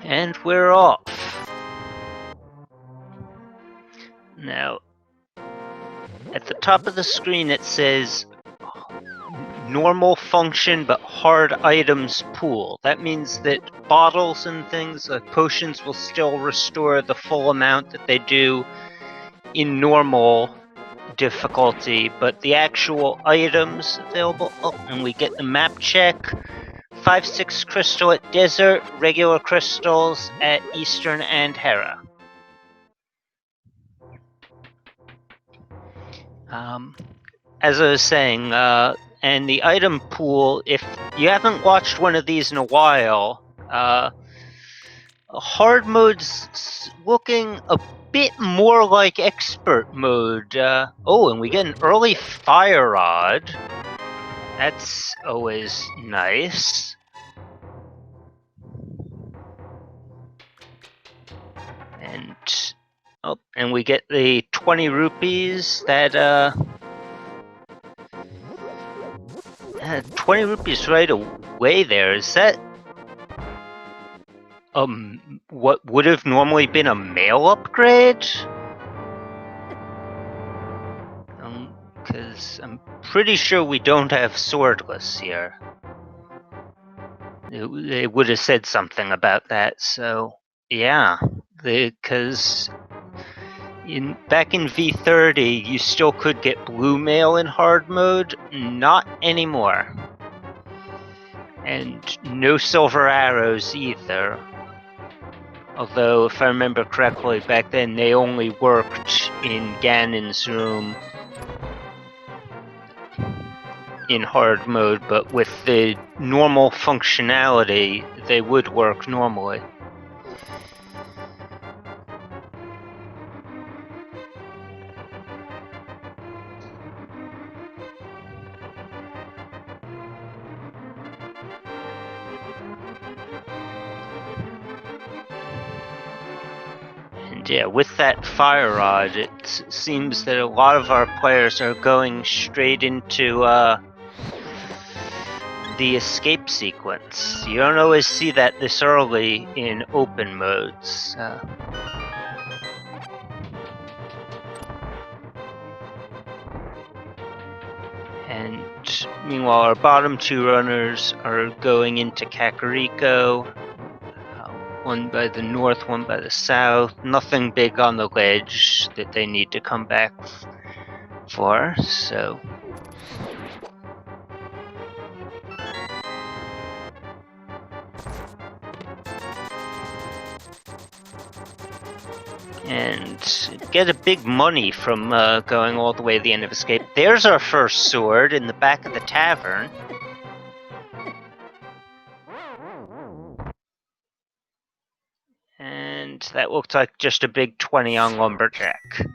And we're off. Now, at the top of the screen it says normal function but hard items pool. That means that bottles and things like potions will still restore the full amount that they do in normal difficulty, but the actual items available, and we get the map check. 5-6 crystal at Desert, regular crystals at Eastern and Hera. As I was saying, and the item pool, if you haven't watched one of these in a while, hard mode's looking a bit more like expert mode. Oh, and we get an early fire rod. That's always nice. And we get the 20 rupees that 20 rupees right away there. Is that what would have normally been a mail upgrade? Because I'm pretty sure we don't have swordless here. They would have said something about that, so yeah. Because back in V30, you still could get blue mail in hard mode, not anymore. And no silver arrows either. Although, if I remember correctly, back then they only worked in Ganon's room in hard mode, but with the normal functionality, they would work normally. And yeah, with that fire rod, it seems that a lot of our players are going straight into the escape sequence. You don't always see that this early in open modes. And meanwhile, our bottom two runners are going into Kakariko. One by the north, one by the south. Nothing big on the ledge that they need to come back for, so... And get a big money from going all the way to the end of escape. There's our first sword in the back of the tavern. And that looked like just a big 20 on Lumberjack.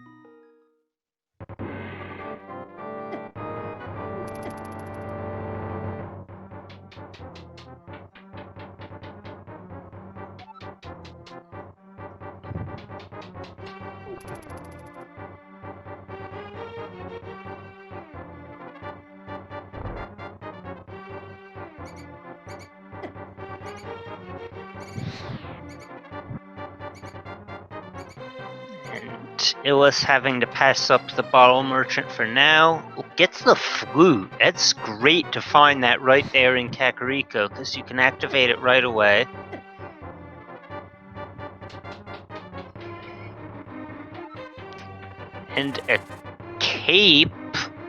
And Illis having to pass up the bottle merchant for now. Gets the flute. That's great to find that right there in Kakariko, because you can activate it right away. And a cape.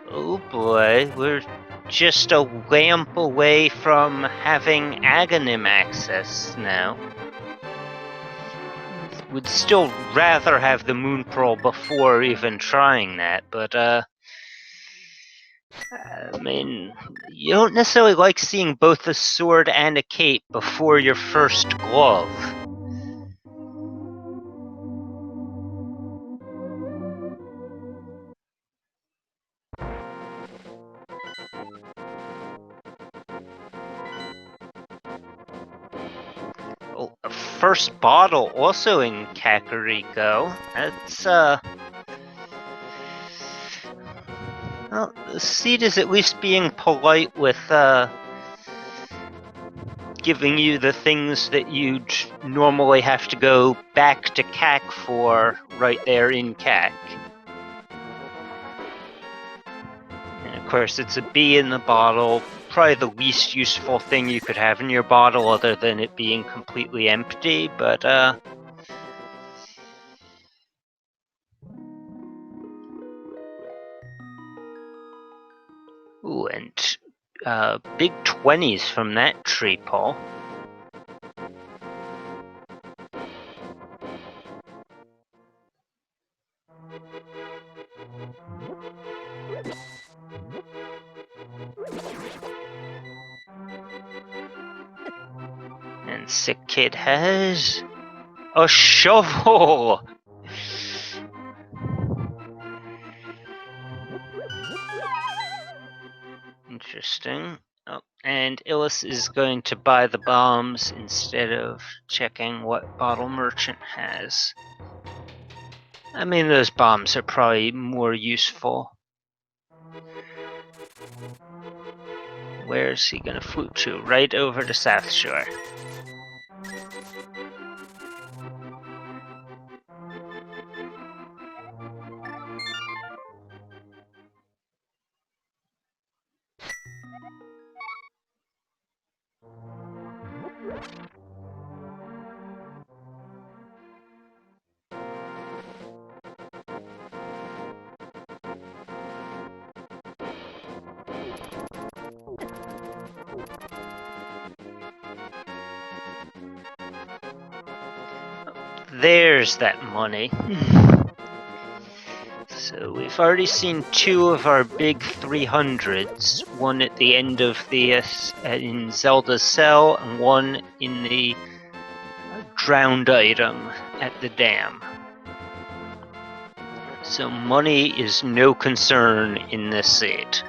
Oh boy, we're just a lamp away from having Aghanim access now. Would still rather have the Moon Pearl before even trying that, but I mean, you don't necessarily like seeing both a sword and a cape before your first glove. Oh, a first bottle also in Kakariko. That's well, the Seed is at least being polite with giving you the things that you'd normally have to go back to CAC for right there in CAC. And of course, it's a bee in the bottle, probably the least useful thing you could have in your bottle other than it being completely empty, but ooh, and big 20s from that tree pull. And Sick Kid has a shovel! Interesting. Oh, and Illis is going to buy the bombs instead of checking what Bottle Merchant has. I mean, those bombs are probably more useful. Where's he gonna float to? Right over to South Shore. There's that money. So we've already seen 2 of our big 300s, one at the end of the in Zelda's cell, and one in the drowned item at the dam. So money is no concern in this set.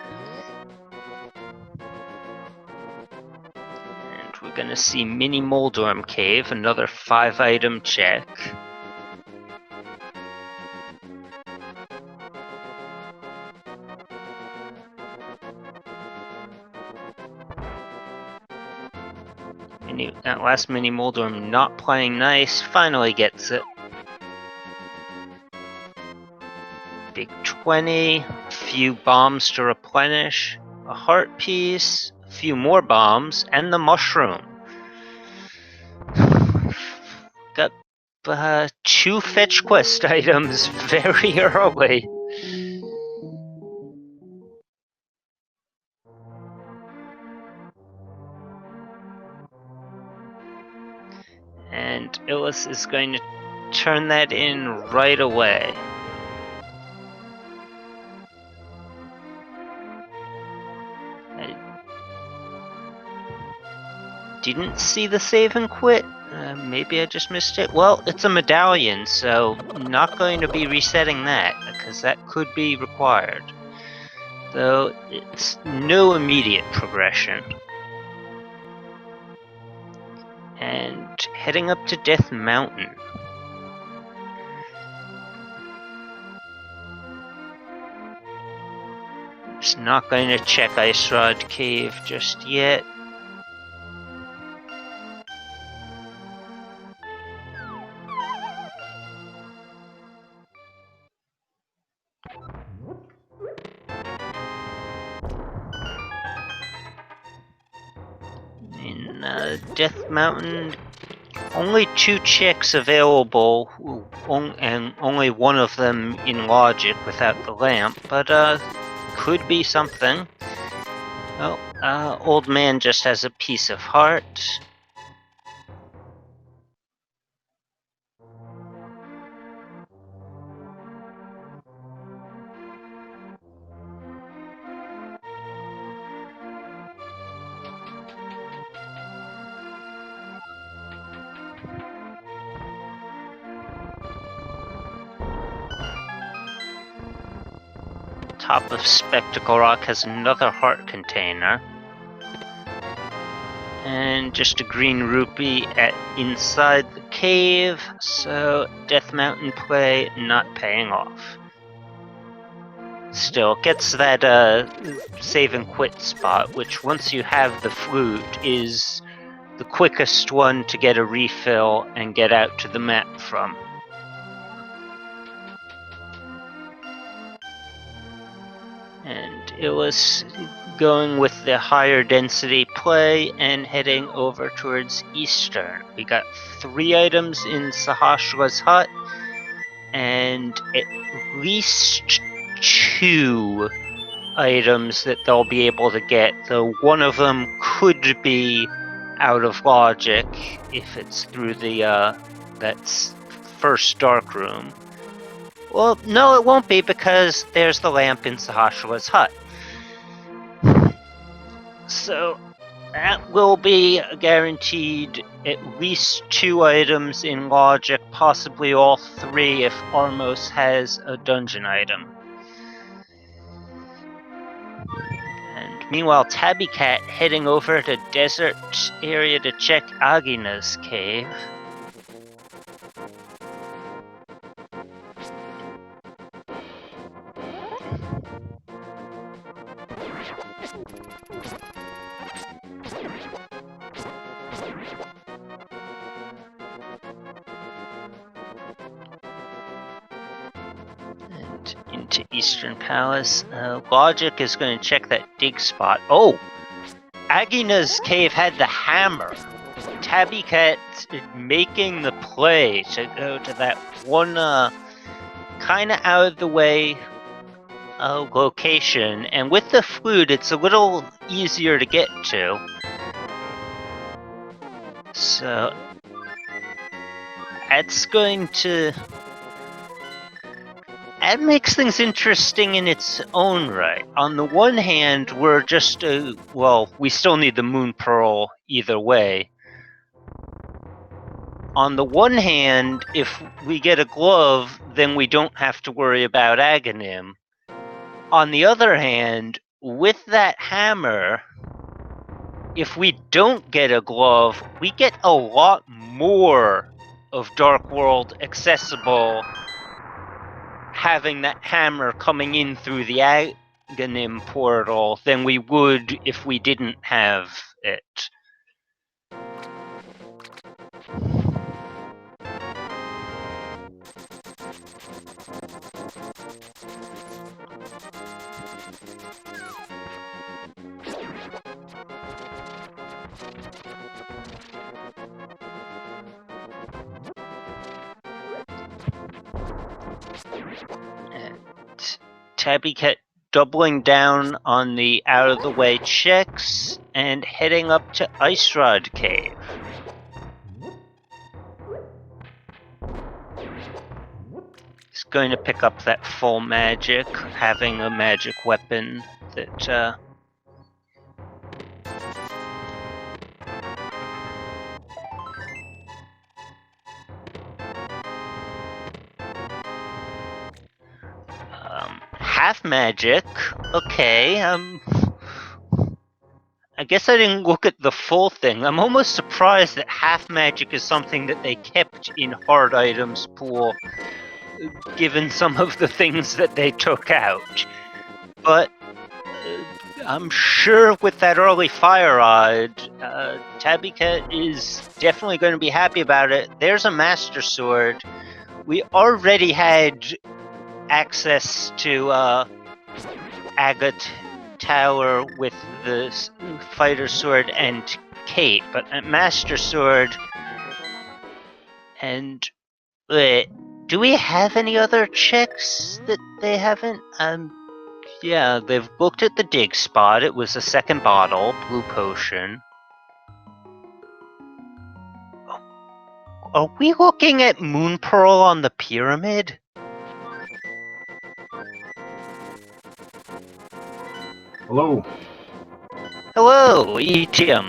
And we're gonna see Mini Moldorm Cave, another 5-item check. That last Mini Moldorm not playing nice, finally gets it. Big 20, a few bombs to replenish, a heart piece, a few more bombs, and the mushroom. Got 2 fetch quest items very early. And Illis is going to turn that in right away. I didn't see the save and quit. Maybe I just missed it. Well, it's a medallion, so not going to be resetting that, because that could be required. Though it's no immediate progression. And heading up to Death Mountain. Just not going to check Ice Rod Cave just yet. In Death Mountain, only 2 checks available, and only one of them in logic without the lamp, but could be something. Oh, old man just has a piece of heart. Top of Spectacle Rock has another heart container. And just a green rupee inside the cave, so Death Mountain play not paying off. Still, gets that save and quit spot, which once you have the flute is the quickest one to get a refill and get out to the map from. And it was going with the higher density play and heading over towards Eastern. We got 3 items in Sahasra's hut and at least 2 items that they'll be able to get, though one of them could be out of logic if it's through the that's first dark room. Well, no, it won't be, because there's the lamp in Sahasra's hut. So that will be guaranteed at least 2 items in logic, possibly all 3 if Armos has a dungeon item. And meanwhile, Tabby Cat heading over to desert area to check Agina's cave. And into Eastern Palace. Logic is going to check that dig spot. Oh! Agina's cave had the hammer. Tabby Cat making the play to go to that one kind of out of the way location, and with the flute it's a little easier to get to. So that's going to... that makes things interesting in its own right. On the one hand, we're just, well, we still need the Moon Pearl either way. On the one hand, if we get a glove, then we don't have to worry about Aghanim. On the other hand, with that hammer, if we don't get a glove, we get a lot more of Dark World accessible having that hammer coming in through the Aghanim portal than we would if we didn't have it. And Tabby Cat doubling down on the out-of-the-way checks and heading up to Ice Rod Cave. He's going to pick up that full magic, having a magic weapon that half magic, okay, I guess I didn't look at the full thing. I'm almost surprised that half magic is something that they kept in hard items pool, given some of the things that they took out. But I'm sure with that early fire rod, Tabby Cat is definitely going to be happy about it. There's a Master Sword. We already had access to Agate Tower with the Fighter Sword and Kate, but a Master Sword. And do we have any other checks that they haven't? Yeah, they've looked at the dig spot. It was the second bottle, blue potion. Are we looking at Moon Pearl on the pyramid? Hello. Hello, Tim.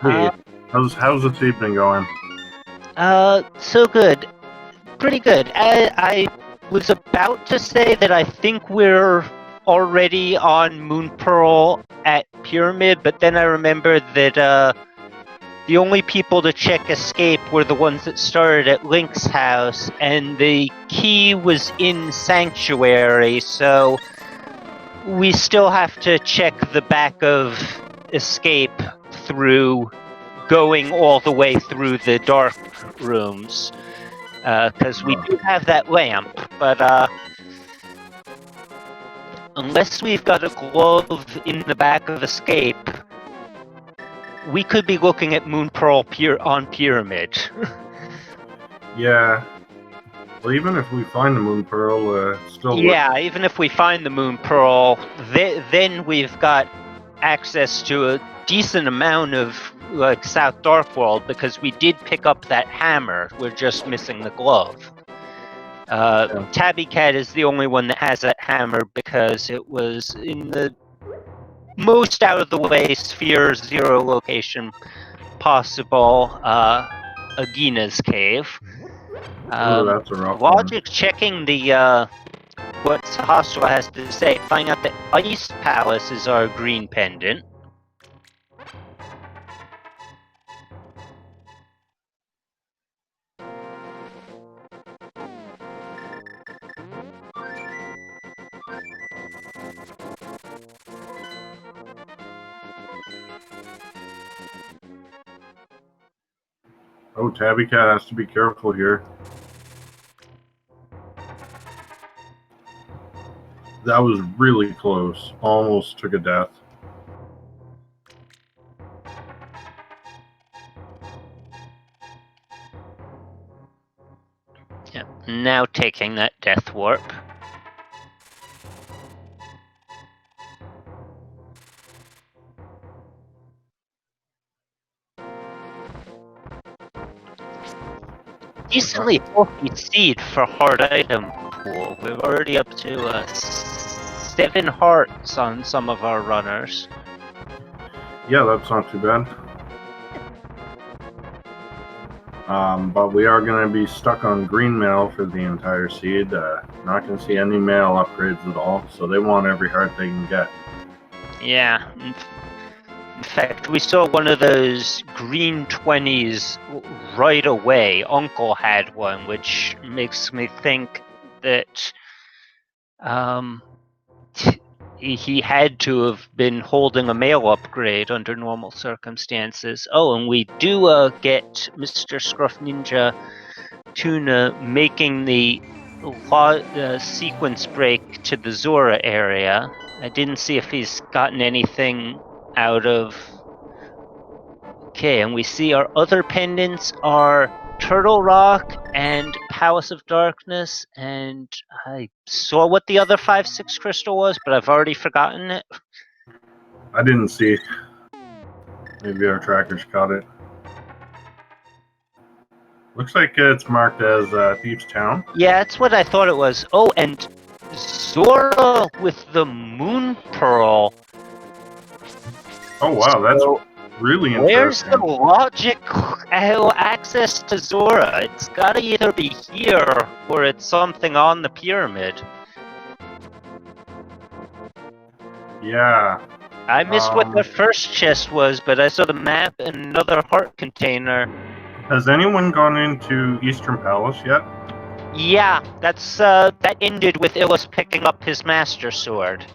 Hey, how's this evening going? So good. Pretty good. I was about to say that I think we're already on Moon Pearl at Pyramid, but then I remembered that the only people to check escape were the ones that started at Link's house, and the key was in Sanctuary, so we still have to check the back of escape through going all the way through the dark rooms, because we do have that lamp, but unless we've got a glove in the back of Escape, we could be looking at Moon Pearl on Pyramid. Yeah. Well, even if we find the Moon Pearl, still. Yeah, even if we find the Moon Pearl, then we've got access to a decent amount of like South Dark World, because we did pick up that hammer. We're just missing the glove. Tabby Cat is the only one that has that hammer because it was in the most out of the way Sphere Zero location possible, Agina's cave. That's a rough Logic checking the what Sahasra has to say, find out that Ice Palace is our green pendant. Oh, Tabby Cat has to be careful here. That was really close. Almost took a death. Yep, now taking that death warp. Decently healthy seed for hard item pool. We're already up to 7 hearts on some of our runners. Yeah, that's not too bad. But we are going to be stuck on green mail for the entire seed. Not going to see any mail upgrades at all, so they want every heart they can get. Yeah. In fact, we saw one of those green 20s right away. Uncle had one, which makes me think that he had to have been holding a mail upgrade under normal circumstances. Oh, and we do get Mr. Scruff Ninja Tuna making the sequence break to the Zora area. I didn't see if he's gotten anything out of... Okay, and we see our other pendants are Turtle Rock and Palace of Darkness, and I saw what the other 5-6 crystal was, but I've already forgotten it. I didn't see. Maybe our trackers caught it. Looks like it's marked as Thieves Town. Yeah, that's what I thought it was. Oh, and Zora with the Moon Pearl. Oh wow, that's really interesting. Where's the logic access to Zora? It's gotta either be here or it's something on the pyramid. Yeah. I missed what the first chest was, but I saw the map and another heart container. Has anyone gone into Eastern Palace yet? Yeah, that's that ended with Illis picking up his Master Sword.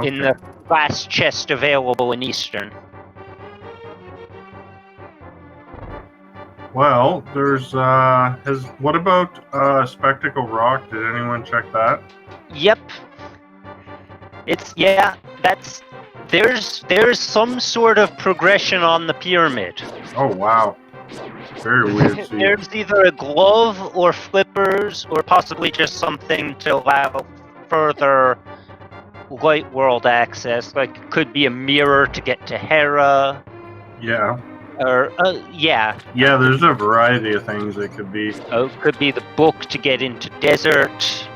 In the last chest available in Eastern. Well, there's what about Spectacle Rock? Did anyone check that? Yep. There's some sort of progression on the pyramid. Oh wow. Very weird. There's either a glove or flippers or possibly just something to allow further light world access. Like it could be a mirror to get to Hera. Yeah. Or yeah. Yeah, there's a variety of things it could be. Oh, it could be the book to get into desert.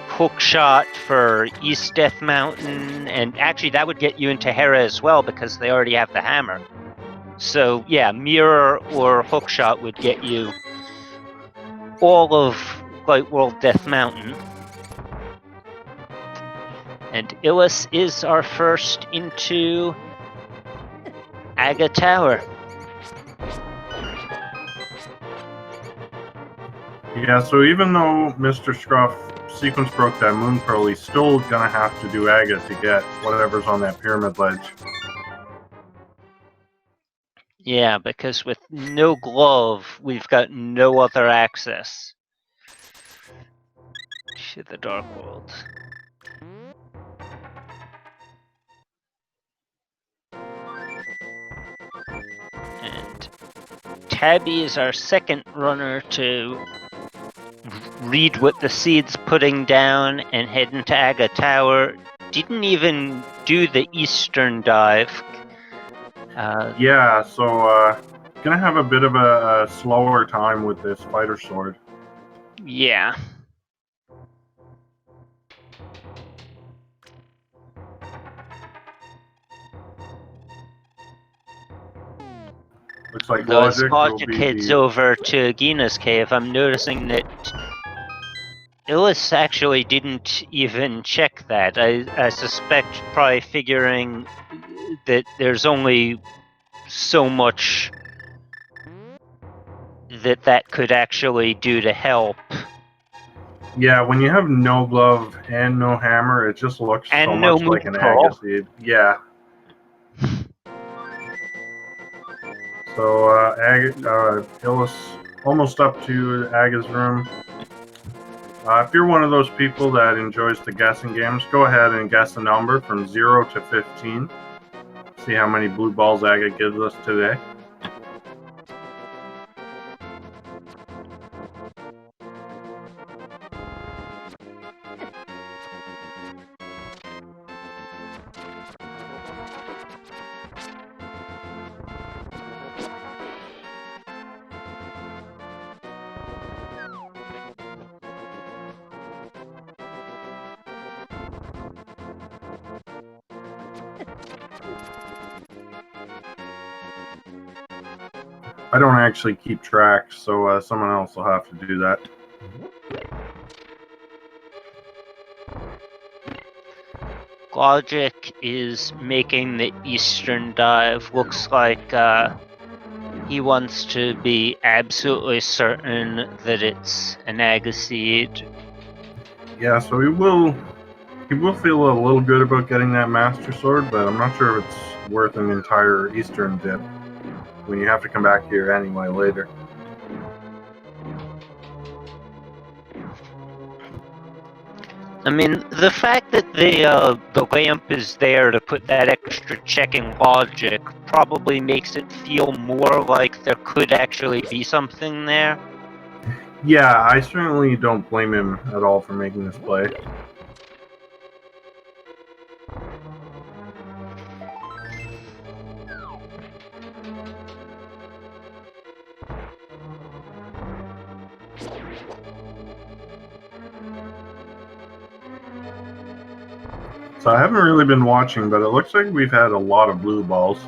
Hookshot for East Death Mountain, and actually that would get you into Hera as well because they already have the hammer. So yeah, mirror or hookshot would get you all of Light World Death Mountain. And Illis is our first into Aga Tower. Yeah, so even though Mr. Scruff sequence broke that moon pearl, he's still gonna have to do Aga to get whatever's on that pyramid ledge. Yeah, because with no glove, we've got no other access to the Dark World. And Tabby is our second runner to read what the seed's putting down and head into Aga Tower. Didn't even do the eastern dive. Yeah, so gonna have a bit of a slower time with this fighter sword. Yeah. Looks like Though as Logic will Logic be heads the... over to Gina's cave, I'm noticing that Illis actually didn't even check that. I suspect probably figuring that there's only so much that could actually do to help. Yeah, when you have no glove and no hammer, it just looks And so no much like moon an pearl. Aga seed. Yeah. So Illis almost up to Aga's room. If you're one of those people that enjoys the guessing games, go ahead and guess a number from 0 to 15. See how many blue balls Aga gives us today. I don't actually keep track, so someone else will have to do that. Logic is making the eastern dive. Looks like he wants to be absolutely certain that it's an Aga seed. Yeah, so he will feel a little good about getting that Master Sword, but I'm not sure if it's worth an entire Eastern dip when you have to come back here anyway later. I mean, the fact that the lamp is there to put that extra checking logic probably makes it feel more like there could actually be something there. Yeah, I certainly don't blame him at all for making this play. So I haven't really been watching, but it looks like we've had a lot of blue balls.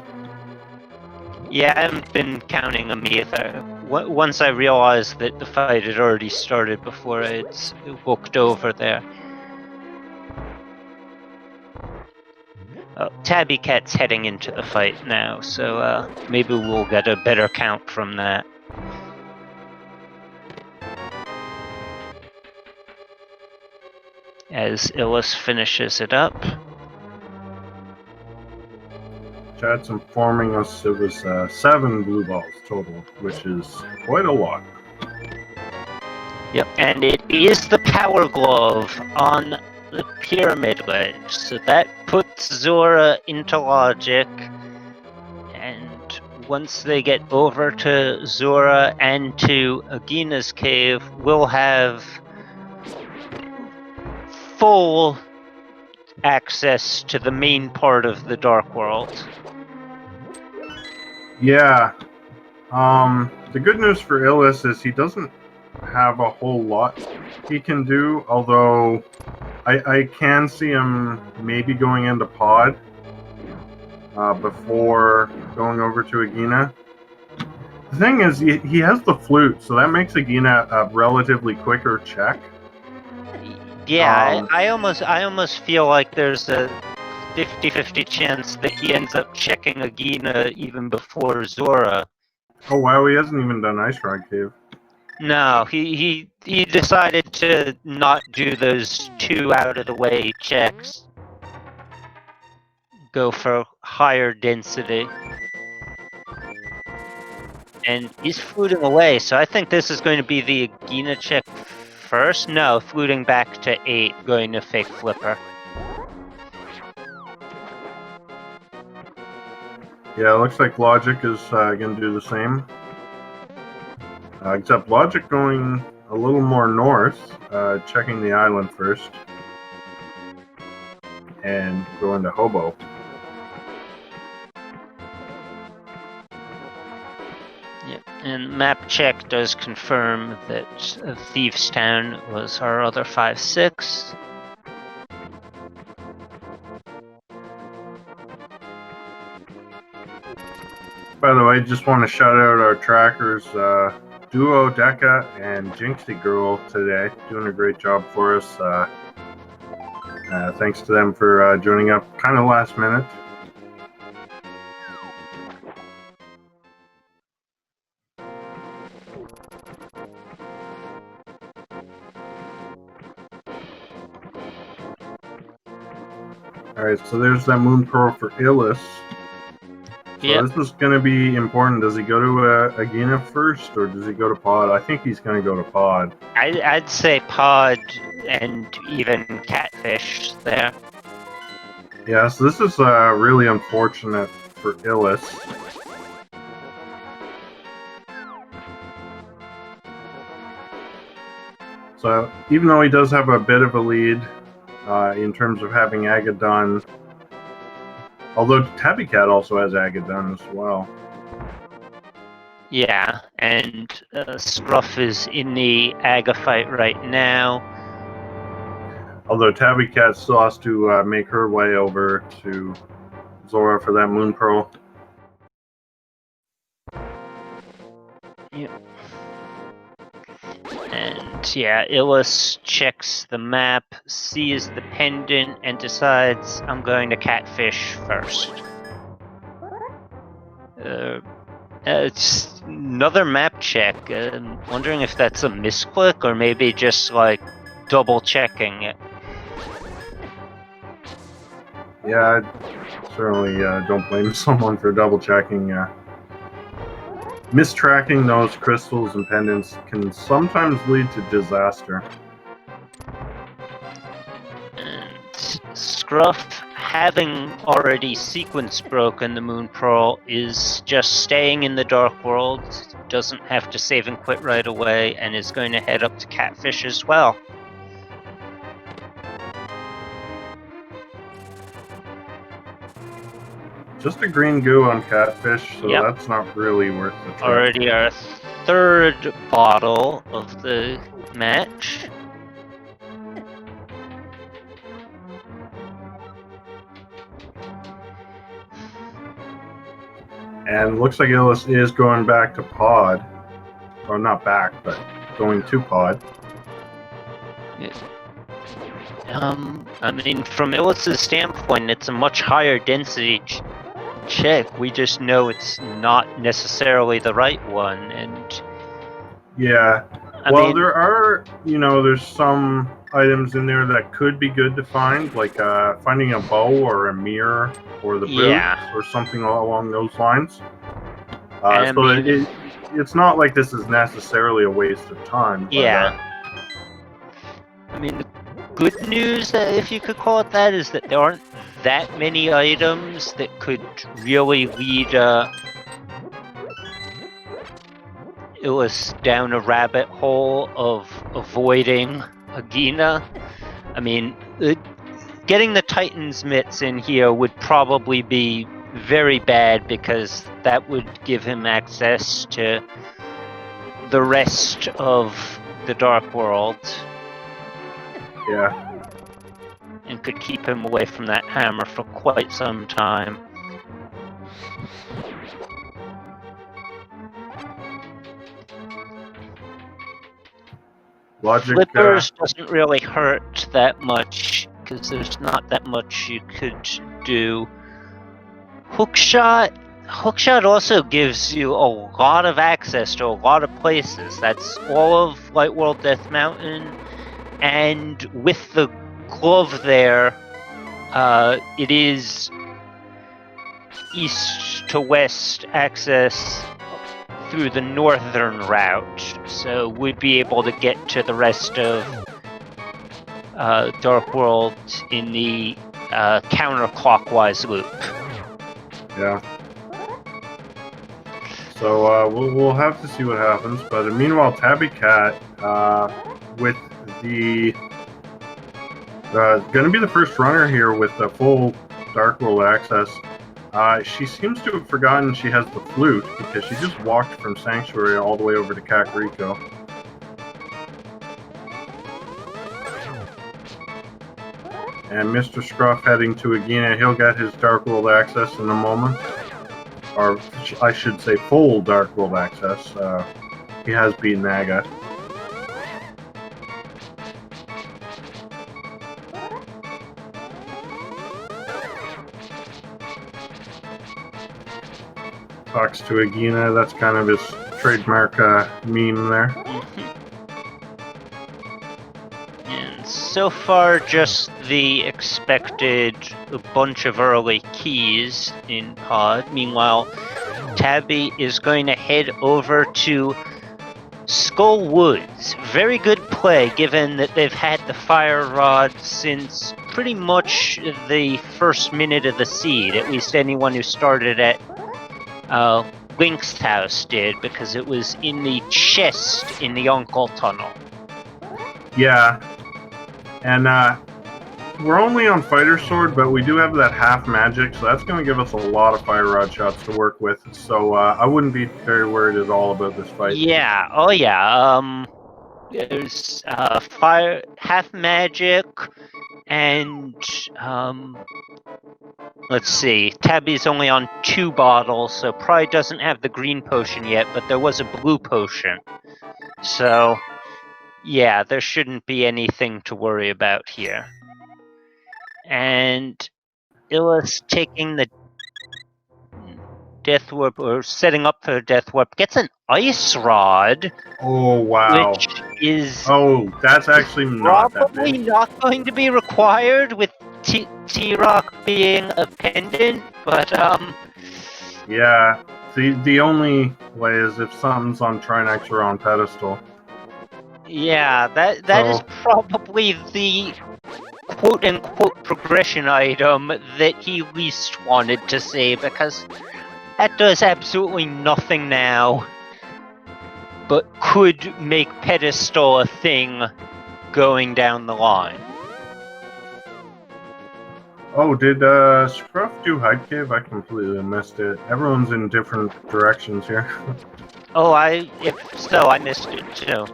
Yeah, I haven't been counting them either. Once I realized that the fight had already started before I'd looked over there. Tabby Cat's heading into the fight now, so maybe we'll get a better count from that. As Illis finishes it up. Chat's informing us it was 7 blue balls total, which is quite a lot. Yep, and it is the Power Glove on the Pyramid Ledge, so that puts Zora into Logic, and once they get over to Zora and to Agina's cave, we'll have full access to the main part of the Dark World. Yeah. The good news for Illis is he doesn't have a whole lot he can do, although I can see him maybe going into pod before going over to Agina. The thing is, he has the flute, so that makes Agina a relatively quicker check. Yeah, I almost feel like there's a 50-50 chance that he ends up checking Agina even before Zora. Oh wow, he hasn't even done Ice Rock Cave. No, he decided to not do those 2 out of the way checks. Go for higher density. And he's fluting away, so I think this is going to be the Agina check first. No, fluting back to 8, going to fake flipper. Yeah, it looks like Logic is going to do the same. Except Logic going a little more north, checking the island first. And going to Hobo. Yep, and map check does confirm that Thieves Town was our other 5-6. By the way, just want to shout out our trackers, Duo, Deca, and Jinxie Girl today. Doing a great job for us. Thanks to them for joining up kind of last minute. Alright, so there's that Moon Pearl for Illis. So Yep. This is going to be important. Does he go to Agina first, or does he go to Pod? I think he's going to go to Pod. I'd say Pod and even Catfish there. Yeah, so this is really unfortunate for Illis. So even though he does have a bit of a lead in terms of having Aga done, although Tabby Cat also has Aga done as well. Yeah, and Scruff is in the Aga fight right now. Although Tabby Cat still has to make her way over to Zora for that Moon Pearl. Yep. And yeah, Illis checks the map, sees the pendant, and decides I'm going to Catfish first. It's another map check. I'm wondering if that's a misclick or maybe just like double checking it. Yeah, I certainly don't blame someone for double checking. Mistracking those crystals and pendants can sometimes lead to disaster. And Scruff, having already sequence broken the Moon Pearl, is just staying in the Dark World, doesn't have to save and quit right away, and is going to head up to Catfish as well. Just a green goo on Catfish, so Yep. that's not really worth the trip. Already our 3rd bottle of the match. And looks like Illis is going back to Pod. Or not back, but going to Pod. I mean, from Illis's standpoint, it's a much higher density check. We just know it's not necessarily the right one, and Yeah. Well, there are, there's some items in there that could be good to find, like finding a bow or a mirror or the boot or something along those lines. So it's not like this is necessarily a waste of time. But, I mean, the good news, if you could call it that, is that there aren't that many items that could really lead Illis down a rabbit hole of avoiding Agina. I mean, getting the Titan's mitts in here would probably be very bad because that would give him access to the rest of the Dark World. Yeah. And could keep him away from that hammer for quite some time. Logic, Flippers doesn't really hurt that much because there's not that much you could do. Hookshot, Hookshot also gives you a lot of access to a lot of places. That's all of Light World Death Mountain, and with the glove there, it is east to west access through the northern route, so we'd be able to get to the rest of Dark World in the counterclockwise loop. Yeah. So we'll have to see what happens. But meanwhile, Tabby Cat, with the going to be the first runner here with the full Dark World access. She seems to have forgotten she has the flute because she just walked from Sanctuary all the way over to Kakariko. And Mr. Scruff heading to Agena. He'll get his Dark World access in a moment. Or I should say full Dark World access. He has beaten Aga. Talks to Agena. That's kind of his trademark meme there. And so far, just the expected bunch of early keys in Pod. Meanwhile, Tabby is going to head over to Skull Woods. Very good play, given that they've had the Fire Rod since pretty much the first minute of the seed. At least anyone who started at Link's house did, because it was in the chest in the Uncle Tunnel. Yeah, and we're only on Fighter Sword, but we do have that half magic, so that's going to give us a lot of Fire Rod shots to work with. So I wouldn't be very worried at all about this fight. Yeah, oh yeah. There's fire, half magic, and let's see. Tabby's only on 2 bottles, so probably doesn't have the green potion yet, but there was a blue potion. So, yeah, there shouldn't be anything to worry about here. And Illis taking the Death Warp, or setting up for Death Warp, gets an Ice Rod. Oh, wow. Which is that's actually not that probably big. not going to be required with T-Rock being a pendant, but Yeah, the only way is if something's on Trinax or on pedestal. Yeah, that is probably the quote-unquote progression item that he least wanted to see, because that does absolutely nothing now, but could make pedestal a thing going down the line. Oh, did Scruff do Hide Cave? I completely missed it. Everyone's in different directions here. Oh, if so, I missed it too.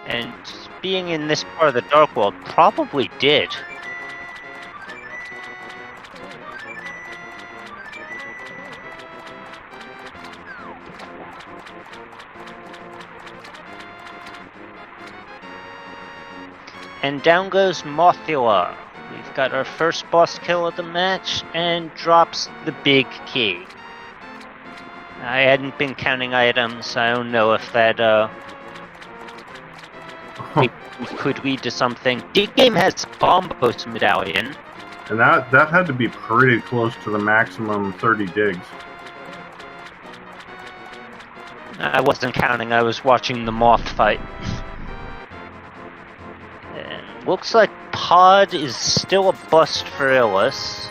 And being in this part of the Dark World probably did. And down goes Mothula. We've got our first boss kill of the match, and drops the big key. I hadn't been counting items, I don't know if that could lead to something. Dig Game has Bombos Medallion. And that had to be pretty close to the maximum 30 digs. I wasn't counting, I was watching the moth fight. And looks like Pod is still a bust for Illis.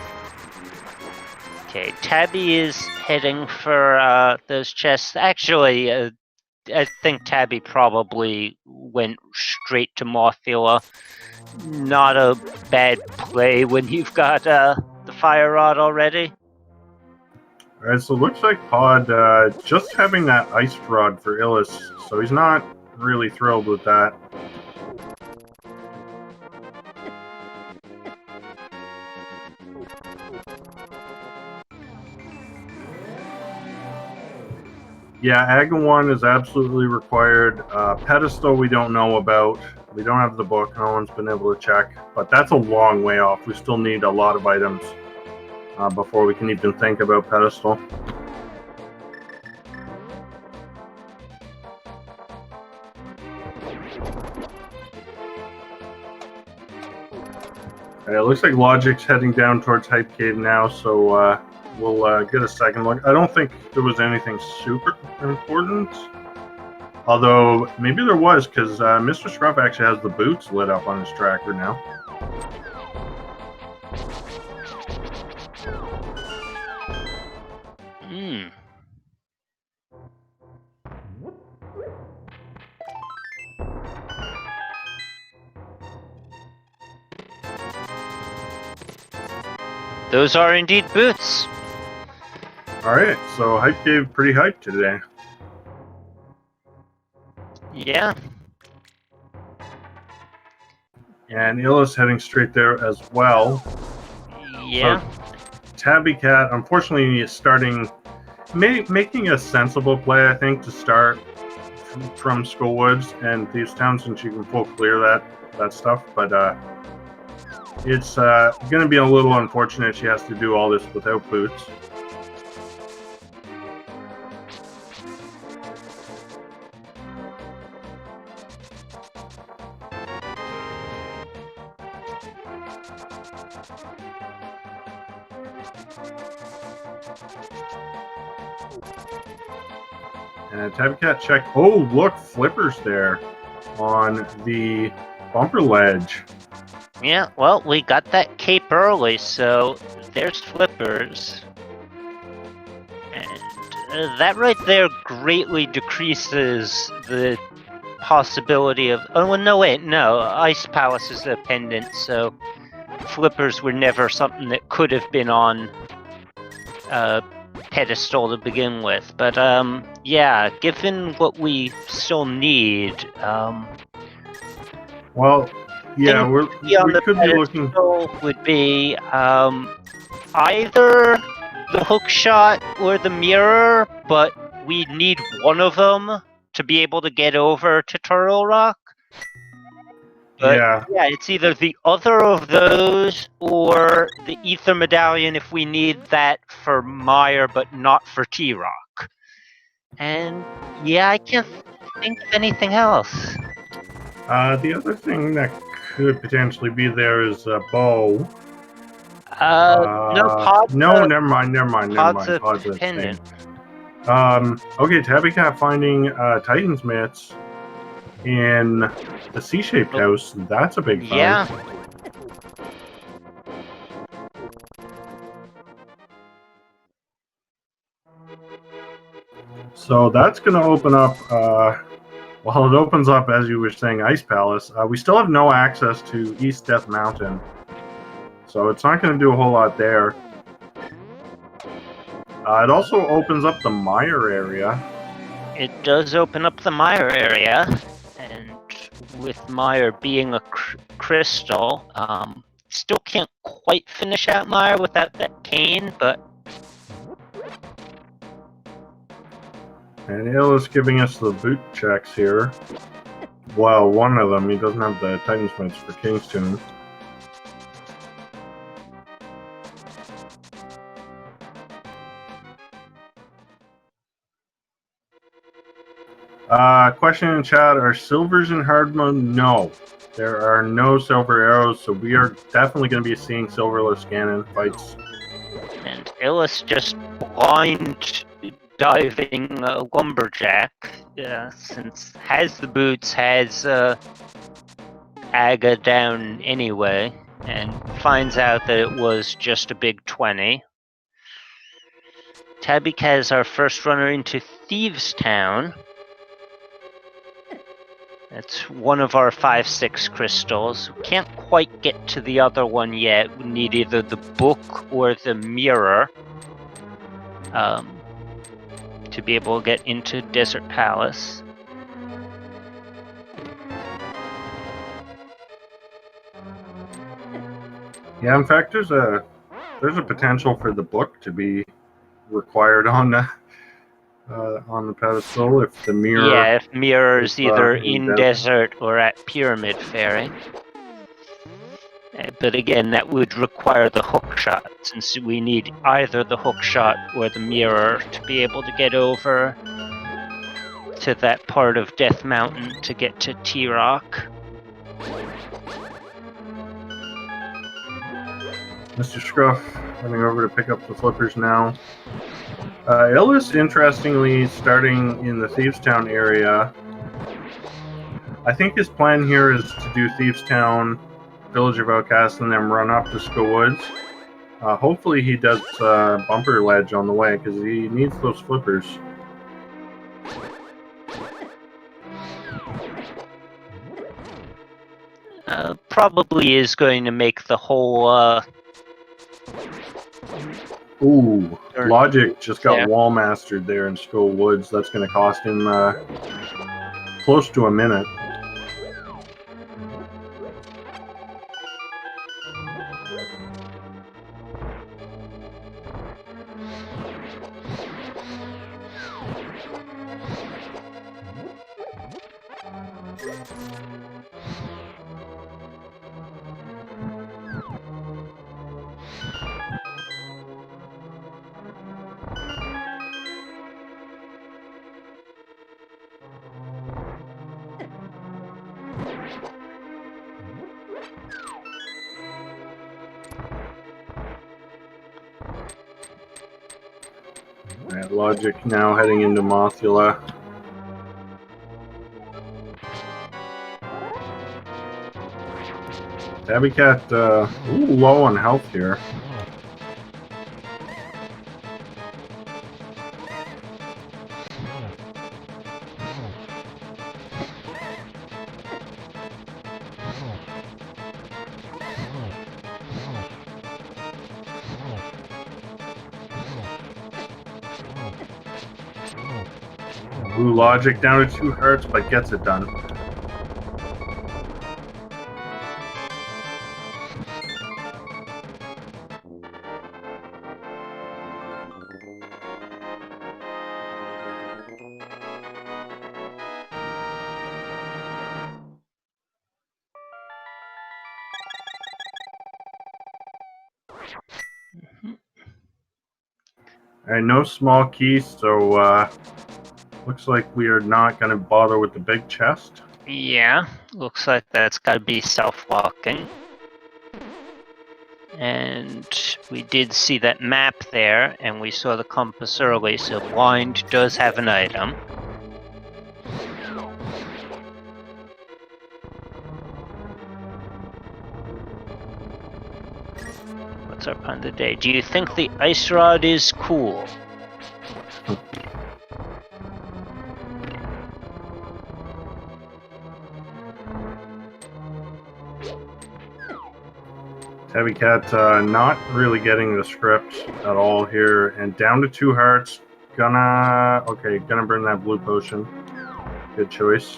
Okay, Tabby is heading for those chests. Actually, I think Tabby probably went straight to Mothula. Not a bad play when you've got the Fire Rod already. Alright, so it looks like Pod just having that Ice Rod for Illis, so he's not really thrilled with that. Yeah, Aga 1 is absolutely required. Pedestal we don't know about. We don't have the book. No one's been able to check. But that's a long way off. We still need a lot of items. before we can even think about pedestal. It looks like Logic's heading down towards Hype Cave now, so we'll get a second look. I don't think there was anything super important. Although, maybe there was, because Mr. Scruff actually has the boots lit up on his tracker now. Hmm. Those are indeed boots. Alright, so Hype Cave pretty hyped today. Yeah. And Illa's heading straight there as well. Yeah. So, Tabby Cat, unfortunately, is starting, making a sensible play, I think, to start from Skullwoods and Thieves Town, since you can full clear that stuff. But it's going to be a little unfortunate she has to do all this without boots. And Tabby Cat check. Oh, look, Flipper's there on the bumper ledge. Yeah, well, we got that cape early, so there's Flippers. And that right there greatly decreases the possibility of... Oh, well, no, wait, no. Ice Palace is a pendant, so Flippers were never something that could have been on pedestal to begin with. But, yeah, given what we still need... Well, yeah, we could be looking... would be either the hook shot or the mirror, but we need one of them to be able to get over to Turtle Rock. But yeah, it's either the other of those or the Ether Medallion if we need that for Meyer, but not for T-Rock. And yeah, I can't think of anything else. The other thing that could potentially be there is a bow. No, never mind. Pod's a Pod's a pendant. thing. Okay, Tabby Cat finding Titan's mitts in the C-shaped house. That's a big find. Yeah. So that's going to open up, well, it opens up, as you were saying, Ice Palace. We still have no access to East Death Mountain, so it's not going to do a whole lot there. It also opens up the Mire area. It does open up the Mire area, and with Mire being a crystal, still can't quite finish out Mire without that cane, but... And Illa's giving us the boot checks here. Well, one of them, he doesn't have the Titan's mitts for Kingston. Question in chat, are silvers in hard mode? No. There are no silver arrows, so we are definitely going to be seeing silverless Ganon fights. And Illis just blind diving Lumberjack, since has the boots, has Aga down anyway, and finds out that it was just a big 20. Tabby has our first runner into Thieves Town. That's one of our 5-6 crystals. We can't quite get to the other one yet. We need either the book or the mirror to be able to get into Desert Palace. Yeah, in fact, there's a potential for the book to be required on the pedestal if the mirror. Yeah, if mirror is either in desert or at Pyramid Ferry. But again, that would require the hook shot, since we need either the hook shot or the mirror to be able to get over to that part of Death Mountain to get to T-Rock. Mr. Scruff running over to pick up the flippers now. Illis, interestingly, starting in the Thievestown area. I think his plan here is to do Thievestown, Village of Outcasts, and then run up to Skull Woods. Hopefully he does bumper ledge on the way, because he needs those flippers. Probably is going to make the whole... Ooh, Or- Logic just got Yeah. wall mastered there in Skull Woods. That's going to cost him close to a minute. Alright, Logic now heading into Mothula. Tabby Cat, low on health here. Blue Logic down to 2 hearts, but gets it done. Alright, no small keys, so looks like we are not going to bother with the big chest. Yeah, looks like that's got to be self-walking. And we did see that map there, and we saw the compass early, so blind does have an item. What's up on the day? Do you think the ice rod is cool? Tabby Cat not really getting the script at all here, and down to 2 hearts. Gonna burn that blue potion. Good choice.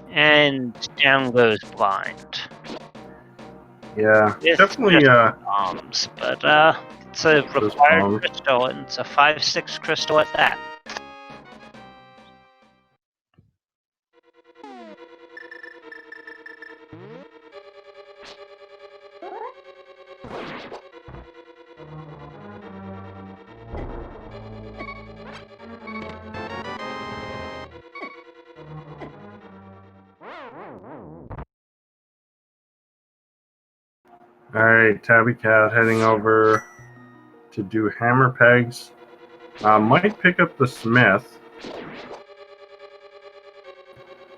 And down goes blind. Yeah, It's definitely. just bombs, but it's a required bomb. crystal, and it's a 5/6 crystal at that. Alright, Tabby Cat heading over to do hammer pegs. Might pick up the smith.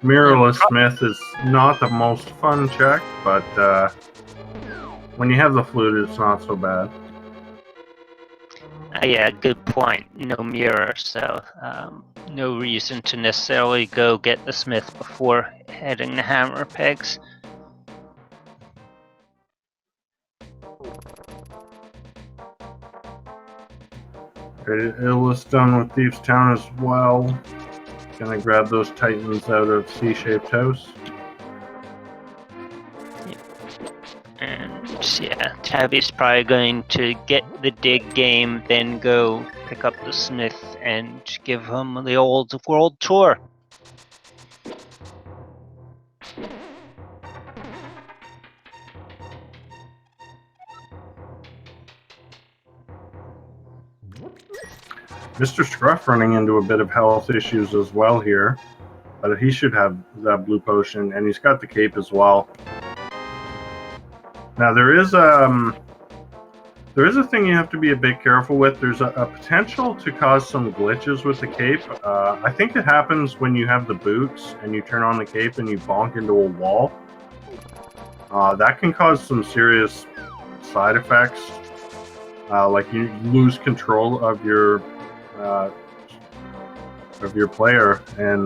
Mirrorless smith is not the most fun check, but when you have the flute, it's not so bad. Yeah, good point. No mirror, so no reason to necessarily go get the smith before heading to hammer pegs. Illis done with Thievestown as well. Gonna grab those titans out of C-shaped house. And yeah, Tabby's probably going to get the dig game, then go pick up the Smith and give him the old world tour. Mr. Scruff running into a bit of health issues as well here, but he should have that blue potion, and he's got the cape as well. Now there is a thing you have to be a bit careful with. There's a potential to cause some glitches with the cape. I think it happens when you have the boots and you turn on the cape and you bonk into a wall. That can cause some serious side effects, like you lose control of your player, and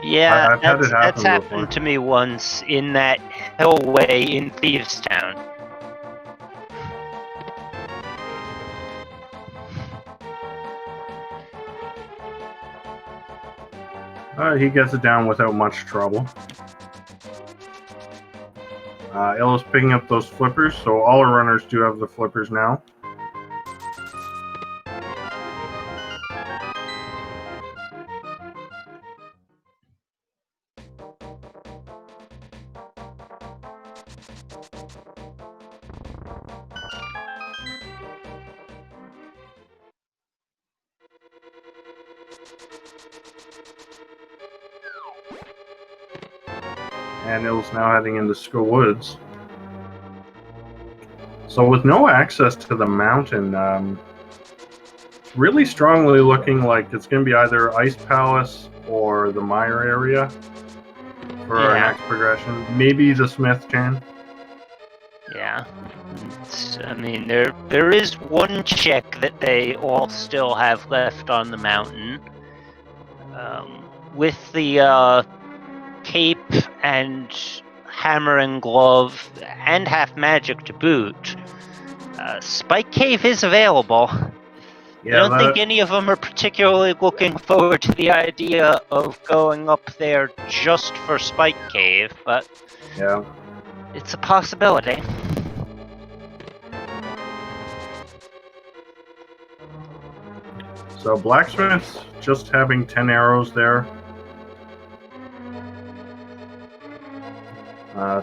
yeah, that's happened to me once in that hellway in Thieves Town. He gets it down without much trouble. Illa's picking up those flippers, so all our runners do have the flippers now. And Illa's now heading into Skull Woods. So with no access to the mountain, really strongly looking like it's going to be either Ice Palace or the Mire area for our next progression. Maybe the Smith Chain. Yeah. I mean, there is one check that they all still have left on the mountain. With the cape and hammer and glove and half magic to boot, Spike Cave is available. Yeah, I don't think any of them are particularly looking forward to the idea of going up there just for Spike Cave, but yeah, it's a possibility. So Blacksmith's just having 10 arrows there.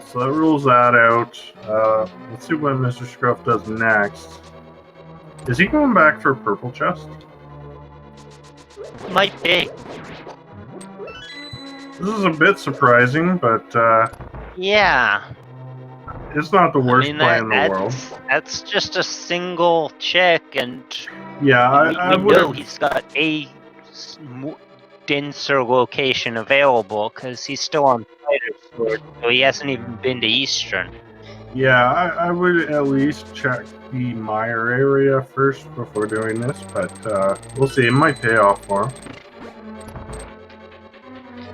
So that rules that out. Let's see what Mr. Scruff does next. Is he going back for purple chest? Might be. This is a bit surprising, but yeah, it's not the worst play in the world. That's just a single check, and yeah, we know he's got a denser location available because he's still on Fighter's Sword, so he hasn't even been to Eastern. Yeah, I would at least check the Mire area first before doing this, but we'll see. It might pay off for him.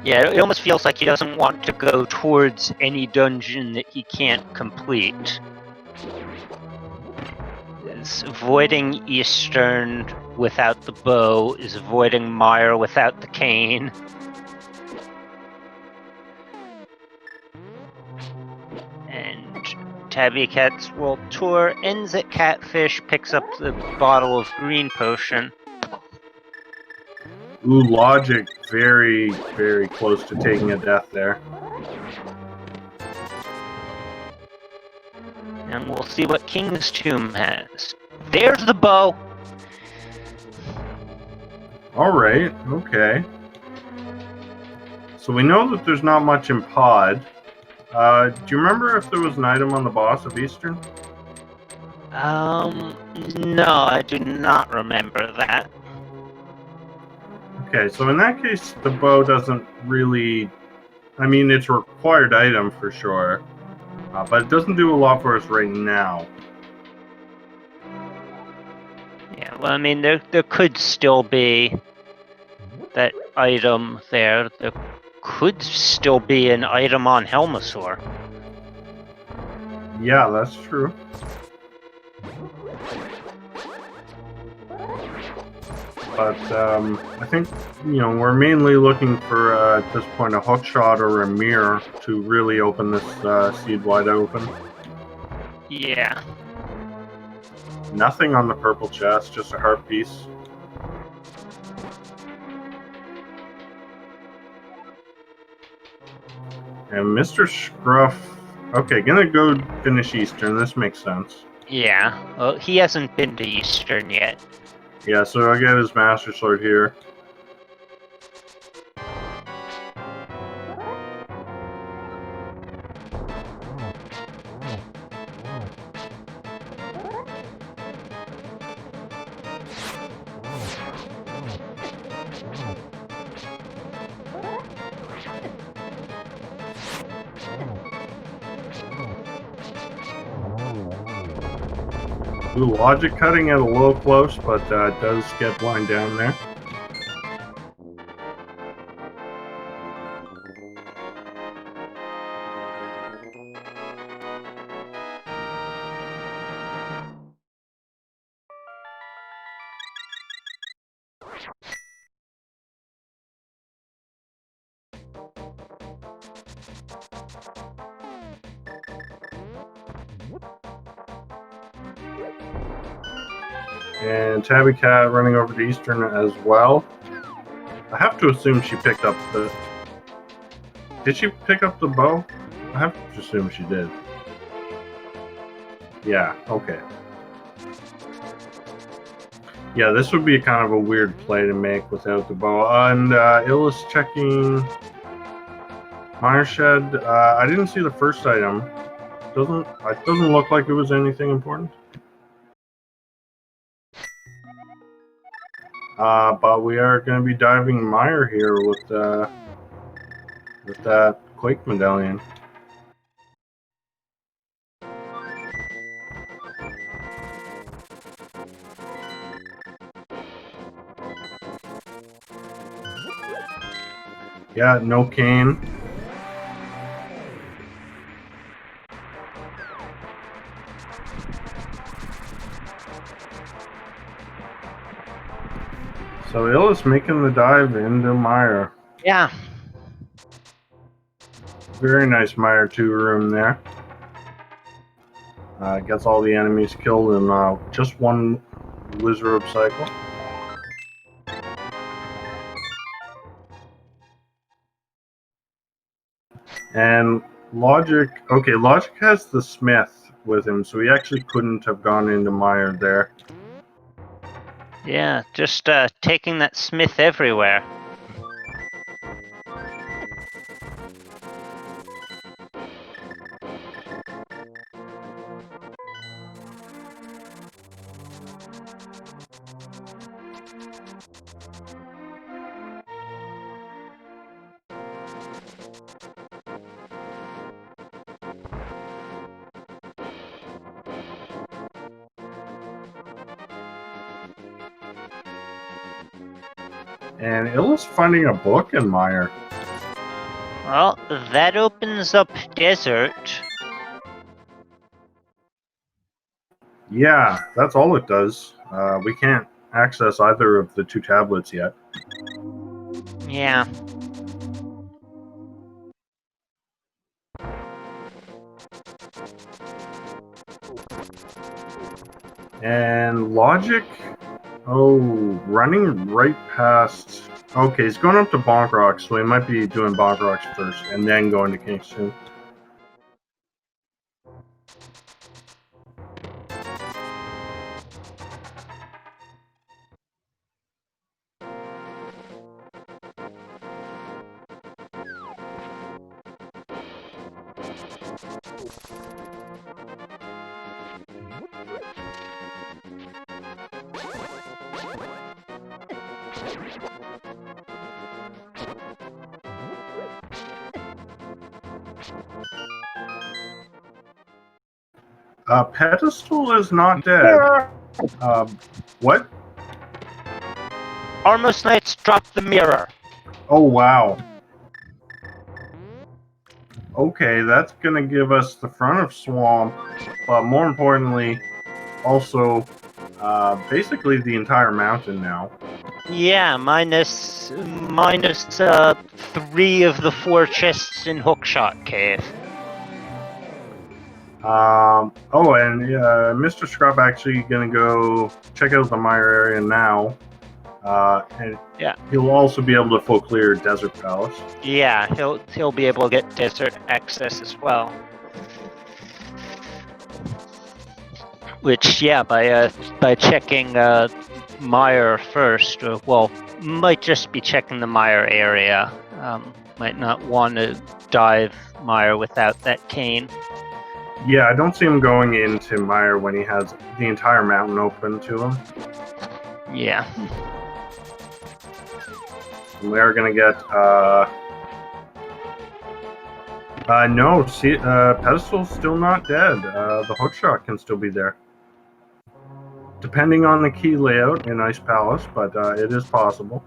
Yeah, it almost feels like he doesn't want to go towards any dungeon that he can't complete. Is avoiding Eastern without the bow, is avoiding Mire without the cane. And Tabby Cat's World Tour ends at Catfish, picks up the bottle of green potion. Ooh, Logic very, very close to taking a death there. And we'll see what King's Tomb has. There's the bow! Alright, okay. So we know that there's not much in Pod. Do you remember if there was an item on the boss of Eastern? No, I do not remember that. Okay, so in that case, the bow doesn't really... I mean, it's a required item for sure, but it doesn't do a lot for us right now. Yeah, well, I mean, there could still be that item there. There could still be an item on Helmasaur. Yeah, that's true. But I think, we're mainly looking for, at this point, a hook shot or a mirror to really open this seed wide open. Yeah. Nothing on the purple chest, just a heart piece. And Mr. Scruff... Okay, gonna go finish Eastern. This makes sense. Yeah. Well, he hasn't been to Eastern yet. Yeah, so I get his Master Sword here. Ooh, logic cutting it a little close, but it does get blind down there. And Tabby Cat running over to Eastern as well. I have to assume she picked up the... Did she pick up the bow? I have to assume she did. Yeah, okay. Yeah, this would be kind of a weird play to make without the bow. And Ill is checking Mire Shed. I didn't see the first item. It doesn't look like it was anything important. But we are going to be diving Mire here with that Quake Medallion. Yeah, no cane. So Ill is making the dive into Mire. Yeah. Very nice Mire 2 room there. Gets all the enemies killed in just one Wizard cycle. And Logic... Okay, Logic has the Smith with him, so he actually couldn't have gone into Mire there. Yeah, just taking that Smith everywhere. And Ill is finding a book in Mire. Well, that opens up desert. Yeah, that's all it does. We can't access either of the two tablets yet. Yeah. And Logic... Oh, running right past... Okay, he's going up to Bonk Rocks, so he might be doing Bonk Rocks first, and then going to Kingston. Pedestal is not dead. What? Armos Knights dropped the mirror. Oh, wow. Okay, that's gonna give us the front of Swamp, but more importantly, also basically the entire mountain now. Yeah, minus 3 of the 4 chests in Hookshot Cave. Oh, and Mr. Scrub actually going to go check out the Mire area now. And Yeah. he'll also be able to full clear Desert Palace. Yeah, he'll be able to get desert access as well. Which, yeah, by checking Mire first, well, might just be checking the Mire area. Might not want to dive Mire without that cane. Yeah, I don't see him going into Mire when he has the entire mountain open to him. Yeah. And we are going to get... no, see, Pedestal's still not dead. The hookshot can still be there. Depending on the key layout in Ice Palace, but it is possible.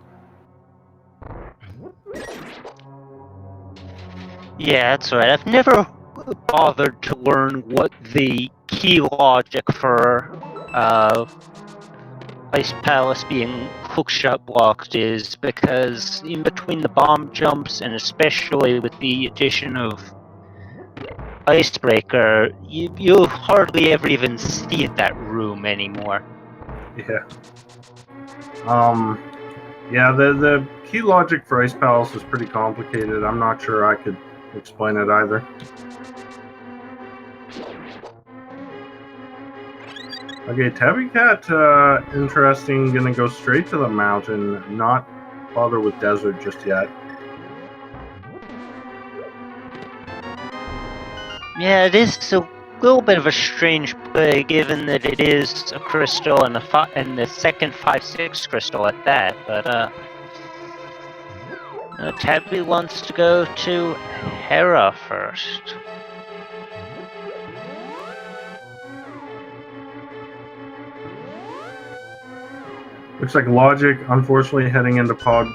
Yeah, that's right. I've never bothered to learn what the key logic for Ice Palace being hookshot blocked is, because in between the bomb jumps and especially with the addition of Icebreaker, you hardly ever even see that room anymore. Yeah. Yeah, the key logic for Ice Palace is pretty complicated. I'm not sure I could explain it either. Okay, Tabby Cat, interesting, gonna go straight to the mountain, not bother with desert just yet. Yeah, it is a little bit of a strange play, given that it is a crystal and the second 5/6 crystal at that. But Tabby wants to go to Hera first. Looks like Logic, unfortunately, heading into pod.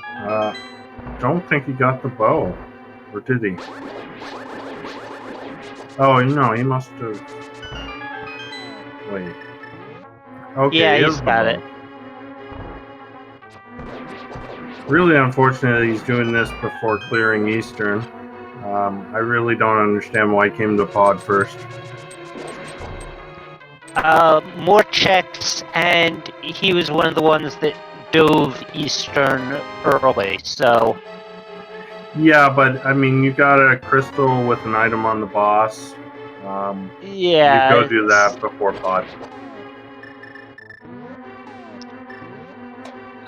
Don't think he got the bow, or did he? Oh no, he must have. Wait. Okay, Yeah, he he's has the got bow. it. Really unfortunate that he's doing this before clearing Eastern. I really don't understand why he came to pod first. More checks, and he was one of the ones that dove Eastern early, so... Yeah, but I mean, you got a crystal with an item on the boss. Yeah, you go do that before pod.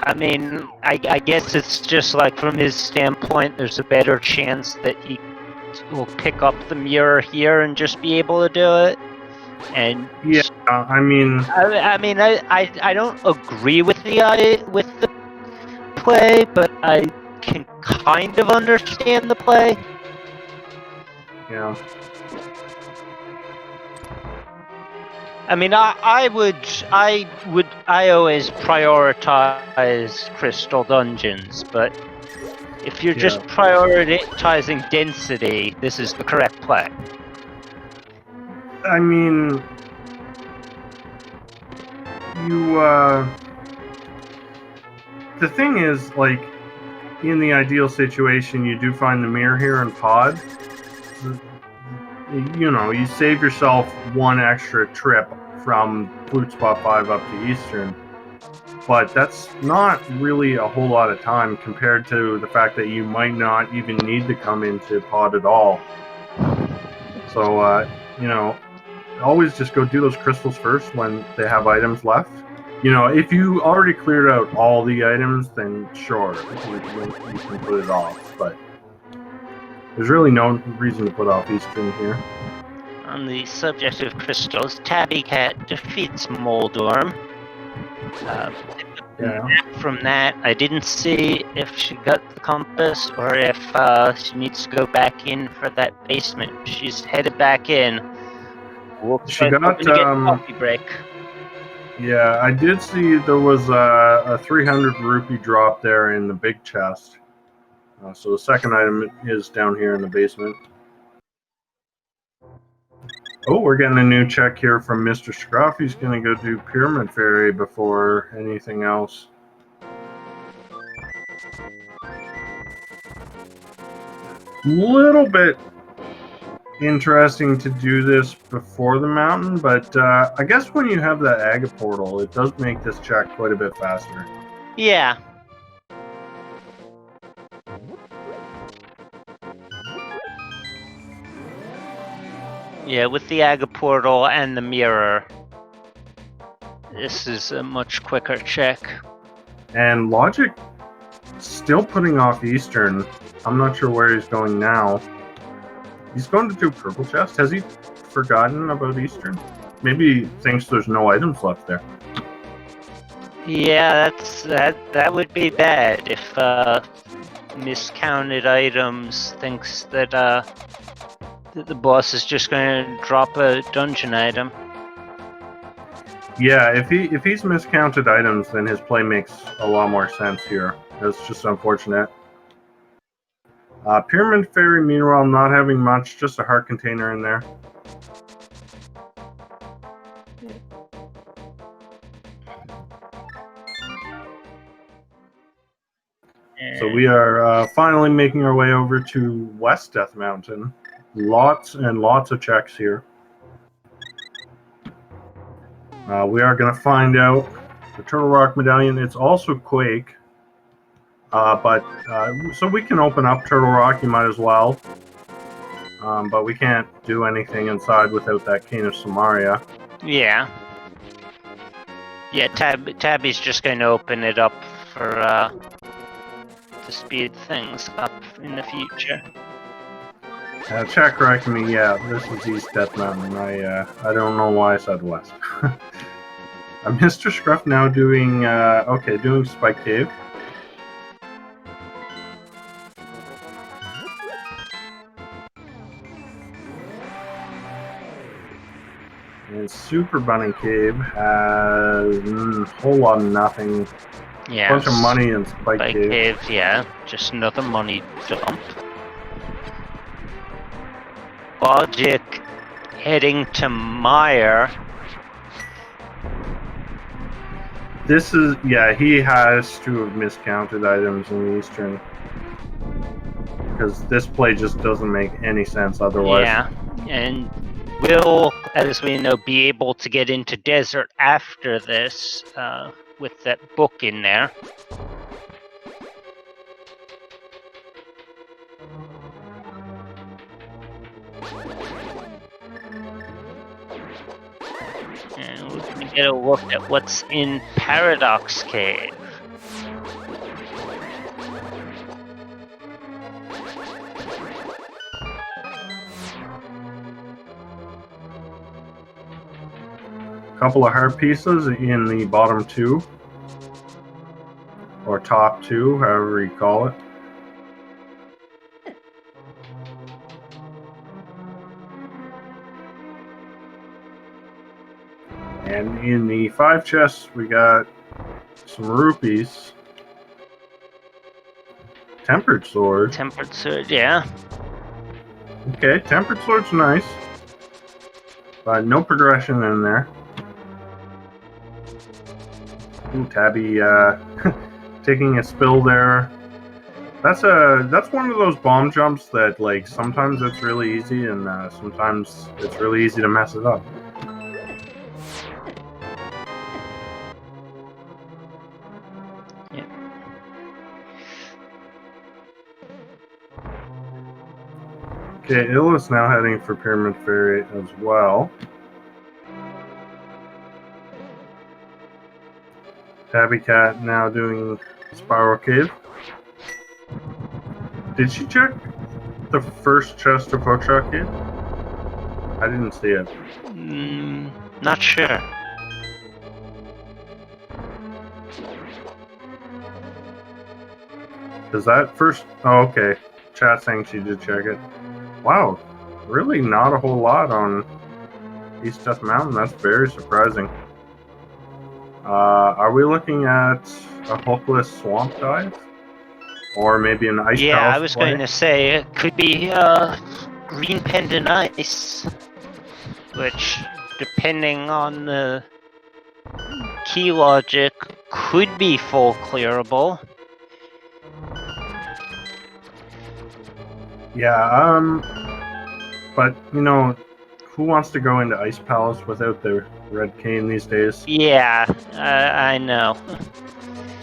I mean, I guess it's just like from his standpoint, there's a better chance that he will pick up the mirror here and just be able to do it. And yeah, I mean, I don't agree with the play, but I can kind of understand the play. Yeah. I mean, I always prioritize crystal dungeons, but if you're just prioritizing density, this is the correct play. I mean, the thing is, like, in the ideal situation, you do find the mirror here in pod. You know, you save yourself one extra trip from Flute Spot 5 up to Eastern. But that's not really a whole lot of time compared to the fact that you might not even need to come into pod at all. So, you know, always just go do those crystals first when they have items left. You know, if you already cleared out all the items, then sure, you can put it off. But there's really no reason to put off Eastern here. On the subject of crystals, Tabby Cat defeats Moldorm. From that, I didn't see if she got the compass or if she needs to go back in for that basement. She's headed back in. She got a coffee break. Yeah, I did see there was a 300 rupee drop there in the big chest. So the second item is down here in the basement. Oh, we're getting a new check here from Mr. Scruff. He's going to go do Pyramid Fairy before anything else. Little bit interesting to do this before the mountain, but I guess when you have that Aga portal, it does make this check quite a bit faster. Yeah. Yeah, with the Aga portal and the mirror, this is a much quicker check. And Logic still putting off Eastern. I'm not sure where he's going now. He's going to do Purple Chest. Has he forgotten about Eastern? Maybe he thinks there's no items left there. Yeah, that would be bad if miscounted items thinks that the boss is just going to drop a dungeon item. Yeah, if he's miscounted items, then his play makes a lot more sense here. That's just unfortunate. Pyramid Fairy, meanwhile, not having much, just a heart container in there. So we are finally making our way over to West Death Mountain. Lots and lots of checks here. We are going to find out the Turtle Rock Medallion. It's also Quake. So we can open up Turtle Rock, you might as well. But we can't do anything inside without that Cane of Samaria. Yeah. Yeah, Tabby's just going to open it up for to speed things up in the future. Chat corrected me. Yeah, this is East Death Mountain. I don't know why I said West. Mr. Scruff now doing doing Spike Cave. And Super Bunny Cave has a whole lot of nothing. Yeah. Bunch of money in Spike Cave. Yeah, just another money dump. Logic heading to Meyer. This is, yeah, he has to have miscounted items in the Eastern. Because this play just doesn't make any sense otherwise. Yeah, and will, as we know, be able to get into Desert after this with that book in there. And we can get a look at what's in Paradox Cave. Couple of heart pieces in the bottom two. Or top two, however you call it. And in the 5 chests, we got some rupees. Tempered sword. Tempered sword, yeah. Okay, tempered sword's nice. But no progression in there. Ooh, Tabby taking a spill there. That's one of those bomb jumps that, like, sometimes it's really easy and sometimes it's really easy to mess it up. Okay, Illa's now heading for Pyramid Fairy as well. Tabby Cat now doing Spiral Cave. Did she check the first chest of Hookshot Cave? I didn't see it. Not sure. Is that first? Oh, okay. Chat saying she did check it. Wow, really not a whole lot on East Death Mountain. That's very surprising. Are we looking at a hookless swamp dive? Or maybe an ice Yeah, palace I was play? going to say it could be green pendant ice, which, depending on the key logic, could be full clearable. Yeah, But, you know, who wants to go into Ice Palace without the red cane these days? Yeah, I know.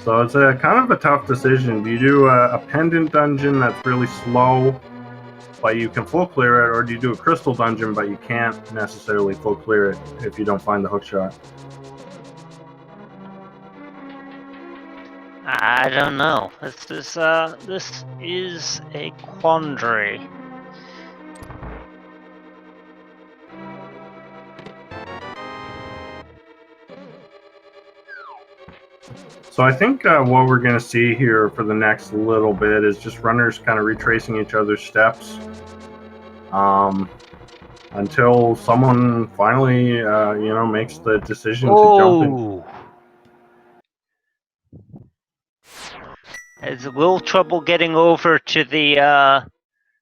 So it's a kind of a tough decision. Do you do a pendant dungeon that's really slow, but you can full clear it, or do you do a crystal dungeon, but you can't necessarily full clear it if you don't find the hookshot? I don't know. This is a quandary. So I think what we're going to see here for the next little bit is just runners kind of retracing each other's steps until someone finally, makes the decision to jump in. Has a little trouble getting over to the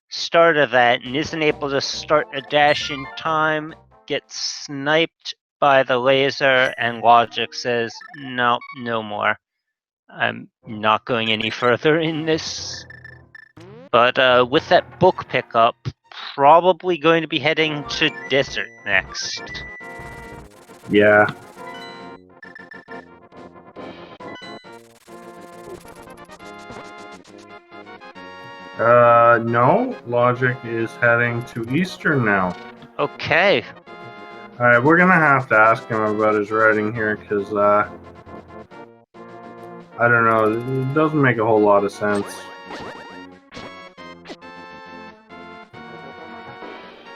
start of that and isn't able to start a dash in time, gets sniped by the laser, and Logic says, no, no more. I'm not going any further in this. But with that book pickup, probably going to be heading to Desert next. Yeah. No, Logic is heading to Eastern now. Okay. Alright, we're gonna have to ask him about his writing here, because, I don't know, it doesn't make a whole lot of sense.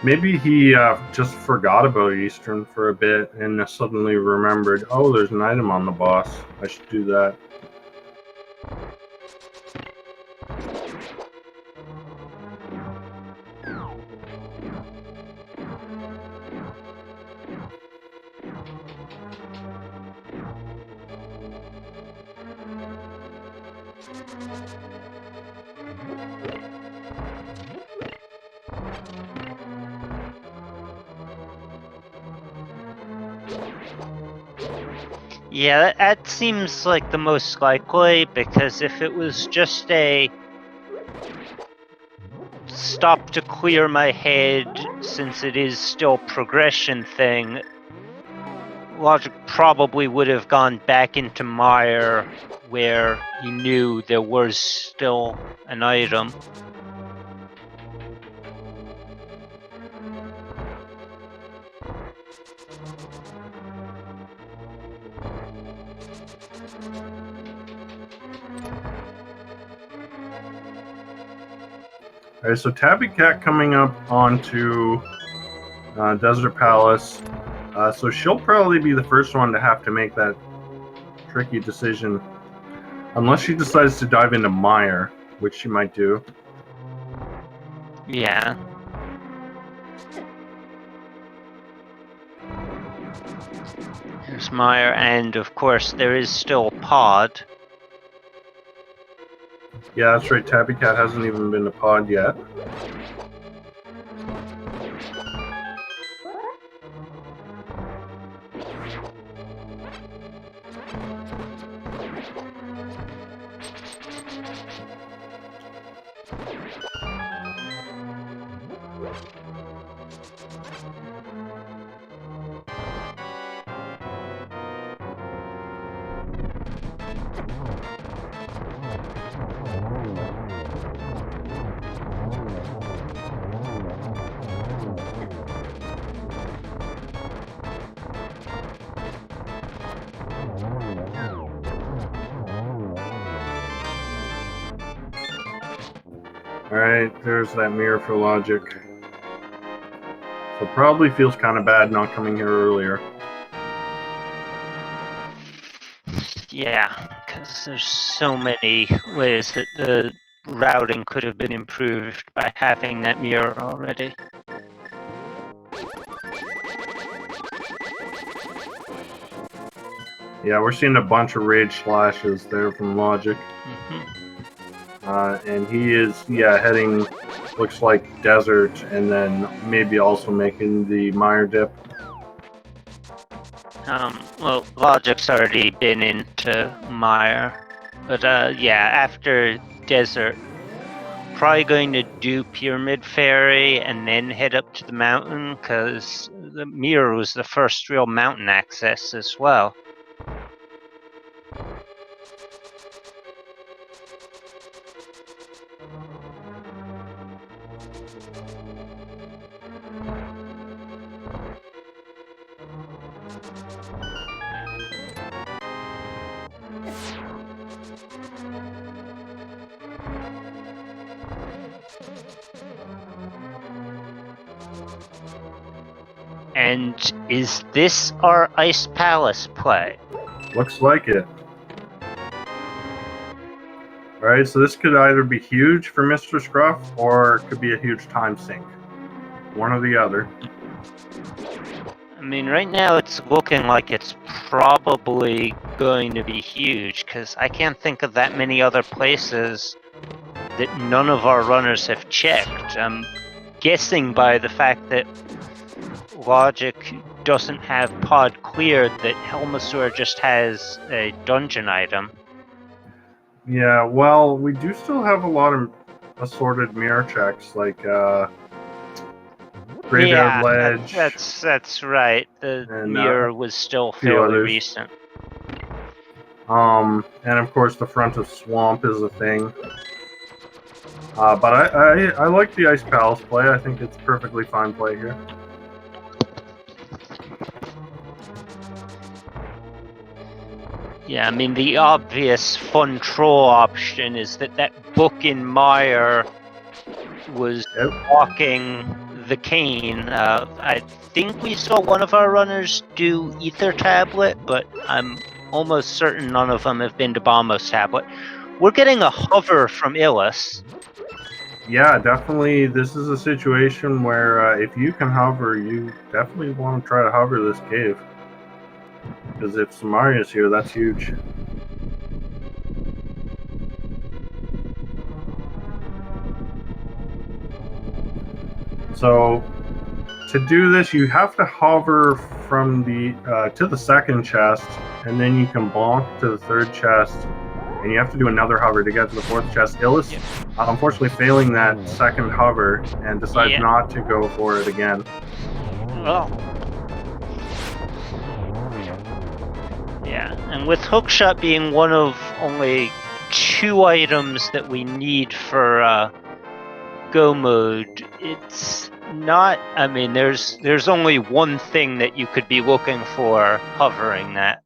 Maybe he just forgot about Eastern for a bit and suddenly remembered, oh, there's an item on the boss. I should do that. Yeah, that seems like the most likely, because if it was just a stop to clear my head, since it is still progression thing, Logic probably would have gone back into Mire where he knew there was still an item. Alright, so Tabby Cat coming up onto Desert Palace. So she'll probably be the first one to have to make that tricky decision. Unless she decides to dive into Mire, which she might do. Yeah. There's Mire, and of course there is still Pod. Yeah, that's right, Tabby Cat hasn't even been to Pod yet. Alright, there's that mirror for Logic. So probably feels kind of bad not coming here earlier. Yeah, because there's so many ways that the routing could have been improved by having that mirror already. Yeah, we're seeing a bunch of rage slashes there from Logic. And he is, heading, looks like Desert, and then maybe also making the Mire dip. Well, Logic's already been into Mire, but yeah, after Desert, probably going to do Pyramid Ferry and then head up to the mountain, because the mirror was the first real mountain access as well. And is this our Ice Palace play? Looks like it. Alright, so this could either be huge for Mr. Scruff, or it could be a huge time sink. One or the other. I mean, right now it's looking like it's probably going to be huge, because I can't think of that many other places that none of our runners have checked. I'm guessing by the fact that Logic doesn't have pod cleared that Helmasaur just has a dungeon item. Yeah, well, we do still have a lot of assorted mirror checks, like Graveyard Ledge. That's right. The and, mirror was still few fairly others. recent. And of course the front of Swamp is a thing. But I like the Ice Palace play. I think it's perfectly fine play here. Yeah, I mean, the obvious fun troll option is that book in Mire was walking the cane. I think we saw one of our runners do Ether Tablet, but I'm almost certain none of them have been to Bombos Tablet. We're getting a hover from Illis. Yeah, definitely. This is a situation where if you can hover, you definitely want to try to hover this cave. Because if Samaria's here, that's huge. So, to do this, you have to hover from the to the second chest, and then you can bonk to the third chest, and you have to do another hover to get to the fourth chest. Illis, unfortunately, failing that second hover and decides not to go for it again. Well. Yeah, and with Hookshot being one of only 2 items that we need for Go mode, it's not. I mean, there's only one thing that you could be looking for hovering that.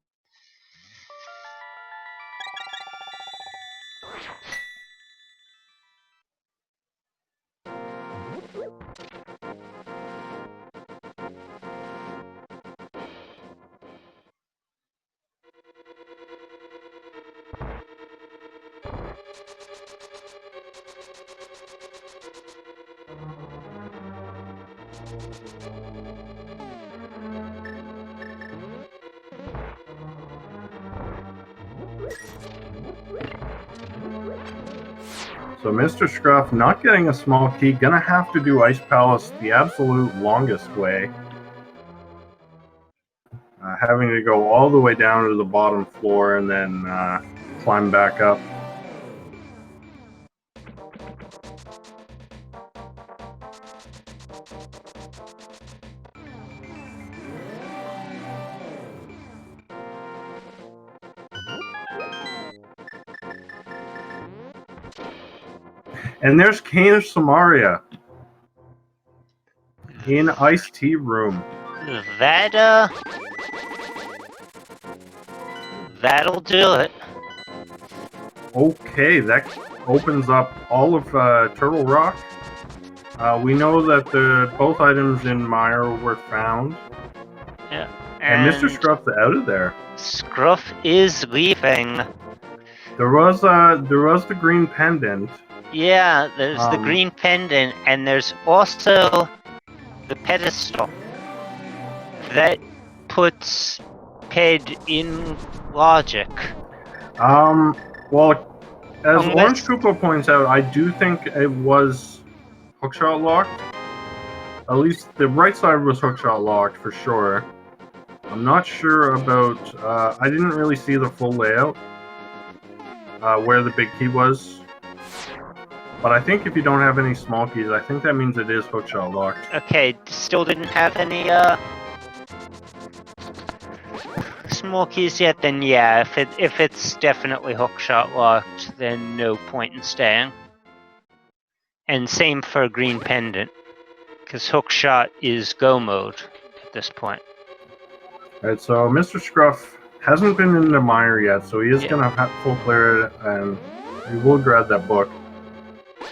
So Mr. Scruff not getting a small key, gonna have to do Ice Palace the absolute longest way. Having to go all the way down to the bottom floor and then climb back up. And there's Cane of Samaria in Iced Tea Room. That'll do it. Okay, that opens up all of Turtle Rock. We know that both items in Mire were found. Yeah. And Mr. Scruff's out of there. Scruff is leaving. There was the green pendant. Yeah, there's the green pendant, and there's also the pedestal that puts Ped in Logic. Well, as Orange Koopa points out, I do think it was hookshot locked. At least the right side was hookshot locked for sure. I'm not sure about. I didn't really see the full layout where the big key was. But I think if you don't have any small keys, I think that means it is hookshot locked. Okay, still didn't have any small keys yet. Then yeah, if it's definitely hookshot locked, then no point in staying. And same for green pendant, because hookshot is go mode at this point. Alright, so Mr. Scruff hasn't been in the mire yet, so he is going to have full clear it, and he will grab that book.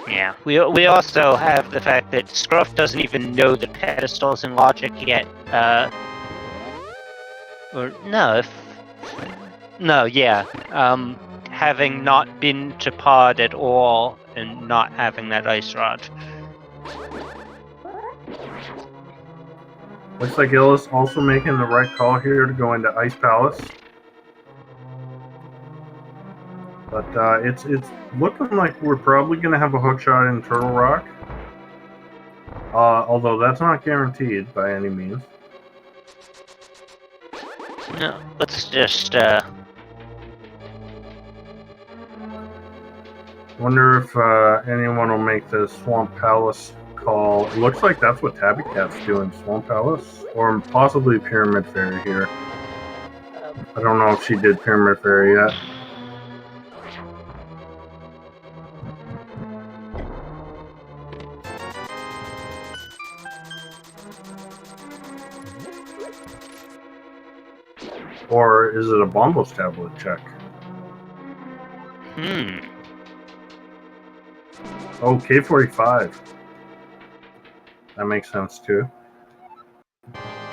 Yeah, we also have the fact that Scruff doesn't even know the pedestals in logic yet. Or no, having not been to pod at all and not having that ice rod. Looks like Illis also making the right call here to go into Ice Palace. But it's looking like we're probably going to have a hookshot in Turtle Rock. Although that's not guaranteed by any means. No, let's just Wonder if anyone will make the Swamp Palace call. It looks like that's what Tabby Cat's doing, Swamp Palace, or possibly Pyramid Fairy here. I don't know if she did Pyramid Fairy yet. Or is it a Bombos tablet check? Oh, K45. That makes sense too.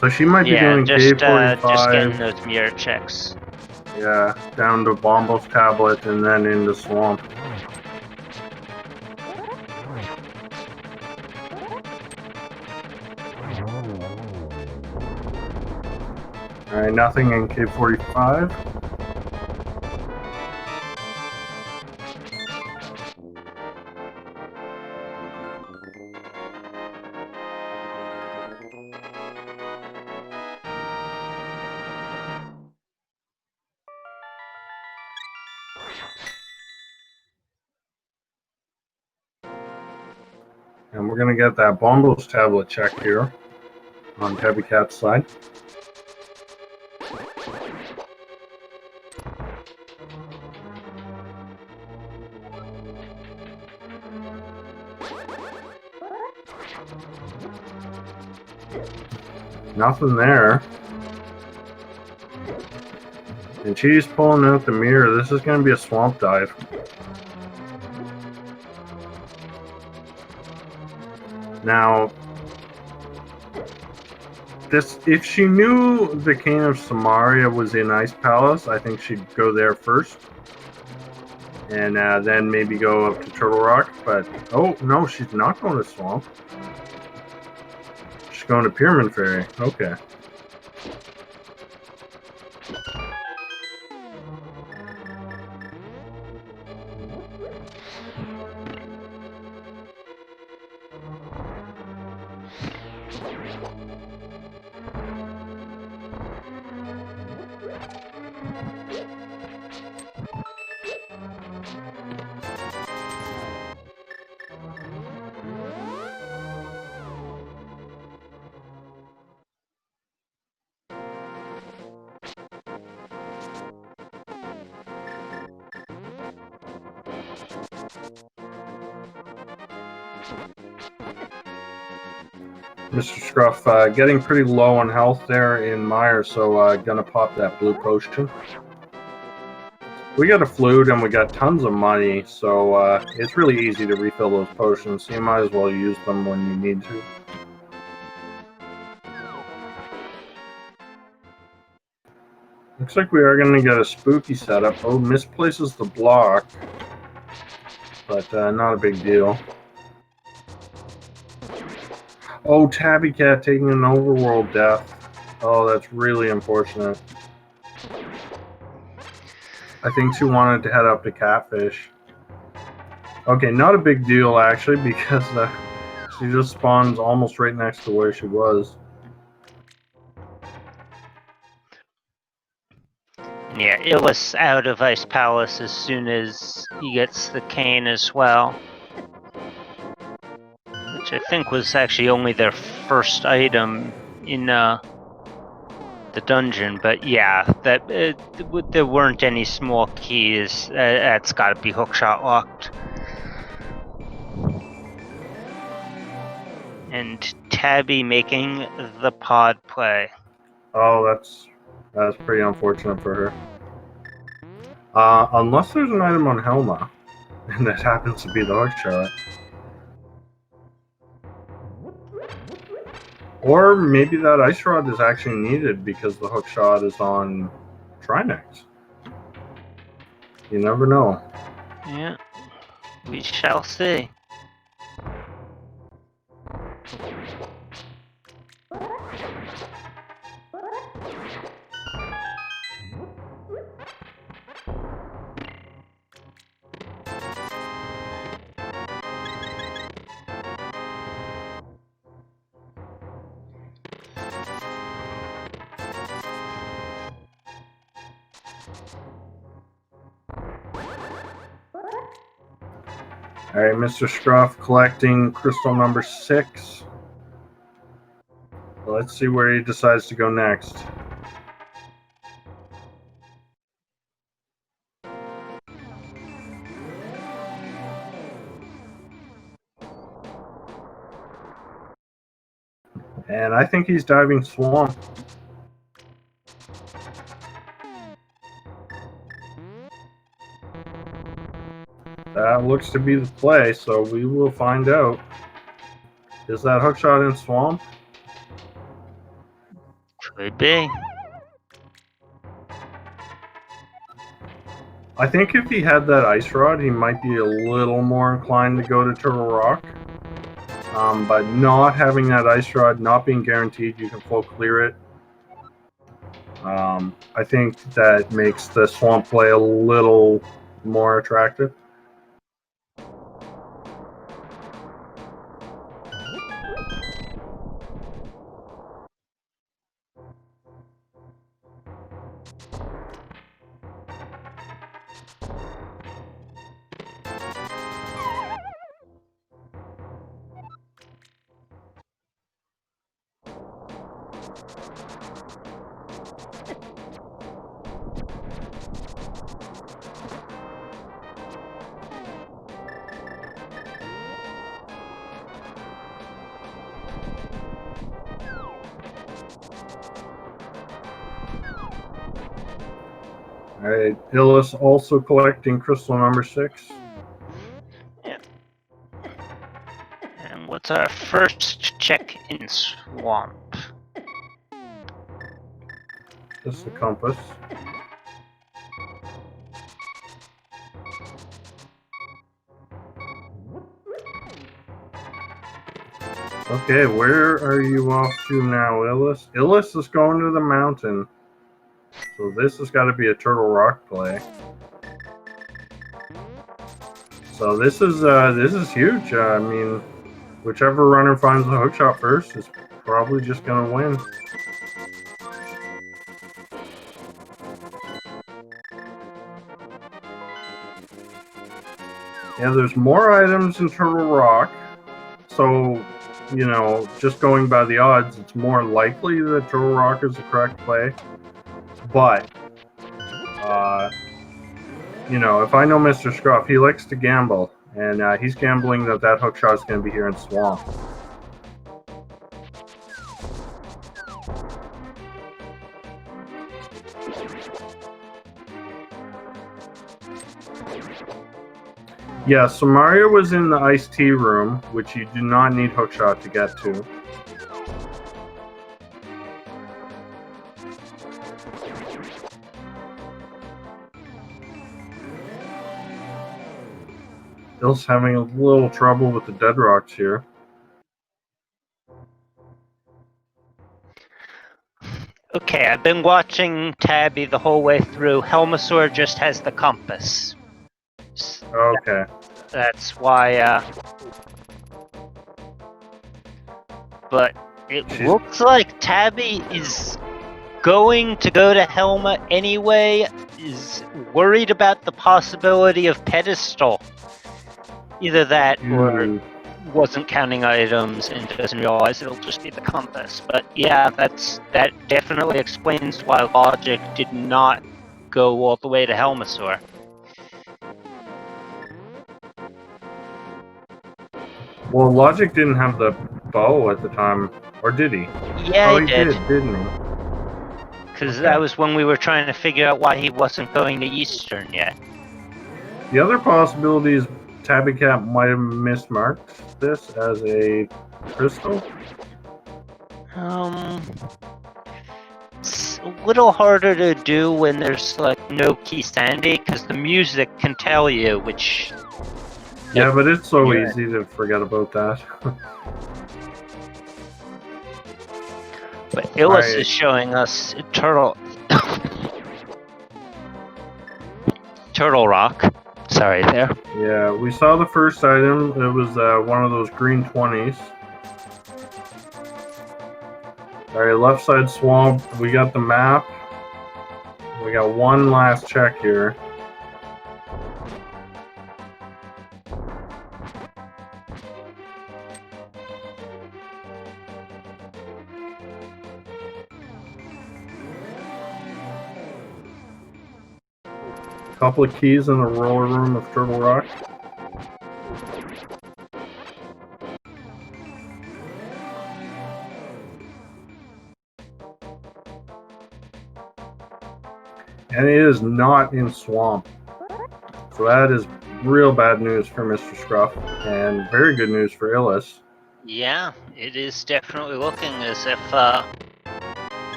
So she might be doing K45. Just getting those mirror checks. Yeah, down to Bombos tablet and then into Swamp. Alright, nothing in K45. And we're going to get that Bombos tablet check here on Tabby Cat's side. Nothing there. And she's pulling out the mirror. This is going to be a swamp dive. Now, if she knew the Cane of Samaria was in Ice Palace, I think she'd go there first. And then maybe go up to Turtle Rock. But, oh, no, she's not going to Swamp. She's going to Pyramid Fairy. Okay. Mr. Scruff getting pretty low on health there in Mire, so gonna pop that blue potion. We got a flute and we got tons of money, so it's really easy to refill those potions, so you might as well use them when you need to. Looks like we are gonna get a spooky setup. Oh, misplaces the block, but not a big deal. Oh, Tabby Cat taking an overworld death. Oh, that's really unfortunate. I think she wanted to head up to Catfish. Okay, not a big deal actually, because she just spawns almost right next to where she was. Yeah, it was out of Ice Palace as soon as he gets the cane as well. which I think was actually only their first item in the dungeon. But yeah, that there weren't any small keys. That's got to be hookshot locked. And Tabby making the pod play. Oh, that's pretty unfortunate for her. Unless there's an item on Helma, and that happens to be the hookshot. Or maybe that ice rod is actually needed because the hookshot is on Trinex. You never know. Yeah, we shall see. Alright, Mr. Scruff collecting crystal number 6. Let's see where he decides to go next. And I think he's diving swamp. That looks to be the play, so we will find out. Is that hookshot in swamp? Could be. I think if he had that ice rod, he might be a little more inclined to go to Turtle Rock. But not having that ice rod, not being guaranteed you can full clear it, I think that makes the swamp play a little more attractive. Alright, Illis also collecting crystal number 6. Yeah. And what's our first check in swamp? Just the compass. Okay, where are you off to now, Illis? Illis is going to the mountain. So this has got to be a Turtle Rock play. So this is huge. I mean, whichever runner finds the hookshot first is probably just going to win. Yeah, there's more items in Turtle Rock. So, you know, just going by the odds, it's more likely that Turtle Rock is the correct play. But, you know, if I know Mr. Scruff, he likes to gamble. And he's gambling that that hookshot is going to be here in Swamp. Yeah, so Mario was in the iced tea room, which you do not need hookshot to get to. Bill's having a little trouble with the dead rocks here. Okay, I've been watching Tabby the whole way through. Helmasaur just has the compass. Okay. That's why, but it looks like Tabby is going to go to Helma anyway, is worried about the possibility of pedestal. Either that or wasn't counting items and doesn't realize it'll just be the compass. But yeah, that definitely explains why Logic did not go all the way to Helmasaur. Well, Logic didn't have the bow at the time, or did he? Yeah, Oh, he he did. didn't he? Because Okay. that was when we were trying to figure out why he wasn't going to Eastern yet. The other possibility is Tabby Cat might have mismarked this as a crystal. It's a little harder to do when there's like no key sandy, because the music can tell you which. Yeah, but it's so Yeah. easy to forget about that. But Illis Alright. is showing us Turtle Rock. Sorry there. Yeah, we saw the first item. It was one of those green 20s. Alright, left side swamp. We got the map. We got one last check here. Couple of keys in the roller room of Turtle Rock. And it is not in swamp. So that is real bad news for Mr. Scruff, and very good news for Illis. Yeah, it is definitely looking as if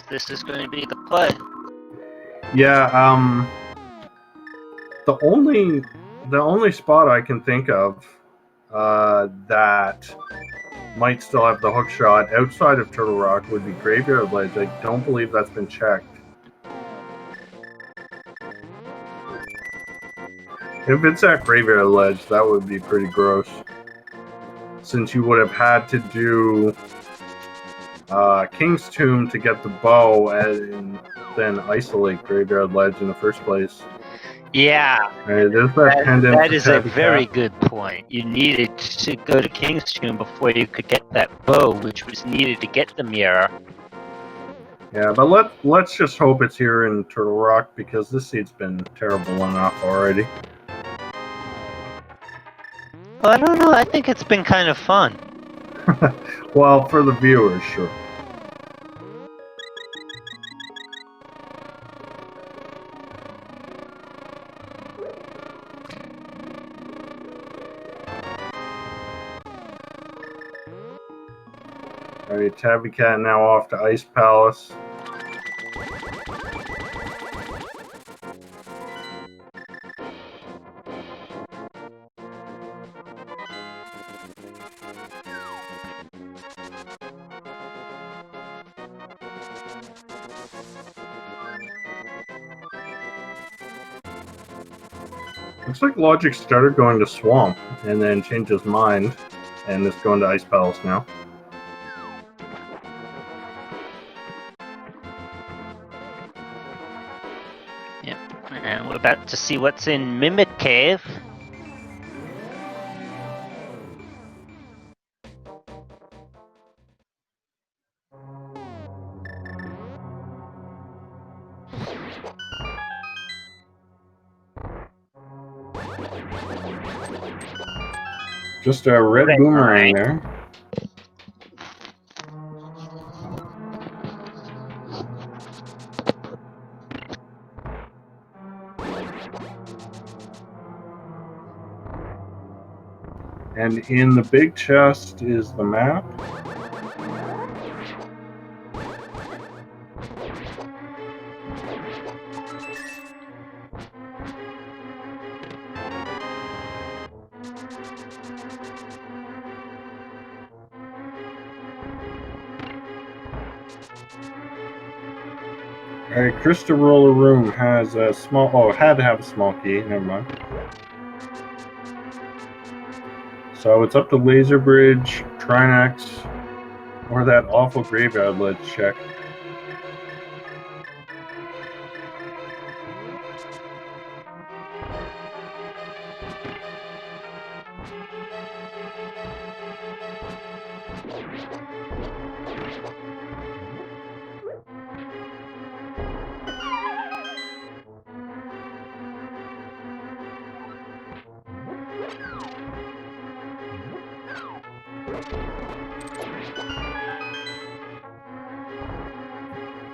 this is going to be the play. Yeah, the only spot I can think of that might still have the hook shot outside of Turtle Rock would be Graveyard Ledge. I don't believe that's been checked. If it's at Graveyard Ledge, that would be pretty gross. Since you would have had to do King's Tomb to get the bow and then isolate Graveyard Ledge in the first place. Yeah, Right, there's that pendant. that is a very good point. You needed to go to King's Tomb before you could get that bow, which was needed to get the mirror. Yeah, but let's just hope it's here in Turtle Rock, because this seat's been terrible enough already. Well, I don't know. I think it's been kind of fun. Well, for the viewers, sure. Alright, Tabby Cat now off to Ice Palace. Looks like Logic started going to Swamp and then changed his mind and is going to Ice Palace now. Yep, and we're about to see what's in Mimic Cave. Just a red boomerang there. And in the big chest is the map. Alright, Crystal Roller Room has a small... Oh, it had to have a small key. Never mind. So it's up to Laser Bridge, Trinex, or that awful Graveyard Ledge check.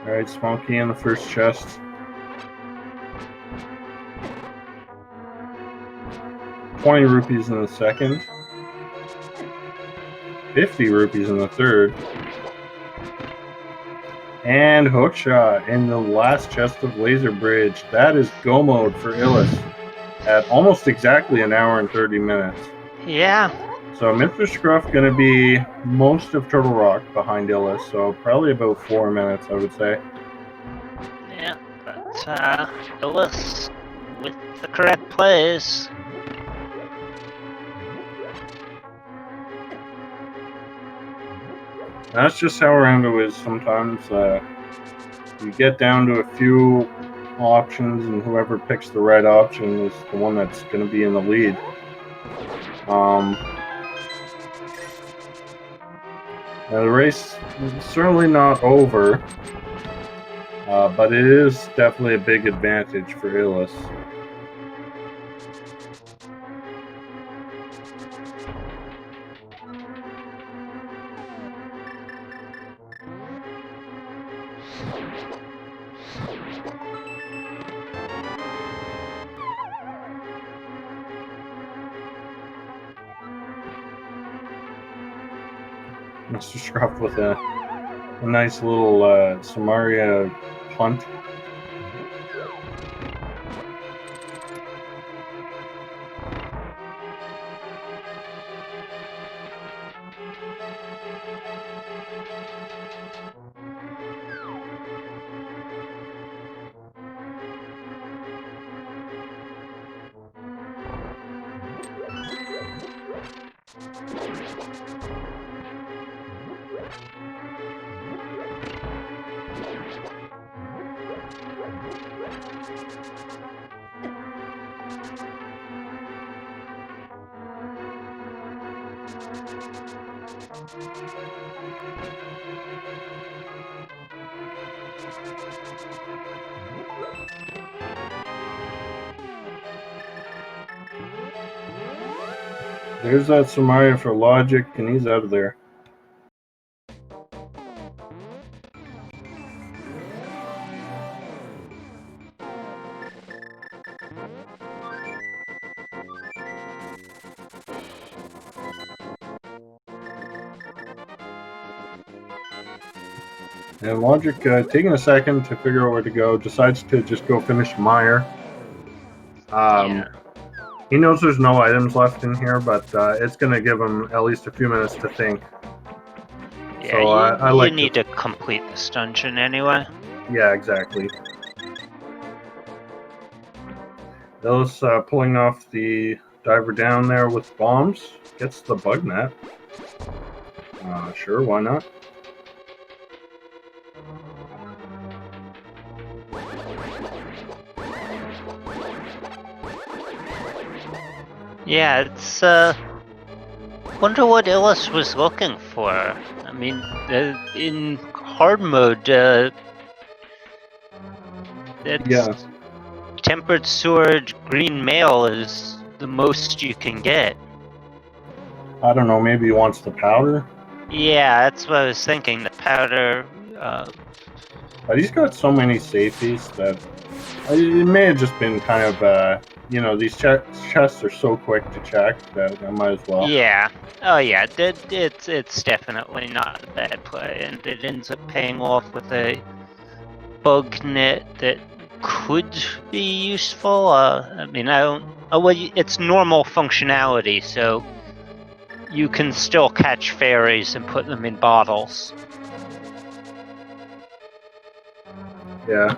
Alright, Smokey in the first chest. 20 rupees in the second. 50 rupees in the third. And hookshot in the last chest of Laser Bridge. That is go mode for Illis at almost exactly an hour and 30 minutes. Yeah. So Mr. Scruff going to be most of Turtle Rock behind Illis, so probably about 4 minutes, I would say. Yeah, but Illis with the correct plays. That's just how Rando is sometimes. You get down to a few options, and whoever picks the right option is the one that's going to be in the lead. Now the race is certainly not over, but it is definitely a big advantage for Illis. Mr. Scruff with a nice little Samaria punt. There's that Samaria for logic, and he's out of there. And Logic, taking a second to figure out where to go, decides to just go finish Meyer. Yeah. He knows there's no items left in here, but it's going to give him at least a few minutes to think. Yeah, So, you, I you like need to complete this dungeon anyway. Yeah, exactly. Illis pulling off the diver down there with bombs. Gets the bug net. Sure, why not? Yeah, it's wonder what Illis was looking for. I mean, in hard mode, it's Yeah. tempered sword, green mail is the most you can get. I don't know, maybe he wants the powder? Yeah, that's what I was thinking. The powder. But he's got so many safeties that it may have just been kind of, these chests are so quick to check that I might as well. Yeah. Oh yeah, it's definitely not a bad play, and it ends up paying off with a bug net that could be useful. I mean, I don't. Oh well, it's normal functionality, so you can still catch fairies and put them in bottles. Yeah.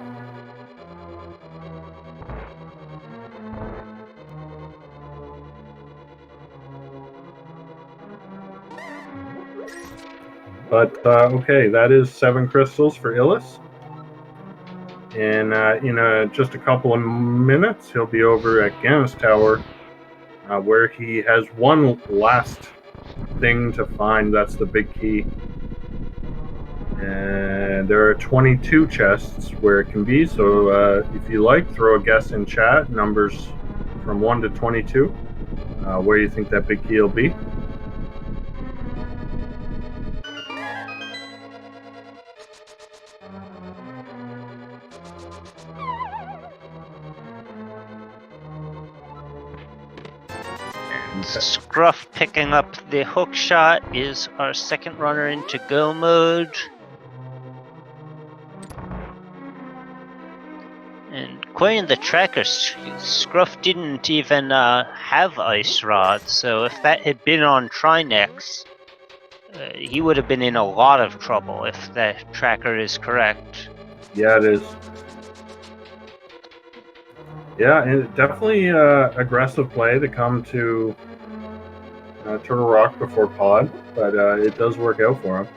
But, okay, that is 7 crystals for Illis. And in just a couple of minutes, he'll be over at Gannis Tower, where he has one last thing to find. That's the big key. And there are 22 chests where it can be. So if you like, throw a guess in chat, numbers from 1 to 22, where you think that big key will be. Scruff picking up the hook shot is our second runner into go mode. And according to the tracker, Scruff didn't even have Ice Rod, so if that had been on Trinex, he would have been in a lot of trouble if the tracker is correct. Yeah, it is. Yeah, and definitely aggressive play to come to Turtle Rock before Pod, but it does work out for him.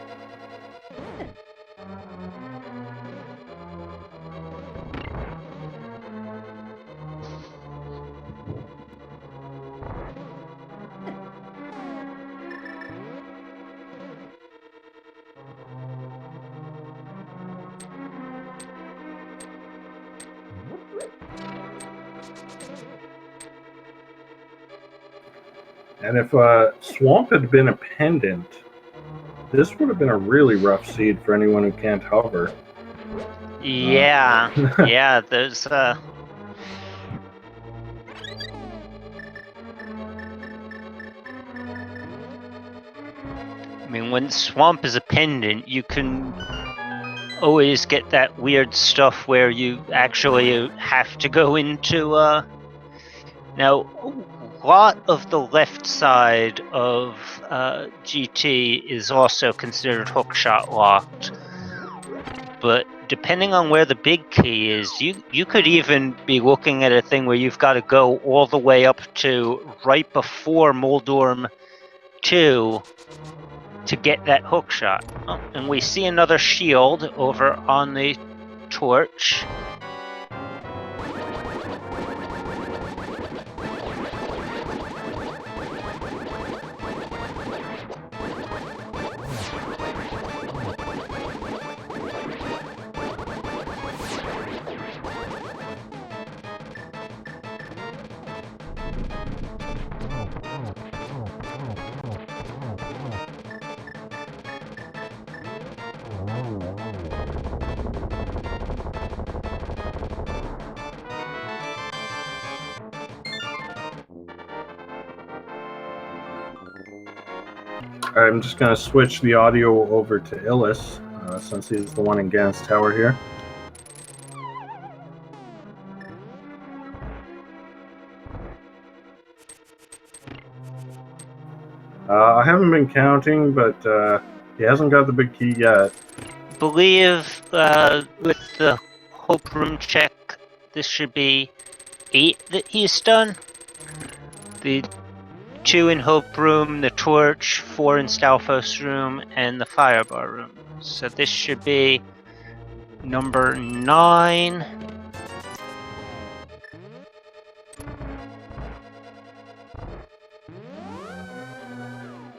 And if Swamp had been a pendant, this would have been a really rough seed for anyone who can't hover. Yeah, yeah, there's I mean, when Swamp is a pendant, you can always get that weird stuff where you actually have to go into now, a lot of the left side of GT is also considered hookshot locked, but depending on where the big key is, you could even be looking at a thing where you've got to go all the way up to right before Moldorm 2 to get that hookshot. Oh, and we see another shield over on the torch. I'm just going to switch the audio over to Illis, since he's the one in Gans Tower here. I haven't been counting, but he hasn't got the big key yet. I believe with the Hope Room check, this should be 8 that he's done. The 2 in Hope Room, the Torch, 4 in Stalfos Room, and the Firebar Room. So this should be number 9.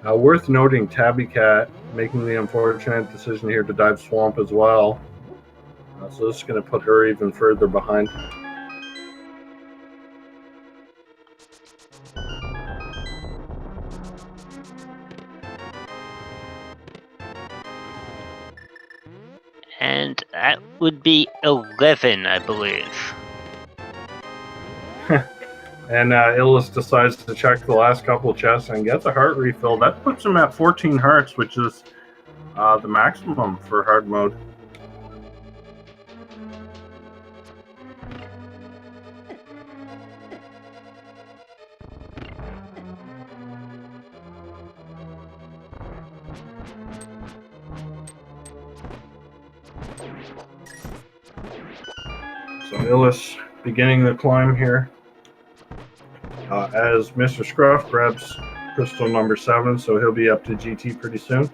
Worth noting, Tabby Cat making the unfortunate decision here to dive Swamp as well. So this is going to put her even further behind. And that would be 11, I believe. And Illis decides to check the last couple of chests and gets a heart refill. That puts him at 14 hearts, which is the maximum for hard mode. So Illis beginning the climb here. As Mr. Scruff grabs crystal number 7, so he'll be up to GT pretty soon.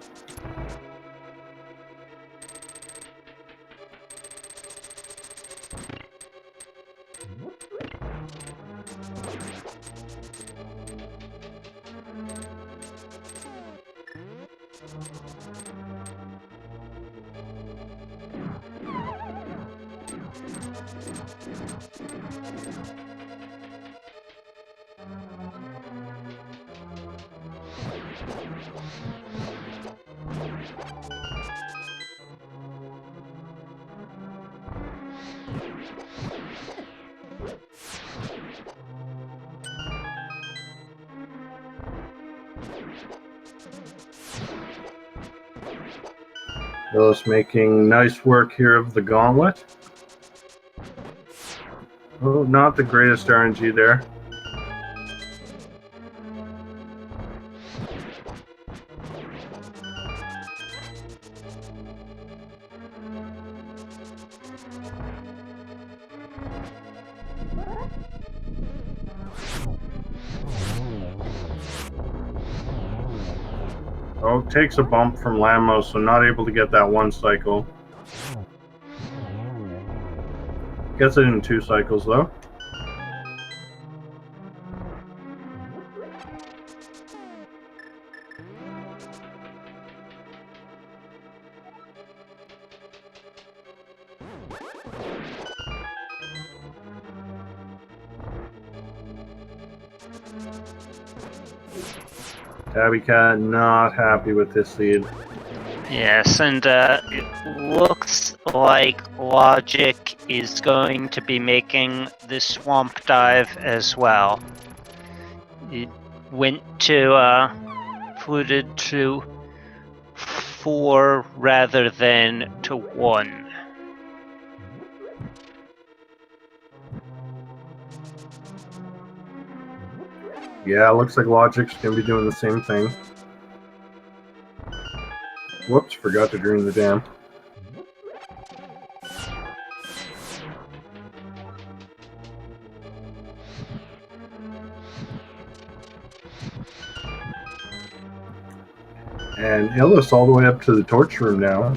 Illis making nice work here of the gauntlet. Oh, not the greatest RNG there. Oh, takes a bump from Lamo, so not able to get that one cycle. Gets it in 2 cycles, though. Tabby Cat not happy with this lead. Yes, and it looks like Logic is going to be making the swamp dive as well. It went to fluted to 4 rather than to 1. Yeah, looks like Logic's gonna be doing the same thing. Whoops, forgot to drain the dam. And Illis all the way up to the torch room now.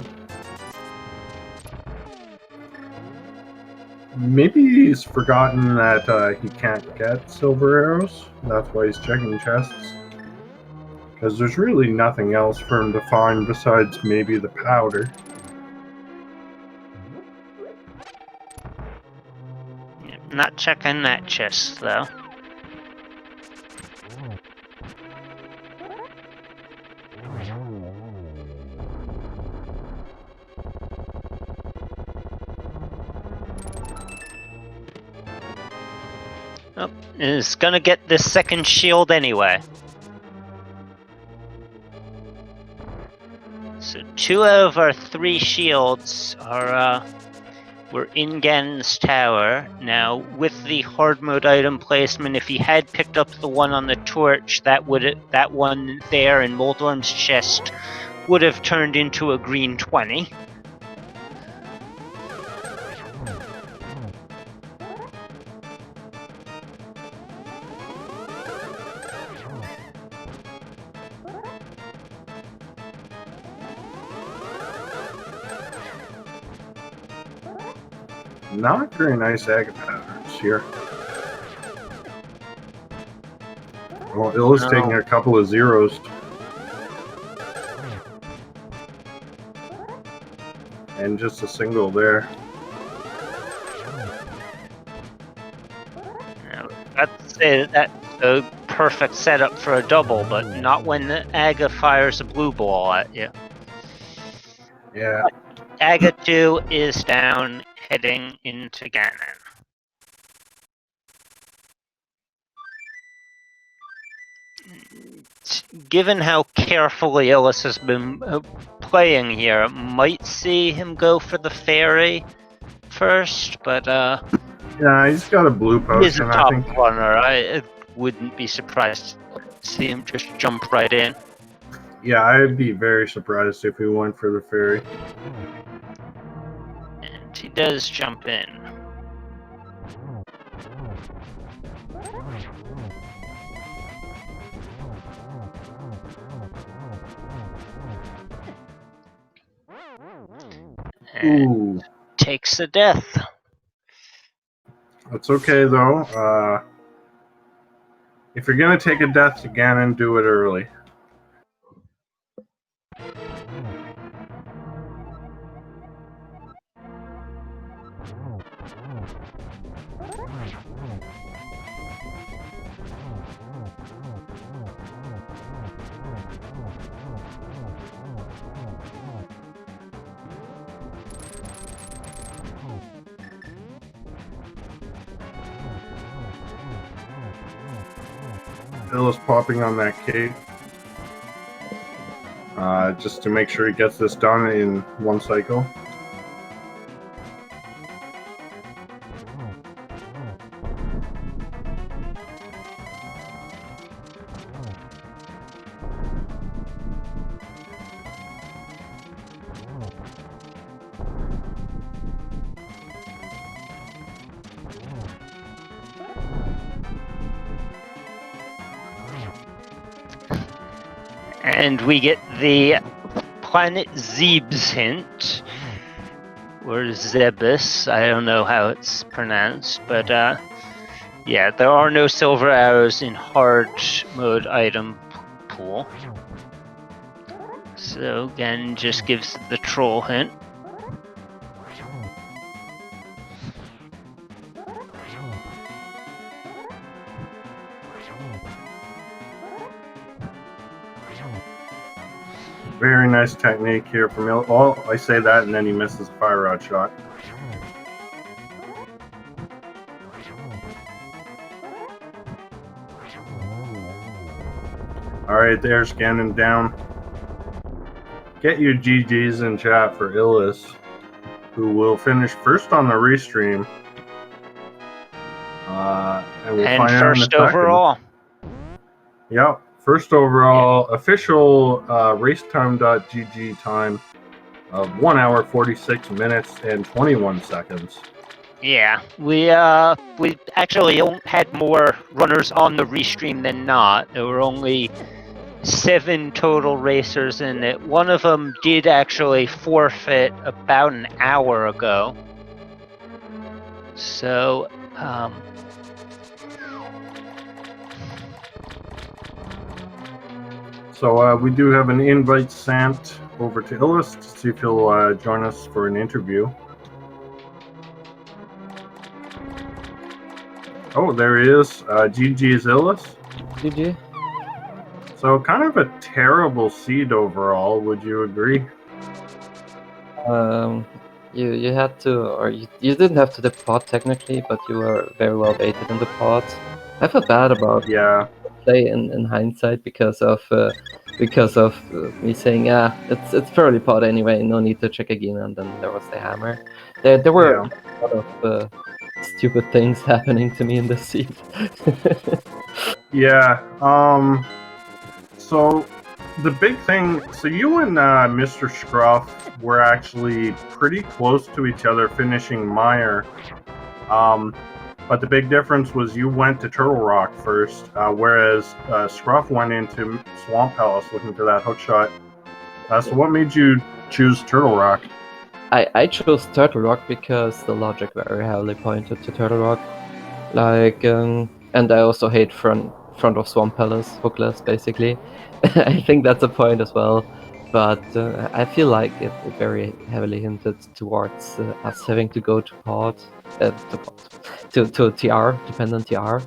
Maybe he's forgotten that he can't get silver arrows. That's why he's checking chests. Because there's really nothing else for him to find besides maybe the powder. Not checking that chest, though. Oh, is gonna get this second shield anyway. So 2 out of our 3 shields are were in Ganon's tower. Now, with the hard mode item placement, if he had picked up the one on the torch, that one there in Moldorm's chest would have turned into a green 20. Not very nice agate patterns here. Well, Illis taking a couple of zeros. And just a single there. I'd say that's a perfect setup for a double, but not when the Aga fires a blue ball at you. Yeah. Aga 2 is down, heading into Ganon. Given how carefully Illis has been playing here, might see him go for the fairy first, but yeah, he's got a blue potion. He's a top runner. I wouldn't be surprised to see him just jump right in. Yeah, I'd be very surprised if he went for the fairy. And he does jump in. And takes a death. That's okay though. If you're gonna take a death to Ganon, do it early. Illis popping on that cake. just to make sure he gets this done in one cycle. And we get the planet Zebes hint, or Zebus, I don't know how it's pronounced, but yeah, there are no silver arrows in hard mode item pool. So again, just gives the troll hint. Very nice technique here from Il. Oh, I say that, and then he misses a fire rod shot. Alright, there's Ganon down. Get your GGs in chat for Illis, who will finish first on the restream. And we'll find out in a first second. overall. Yep, first overall official racetime.gg time of 1 hour 46 minutes and 21 seconds. Yeah, we actually had more runners on the restream than not. There were only 7 total racers in it. One of them did actually forfeit about an hour ago. So, So we do have an invite sent over to Illis to see if he'll join us for an interview. Oh, there he is. GG's Illis. GG. So kind of a terrible seed overall, would you agree? You had to, or you didn't have to the pod technically, but you were very well baited in the pod. I feel bad about Yeah. play in hindsight because of me saying, yeah, it's fairly pod anyway, no need to check again, and then there was the hammer. There were a lot of stupid things happening to me in this seed. Yeah. So the big thing, so you and Mr. Scruff were actually pretty close to each other finishing Meyer. But the big difference was you went to Turtle Rock first, whereas Scruff went into Swamp Palace looking for that hook shot. So what made you choose Turtle Rock? I chose Turtle Rock because the logic very heavily pointed to Turtle Rock. Like, and I also hate front of Swamp Palace, hookless, basically. I think that's a point as well. But I feel like it very heavily hinted towards us having to go to pod, to TR, dependent TR.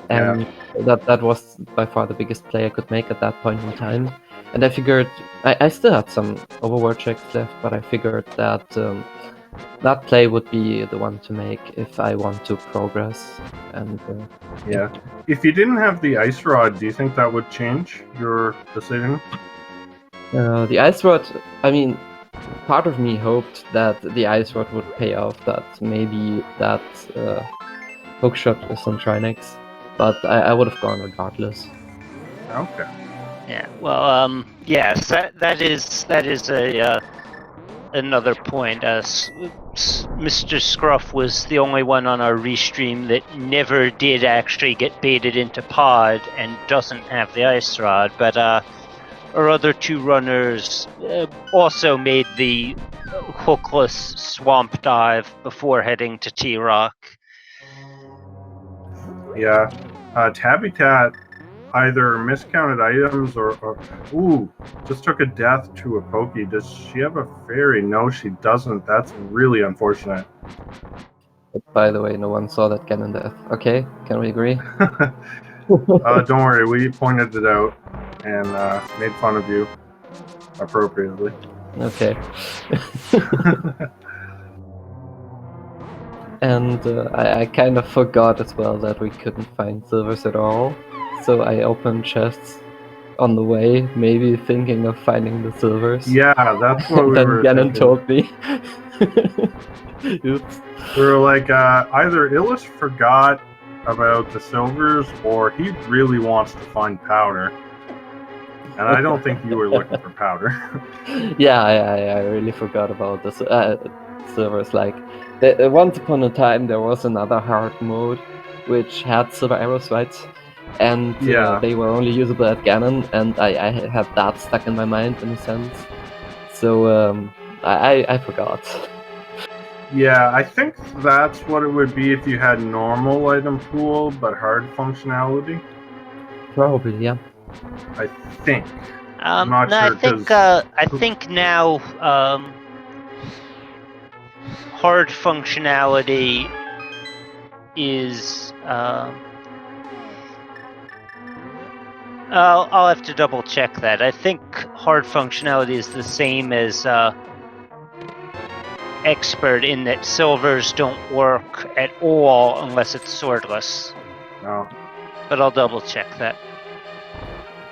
And that was by far the biggest play I could make at that point in time. And I figured, I still had some overword checks left, but I figured that that play would be the one to make if I want to progress. And yeah, if you didn't have the ice rod, do you think that would change your decision? The ice rod, I mean, part of me hoped that the ice rod would pay off, that maybe that hookshot is on Trinex, but I would have gone regardless. Okay. Yeah. Well, yes, that is a another point. Mr. Scruff was the only one on our restream that never did actually get baited into pod and doesn't have the ice rod, but our other 2 runners also made the hookless swamp dive before heading to T-Rock. Yeah. Tabby Tat either miscounted items or ooh, just took a death to a pokey. Does she have a fairy? No, she doesn't. That's really unfortunate. But by the way, no one saw that cannon death. Okay, can we agree? Don't worry, we pointed it out and made fun of you appropriately. Okay. And I kind of forgot as well that we couldn't find silvers at all. So I opened chests on the way, maybe thinking of finding the silvers. Yeah, that's what And we then were Gannon thinking. told me. Oops. We were like, either Illis forgot about the silvers, or he really wants to find powder. And I don't think you were looking for powder. Yeah, I really forgot about the silvers. Like, once upon a time, there was another hard mode which had silver arrows, right? And Yeah. they were only usable at Ganon, and I had that stuck in my mind in a sense. So I forgot. Yeah, I think that's what it would be if you had normal item pool but hard functionality. Probably, yeah. I think. I'm not no, sure, I think now hard functionality is. I'll have to double check that. I think hard functionality is the same as expert in that silvers don't work at all unless it's swordless. No. But I'll double check that.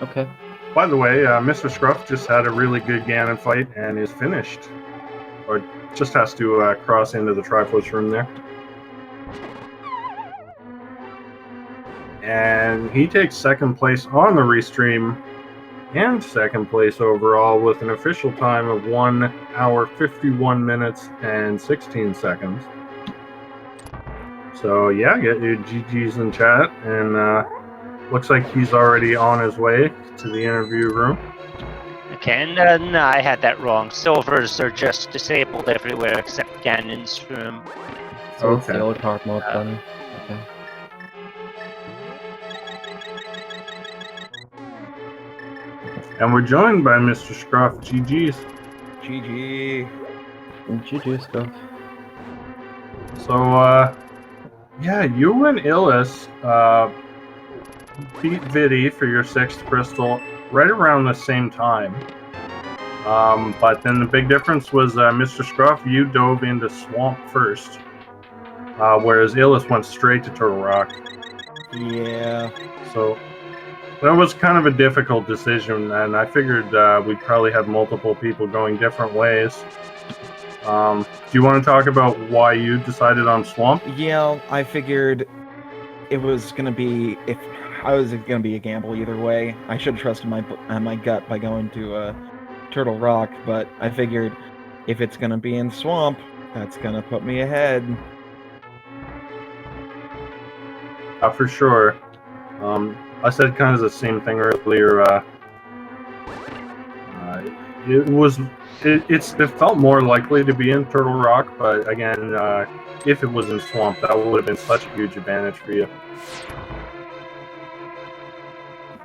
Okay. By the way, Mr. Scruff just had a really good Ganon fight and is finished. Or just has to cross into the Triforce room there. And he takes second place on the restream and second place overall with an official time of 1 hour 51 minutes and 16 seconds. So yeah, get your GGs in chat, and looks like he's already on his way to the interview room. Okay, and no, I had that wrong. Silvers are just disabled everywhere except Ganon's room. So it's Okay. the old hard mode then. Okay. And we're joined by Mr. Scruff. GGs. GG. GG stuff. So, yeah, you and Illis beat Vidi for your 6th crystal right around the same time. But then the big difference was Mr. Scruff, you dove into Swamp first, whereas Illis went straight to Turtle Rock. Yeah. So that was kind of a difficult decision, and I figured we'd probably have multiple people going different ways. Do you want to talk about why you decided on Swamp? Yeah, I figured it was gonna be a gamble either way. I should have trusted my gut by going to Turtle Rock, but I figured if it's gonna be in Swamp, that's gonna put me ahead. For sure. I said kind of the same thing earlier. It felt more likely to be in Turtle Rock, but again, if it was in Swamp, that would have been such a huge advantage for you.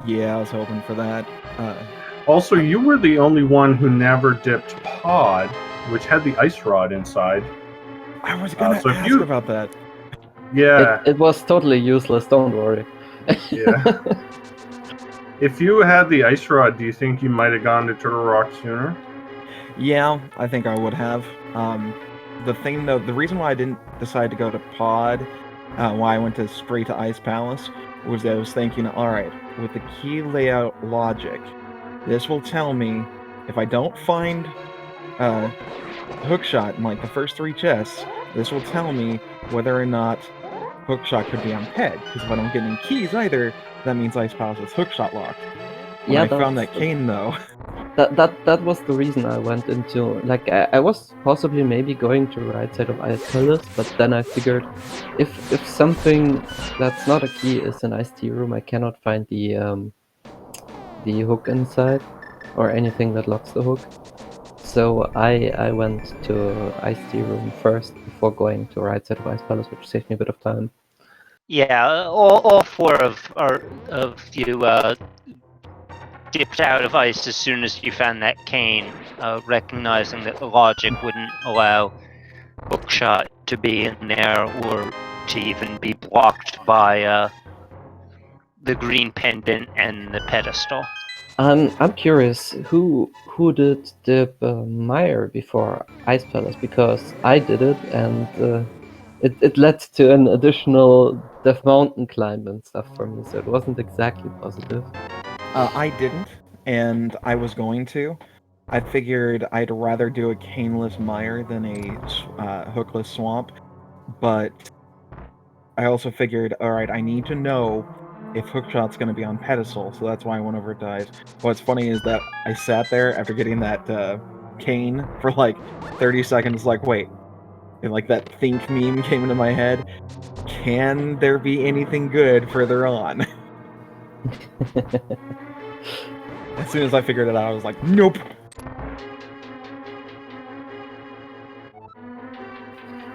Yeah, I was hoping for that. Also, you were the only one who never dipped Pod, which had the ice rod inside. I was gonna so if ask you- about that. Yeah, It was totally useless, don't worry. yeah. If you had the ice rod, do you think you might have gone to Turtle Rock sooner? Yeah, I think I would have. The thing though, the reason why I didn't decide to go to Pod, why I went straight to Ice Palace, was that I was thinking, alright, with the key layout logic, this will tell me if I don't find Hookshot in like the first 3 chests, this will tell me whether or not Hookshot could be on Ped. Because if I don't get any keys either, that means Ice Palace is Hookshot locked. When I found that cane though. That was the reason I went into, like, I was possibly maybe going to the right side of Ice Palace, but then I figured if something that's not a key is an Ice Tea room, I cannot find the hook inside or anything that locks the hook. So I went to Ice Tea room first before going to right side of Ice Palace, which saved me a bit of time. Yeah, all 4 of you dipped out of ice as soon as you found that cane, recognizing that the logic wouldn't allow Hookshot to be in there or to even be blocked by the green pendant and the pedestal. I'm curious, who did dip Meyer before Ice Palace? Because I did it, and it led to an additional Death Mountain climb and stuff for me, so it wasn't exactly positive. I didn't, and I was going to. I figured I'd rather do a caneless mire than a hookless swamp, but I also figured, alright, I need to know if Hookshot's going to be on pedestal, so that's why I went over to ice. What's funny is that I sat there after getting that cane for like 30 seconds, like, wait, and like that think meme came into my head. Can there be anything good further on? As soon as I figured it out, I was like, nope.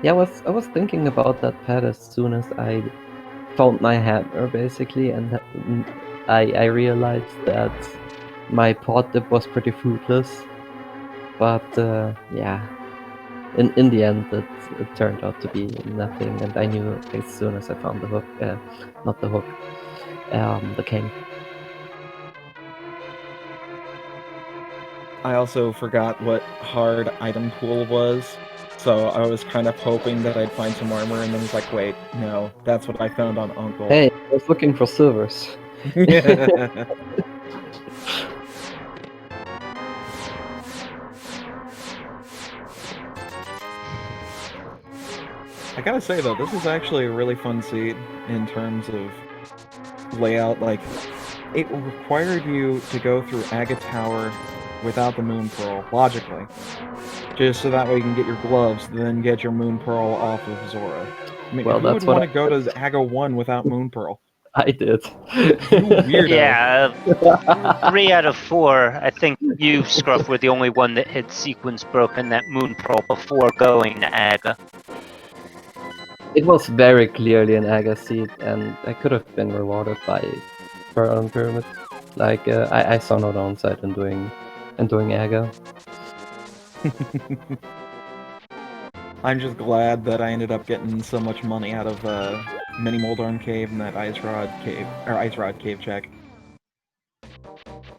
Yeah, I was thinking about that pad as soon as I found my hammer, basically, and I realized that my pot dip was pretty fruitless. But yeah, in the end, it turned out to be nothing, and I knew as soon as I found the hook, not the hook, the cane. I also forgot what hard item pool was, so I was kind of hoping that I'd find some armor, and then was like, wait, no, that's what I found on Uncle. Hey, I was looking for silvers. I gotta say though, this is actually a really fun seed in terms of layout. Like, it required you to go through Aga Tower without the Moon Pearl, logically. Just so that way you can get your gloves, then get your Moon Pearl off of Zora. I mean, Well, who would that's what want to go to Aga 1 without Moon Pearl? I did. You weirdo. Yeah, 3 out of 4. I think you, Scruff, were the only one that had sequence broken that Moon Pearl before going to Aga. It was very clearly an Aga seed, and I could have been rewarded by Pearl and Pyramid. Like I saw no downside in doing Aga. I'm just glad that I ended up getting so much money out of Mini Moldorm Cave and that Ice Rod Cave check.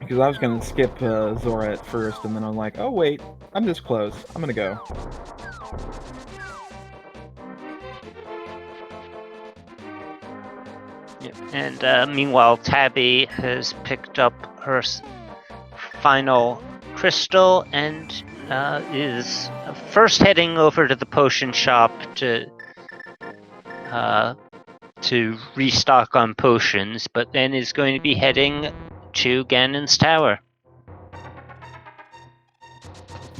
Because I was gonna skip Zora at first, and then I'm like, oh wait, I'm this close. I'm gonna go. Yep. And meanwhile, Tabby has picked up her final crystal and is first heading over to the potion shop to restock on potions, but then is going to be heading to Ganon's Tower.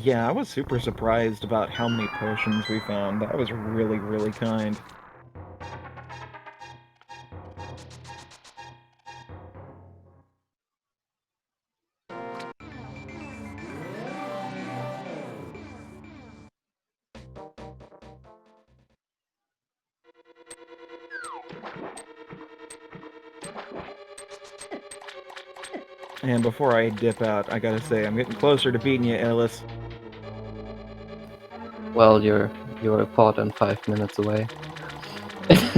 Yeah, I was super surprised about how many potions we found. That was really, really kind. And before I dip out, I gotta say, I'm getting closer to beating you, Ellis. Well, you're a pot and 5 minutes away.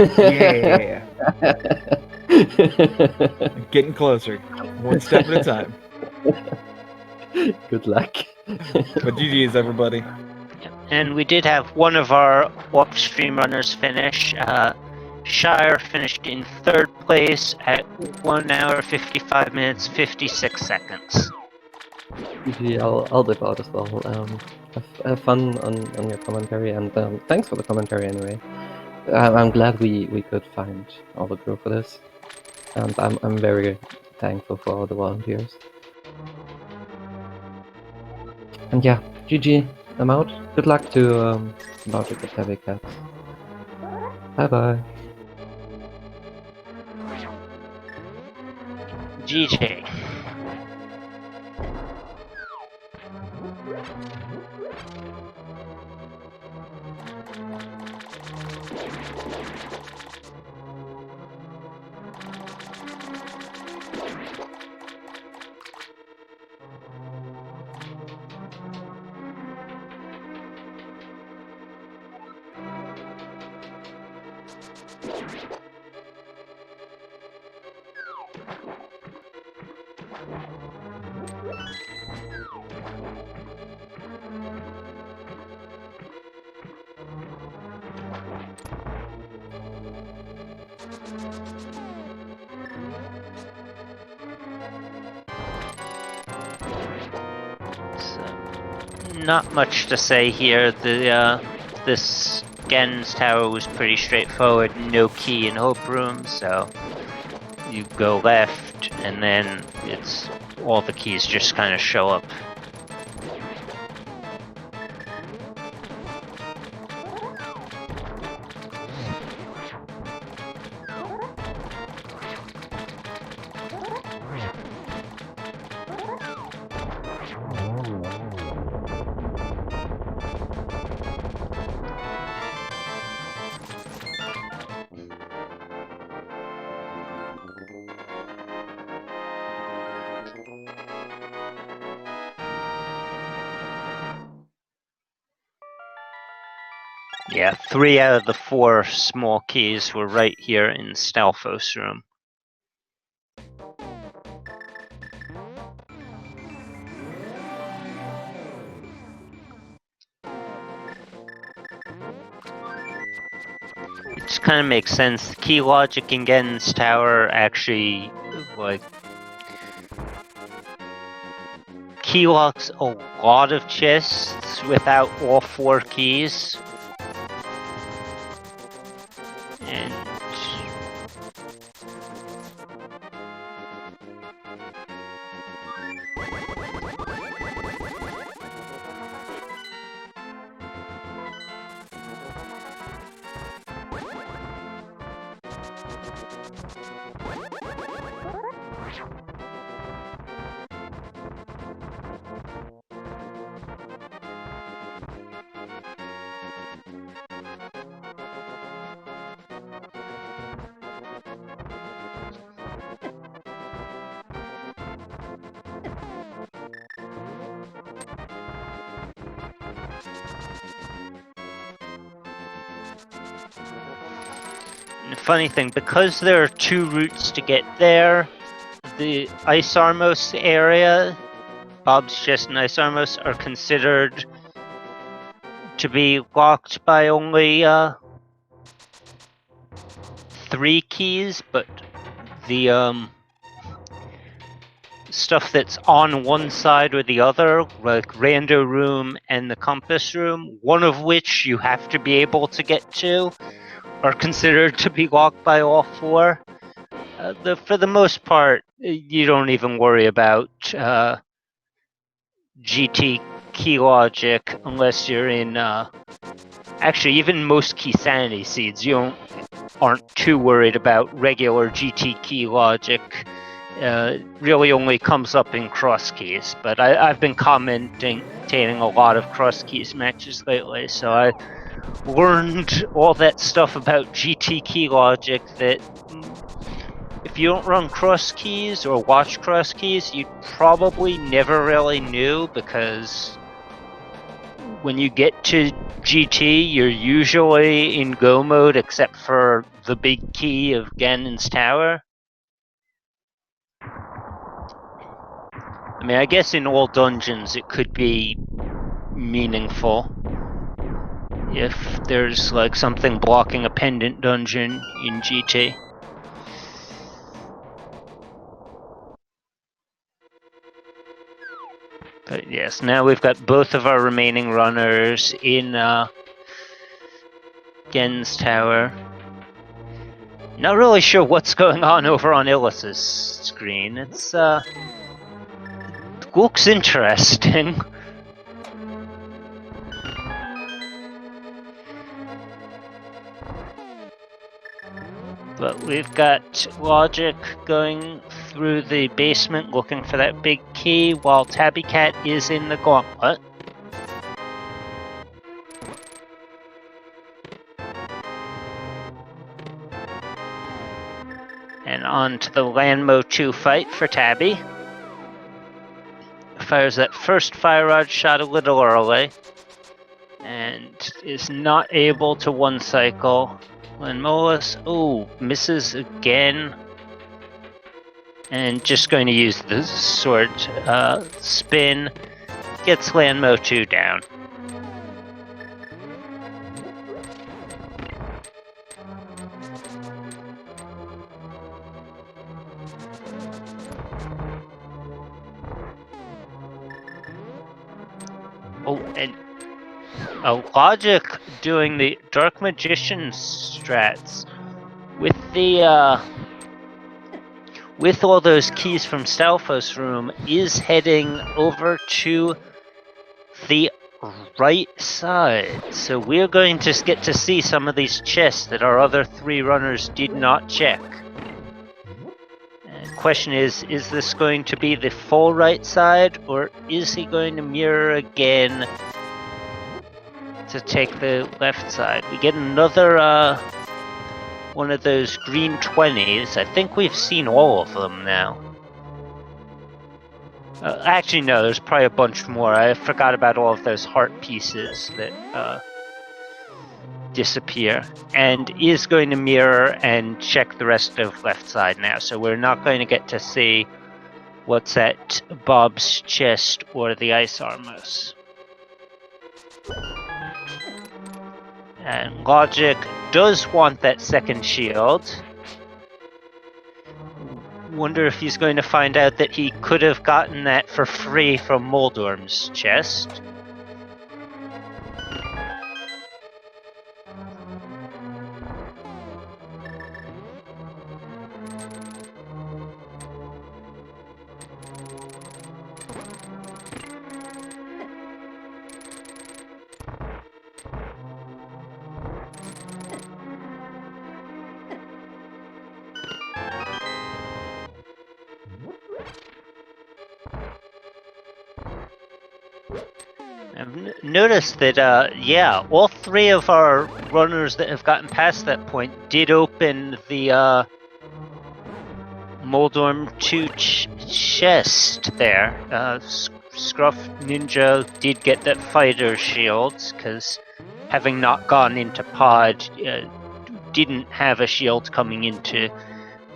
Yeah! I'm getting closer. One step at a time. Good luck. But GG's, everybody. And we did have one of our upstream runners finish. Shire finished in 3rd place at 1 hour, 55 minutes, 56 seconds. Usually I'll dip out as well. Have fun on your commentary, and thanks for the commentary anyway. I'm glad we could find all the crew for this, and I'm very thankful for all the volunteers. And yeah, GG, I'm out. Good luck to Logic with Heavy Cats. Bye bye. GG. Not much to say here. This Gen's tower was pretty straightforward. No key in Hope Room, so you go left, and then it's all the keys just kind of show up. Yeah, 3 out of the 4 small keys were right here in Stalfos room. It just kind of makes sense. The key logic in Gen's tower actually, like, key locks a lot of chests without all 4 keys. And the funny thing, because there are 2 routes to get there, the Ice Armos area, Bob's Chest and Ice Armos, are considered to be locked by only 3 keys, but the stuff that's on one side or the other, like Rando Room and the Compass Room, one of which you have to be able to get to, are considered to be locked by all 4. For the most part, you don't even worry about GT key logic unless you're in. Actually, even most key sanity seeds, you aren't too worried about regular GT key logic. Really only comes up in cross keys, but I've been commentating a lot of cross keys matches lately, so I learned all that stuff about GT key logic that if you don't run cross keys or watch cross keys, you probably never really knew, because when you get to GT, you're usually in go mode except for the big key of Ganon's tower. I mean, I guess in all dungeons it could be meaningful if there's like something blocking a pendant dungeon in GT. But yes, now we've got both of our remaining runners in Gen's tower. Not really sure what's going on over on Illus's screen. It looks interesting. But we've got Logic going through the basement looking for that big key, while Tabby Cat is in the gauntlet. And on to the Landmo 2 fight for Tabby. Fires that first fire rod shot a little early, and is not able to one cycle. Landmolus, misses again. And just going to use the sword spin. Gets Landmo 2 down. Oh, and Logic doing the Dark Magician strats with the with all those keys from Stalfo's room is heading over to the right side. So we're going to get to see some of these chests that our other 3 runners did not check. And question is this going to be the full right side, or is he going to mirror again to take the left side? We get another one of those green 20s. I think we've seen all of them now. Actually, no, there's probably a bunch more. I forgot about all of those heart pieces that disappear. And is going to mirror and check the rest of left side now. So we're not going to get to see what's at Bob's chest or the ice armors. And Logic does want that second shield. Wonder if he's going to find out that he could have gotten that for free from Moldorm's chest. I've noticed that, yeah, all 3 of our runners that have gotten past that point did open the Moldorm 2 chest there. Scruff Ninja did get that fighter shield, because having not gone into pod, didn't have a shield coming into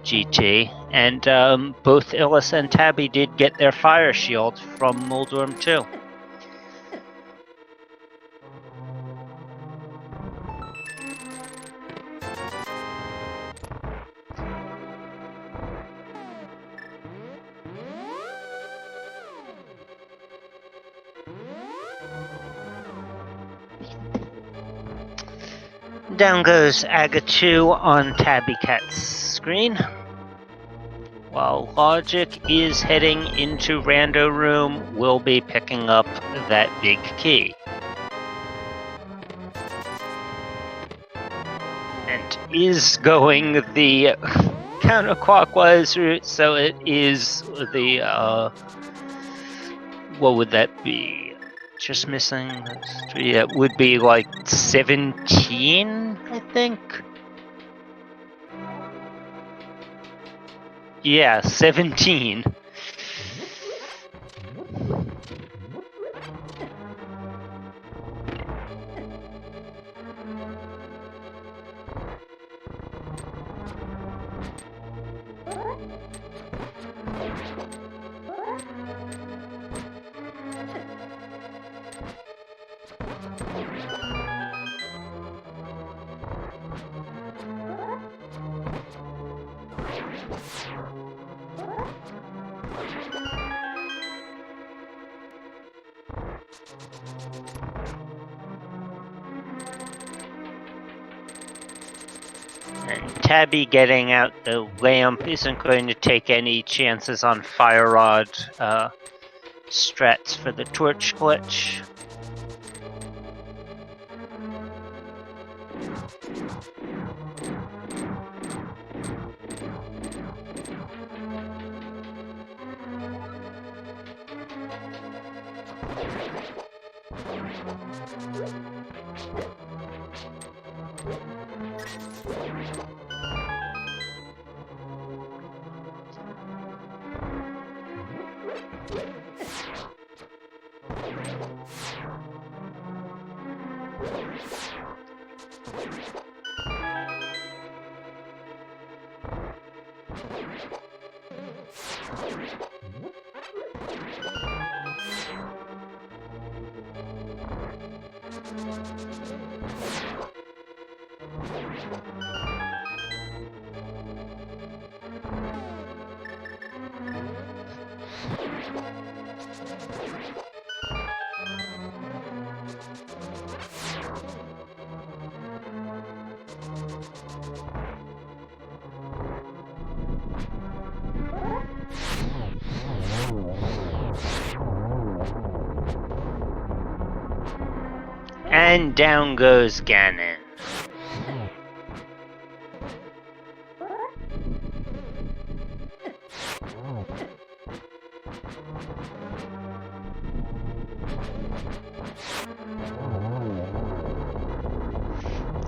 GT. And both Illis and Tabby did get their fire shield from Moldorm 2. Down goes Aga 2 on Tabby Cat's screen. While Logic is heading into Rando Room, we'll be picking up that big key. And is going the counterclockwise route, so it is the, what would that be? Just missing those 3. That would be like 17, I think. Yeah, 17. And Tabby getting out the lamp isn't going to take any chances on Fire Rod strats for the torch glitch. And down goes Ganon.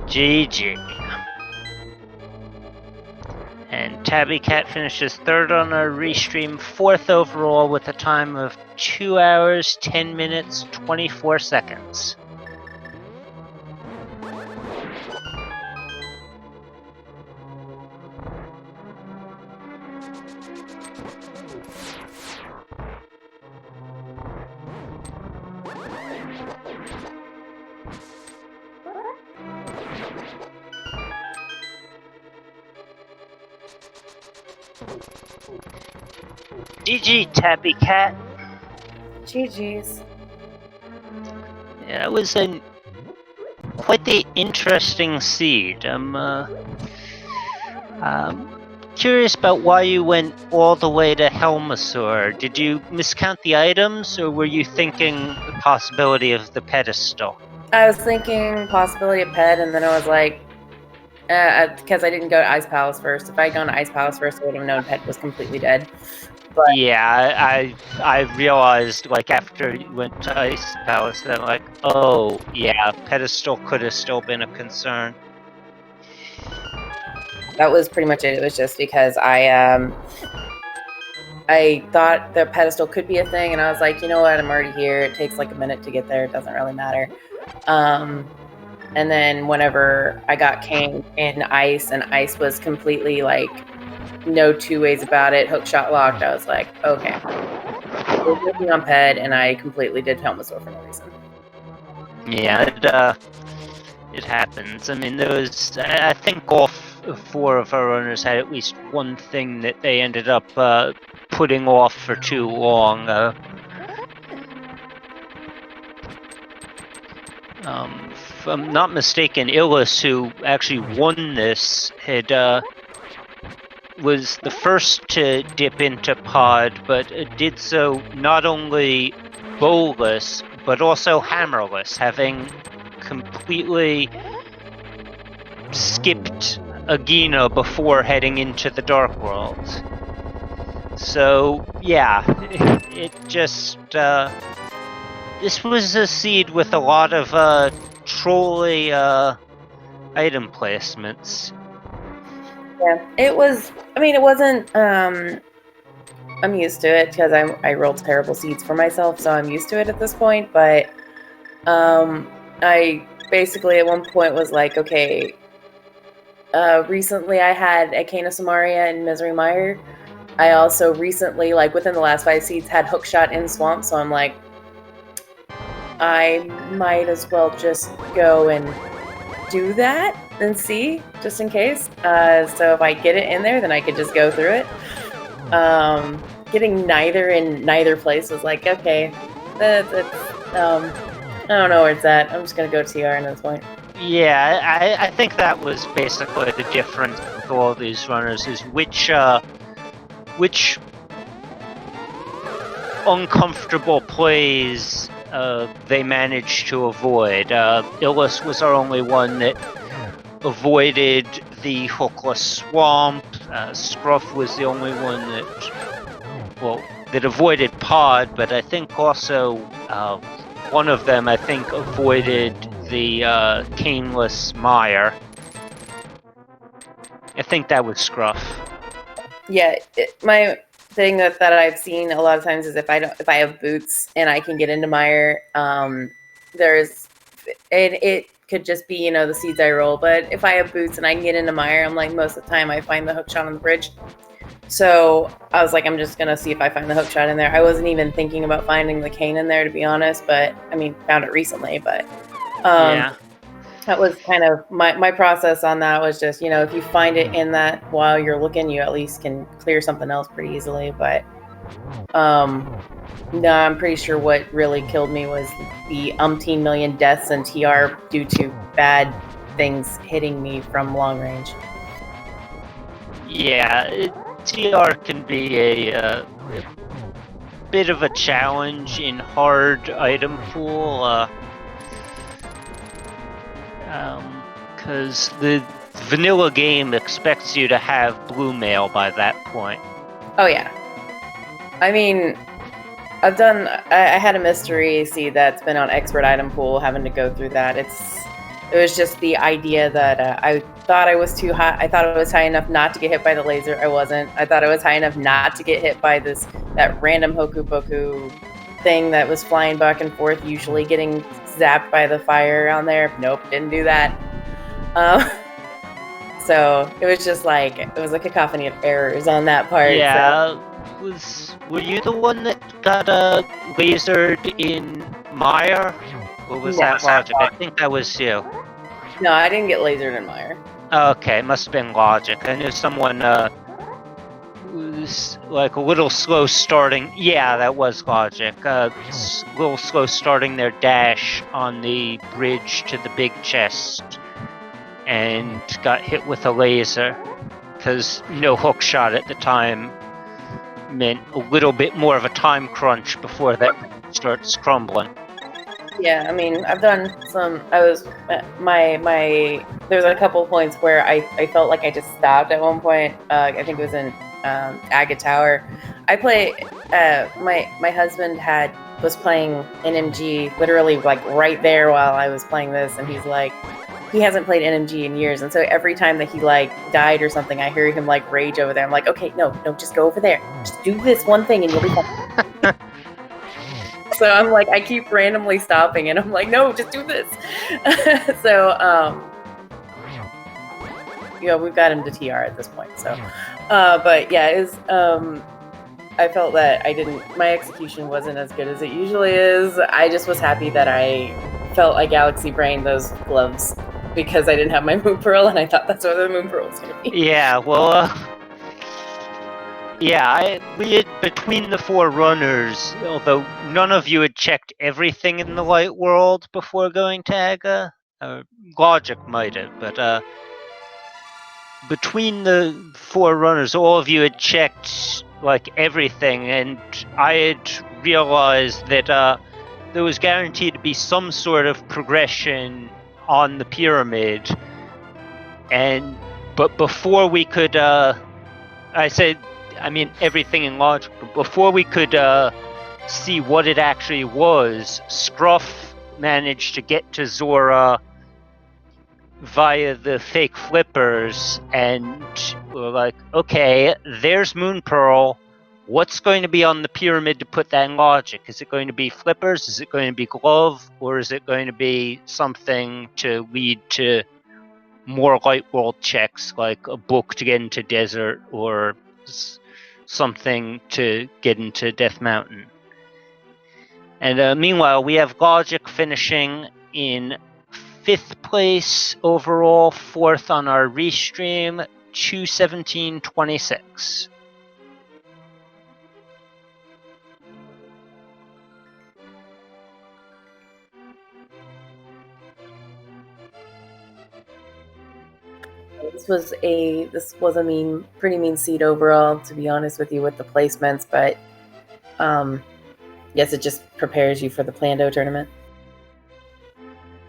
GG. And Tabby Cat finishes 3rd on our restream, 4th overall with a time of 2 hours, 10 minutes, 24 seconds. GG, Tabby Cat. GG's. Yeah, it was quite the interesting seed. I'm curious about why you went all the way to Helmasaur. Did you miscount the items, or were you thinking the possibility of the pedestal? I was thinking possibility of pet, and then I was like, because I didn't go to Ice Palace first. If I had gone to Ice Palace first, I would have known pet was completely dead. But Yeah, I realized, like, after you went to Ice Palace, that, like, oh, yeah, pedestal could have still been a concern. that was pretty much it. It was just because I thought the pedestal could be a thing, and I was like, you know what, I'm already here. It takes like a minute to get there. It doesn't really matter. And then whenever I got King in Ice, and Ice was completely like no two ways about it, hook shot locked, I was like, okay. I was working on Ped, and I completely did Helmasaur for no reason. Yeah, it happens. I mean, there was, I think all 4 of our runners had at least one thing that they ended up putting off for too long. If I'm not mistaken, Illis, who actually won this, had was the first to dip into pod, but did so not only bowless, but also hammerless, having completely skipped Agina before heading into the Dark World. So, yeah, it just, this was a seed with a lot of, trolly, item placements. Yeah, it was. I mean, it wasn't. I'm used to it because I rolled terrible seeds for myself, so I'm used to it at this point. But I basically at one point was like, okay. Recently, I had Akana Samaria and Misery Mire. I also recently, like within the last 5 seeds, had Hookshot in Swamp. So I'm like, I might as well just go and do that and see, just in case. So if I get it in there, then I could just go through it. Getting neither in neither place was like, okay, that's I don't know where it's at. I'm just gonna go TR at this point. Yeah, I think that was basically the difference with all these runners, is which uncomfortable plays they managed to avoid. Illis was our only one that avoided the hookless swamp. Scruff was the only one that avoided pod, but I think also one of them, I think, avoided the caneless mire. I think that was Scruff. Yeah, My thing that I've seen a lot of times is if I have boots and I can get into mire, it could just be, the seeds I roll. But if I have boots and I can get into mire, I'm like, most of the time I find the hookshot on the bridge. So I was like, I'm just gonna see if I find the hookshot in there. I wasn't even thinking about finding the cane in there, to be honest, but I mean, found it recently, but yeah. That was kind of my process on that was just, if you find it in that while you're looking, you at least can clear something else pretty easily. But no, I'm pretty sure what really killed me was the umpteen million deaths in TR due to bad things hitting me from long range. Yeah, TR can be a bit of a challenge in hard item pool. Because the vanilla game expects you to have blue mail by that point. Oh yeah. I mean, I had a mystery seed that's been on expert item pool, having to go through that. It was just the idea that I thought I was too high. I thought I was high enough not to get hit by the laser. I wasn't. I thought I was high enough not to get hit by that random Hoku Boku thing that was flying back and forth, usually getting zapped by the fire on there. Nope, didn't do that. So it was just like, it was a cacophony of errors on that part. Yeah, were you the one that got lasered in Mire? Or was No. that Logic? I think that was you. No, I didn't get lasered in Mire. Okay, must have been Logic. I knew someone was like a little slow starting. Yeah, that was Logic. A little slow starting their dash on the bridge to the big chest and got hit with a laser because no hook shot at the time meant a little bit more of a time crunch before that starts crumbling. Yeah, I mean, I've done some. I was there's a couple points where I felt like I just stopped at one point. I think it was in Agate Tower. I play. My husband was playing NMG literally like right there while I was playing this, and he's like, he hasn't played NMG in years, and so every time that he like died or something, I hear him like rage over there. I'm like, okay, no, just go over there. Just do this one thing, and you'll be fine. So I'm like, I keep randomly stopping, and I'm like, no, just do this. So, we've got him to TR at this point. So, but yeah, I felt that my execution wasn't as good as it usually is. I just was happy that I felt I Galaxy Brained those gloves because I didn't have my Moon Pearl, and I thought that's what the Moon Pearl was going to be. Yeah, well, we had, between the 4 runners, although none of you had checked everything in the light world before going to Aga. Logic might have, but between the 4 runners, all of you had checked like everything, and I had realized that there was guaranteed to be some sort of progression on the pyramid, but before we could, I mean everything in logic, but before we could see what it actually was, Scruff managed to get to Zora via the fake flippers, and we're like, okay, there's Moon Pearl. What's going to be on the pyramid to put that in logic? Is it going to be flippers? Is it going to be glove? Or is it going to be something to lead to more light world checks, like a book to get into desert or something to get into Death Mountain? And meanwhile, we have Logic finishing in 5th place overall, 4th on our restream, 217.26. This was a pretty mean seed overall, to be honest with you, with the placements, but yes, it just prepares you for the Plando tournament.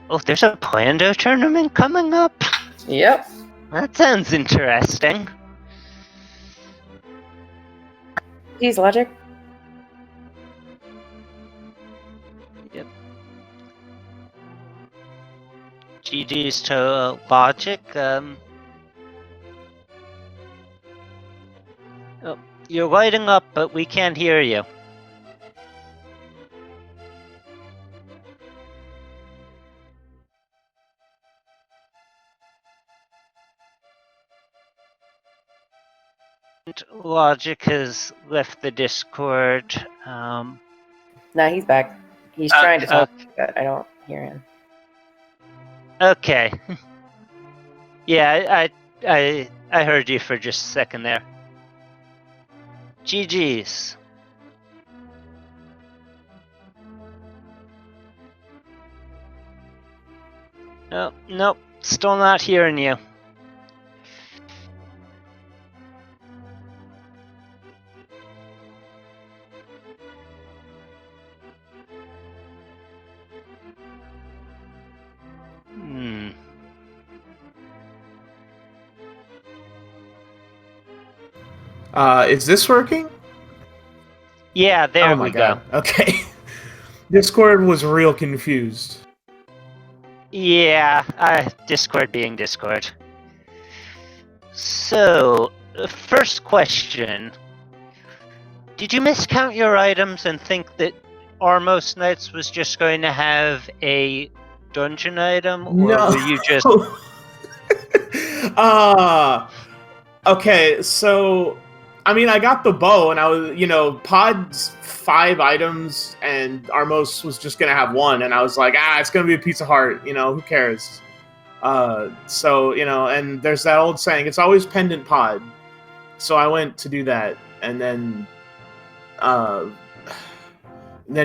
Oh, there's a Plando tournament coming up? Yep. That sounds interesting. Geez, Logic. Yep. GG's to Logic. Oh, you're lighting up, but we can't hear you. Logic has left the Discord. No, he's back. He's trying to talk, but I don't hear him. Okay. Yeah, I heard you for just a second there. GG's. Nope, still not hearing you. Is this working? Yeah, there Oh my we god. go. Okay. Discord was real confused. Yeah, Discord being Discord. So, first question. Did you miscount your items and think that Armos Knights was just going to have a dungeon item? Or No. were you just... Okay, so I mean, I got the bow, and I was, Pod's 5 items, and Armos was just gonna have 1, and I was like, it's gonna be a piece of heart, who cares? So and there's that old saying, it's always pendant Pod. So I went to do that, and then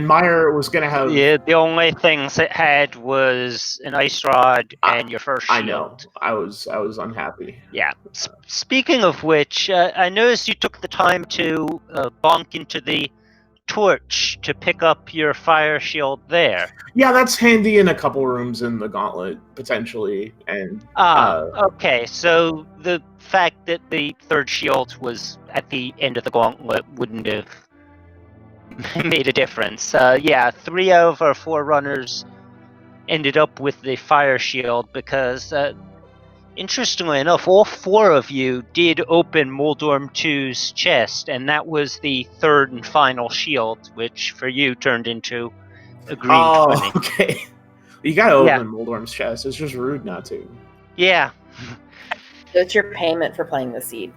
Meyer was gonna have. Yeah, the only things it had was an ice rod and your first shield. I know. I was unhappy. Yeah. Speaking of which, I noticed you took the time to bonk into the torch to pick up your fire shield there. Yeah, that's handy in a couple rooms in the gauntlet, potentially. And okay. So the fact that the third shield was at the end of the gauntlet wouldn't have made a difference. Yeah, 3 out of our 4 runners ended up with the fire shield because, interestingly enough, all 4 of you did open Moldorm 2's chest, and that was the 3rd and final shield, which for you turned into a green 20. Okay. You gotta open Moldorm's chest. It's just rude not to. Yeah. So it's your payment for playing the seed.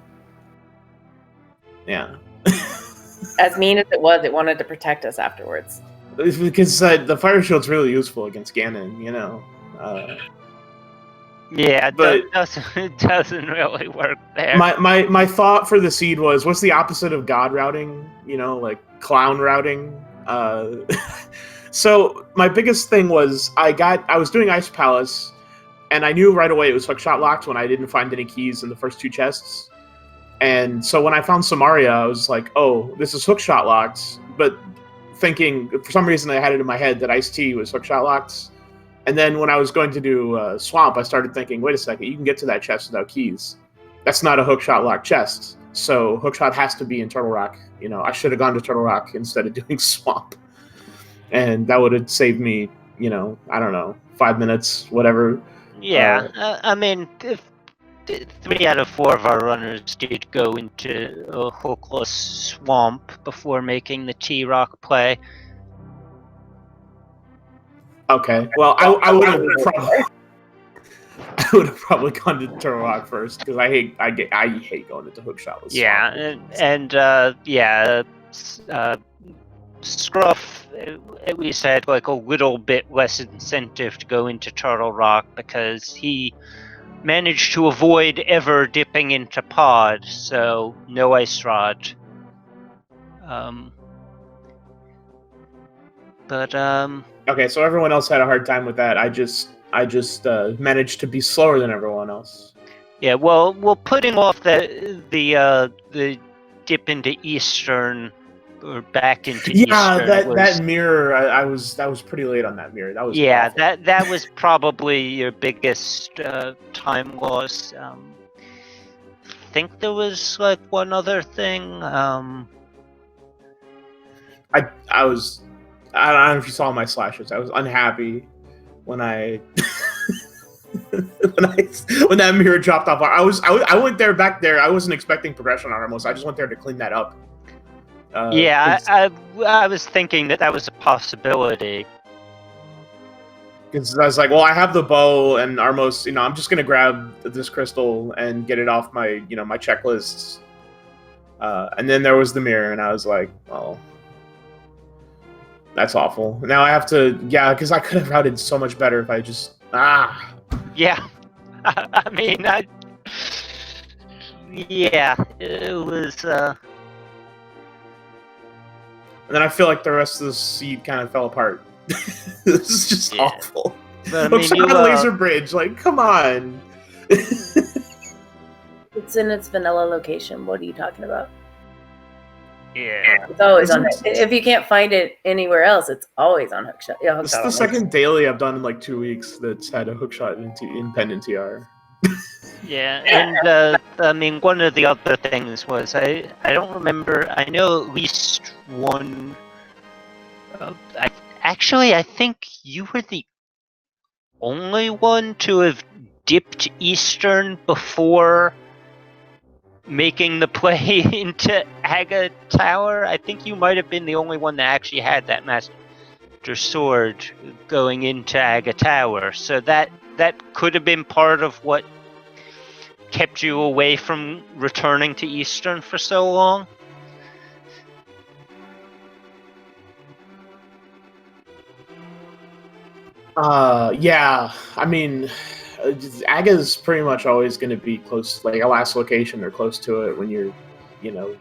Yeah. As mean as it was, it wanted to protect us afterwards. It's because the fire shield's really useful against Ganon, Yeah, but it doesn't really work there. My thought for the seed was, what's the opposite of god routing? Like clown routing. So my biggest thing was I was doing Ice Palace, and I knew right away it was hookshot locked when I didn't find any keys in the first 2 chests. And so when I found Samaria, I was like, oh, this is hookshot locked. But thinking, for some reason, I had it in my head that Ice-T was hookshot locked. And then when I was going to do Swamp, I started thinking, wait a second, you can get to that chest without keys. That's not a hookshot locked chest. So hookshot has to be in Turtle Rock. I should have gone to Turtle Rock instead of doing Swamp. And that would have saved me, I don't know, 5 minutes, whatever. Yeah, I mean, 3 out of 4 of our runners did go into a hookless swamp before making the T-Rock play. Okay, well, I would have probably gone to Turtle Rock first because I hate going into hookshot. Yeah, Scruff at least had like a little bit less incentive to go into Turtle Rock because he managed to avoid ever dipping into Pod, so no ice rod. Okay, so everyone else had a hard time with that. I just managed to be slower than everyone else. Yeah, well, putting off the dip into Eastern or back into Eastern. That mirror. That was pretty late on that mirror. That was awful. that was probably your biggest time loss. I think there was like one other thing. I don't know if you saw my slashes. I was unhappy when I when that mirror dropped off. I went back there. I wasn't expecting progression on Armos. I just went there to clean that up. I was thinking that was a possibility. Because I was like, well, I have the bow and Armos. I'm just gonna grab this crystal and get it off my my checklists. And then there was the mirror, and I was like, well, that's awful. Now I have to, because I could have routed so much better if I just Yeah, I mean, it was. And then I feel like the rest of the seed kind of fell apart. This is just awful. But, I mean, you got a laser bridge. Like, come on. It's in its vanilla location. What are you talking about? Yeah. It's always on. If you can't find it anywhere else, it's always on hookshot. Yeah, This is the second daily I've done in like 2 weeks that's had a hookshot in pendant TR. Yeah, and I mean, one of the other things was I don't remember. I know at least one. I think you were the only one to have dipped Eastern before making the play into Aga Tower. I think you might have been the only one that actually had that Master Sword going into Aga Tower. So that could have been part of what kept you away from returning to Eastern for so long. Yeah. I mean, Aga's pretty much always going to be close, like a last location or close to it when you're, when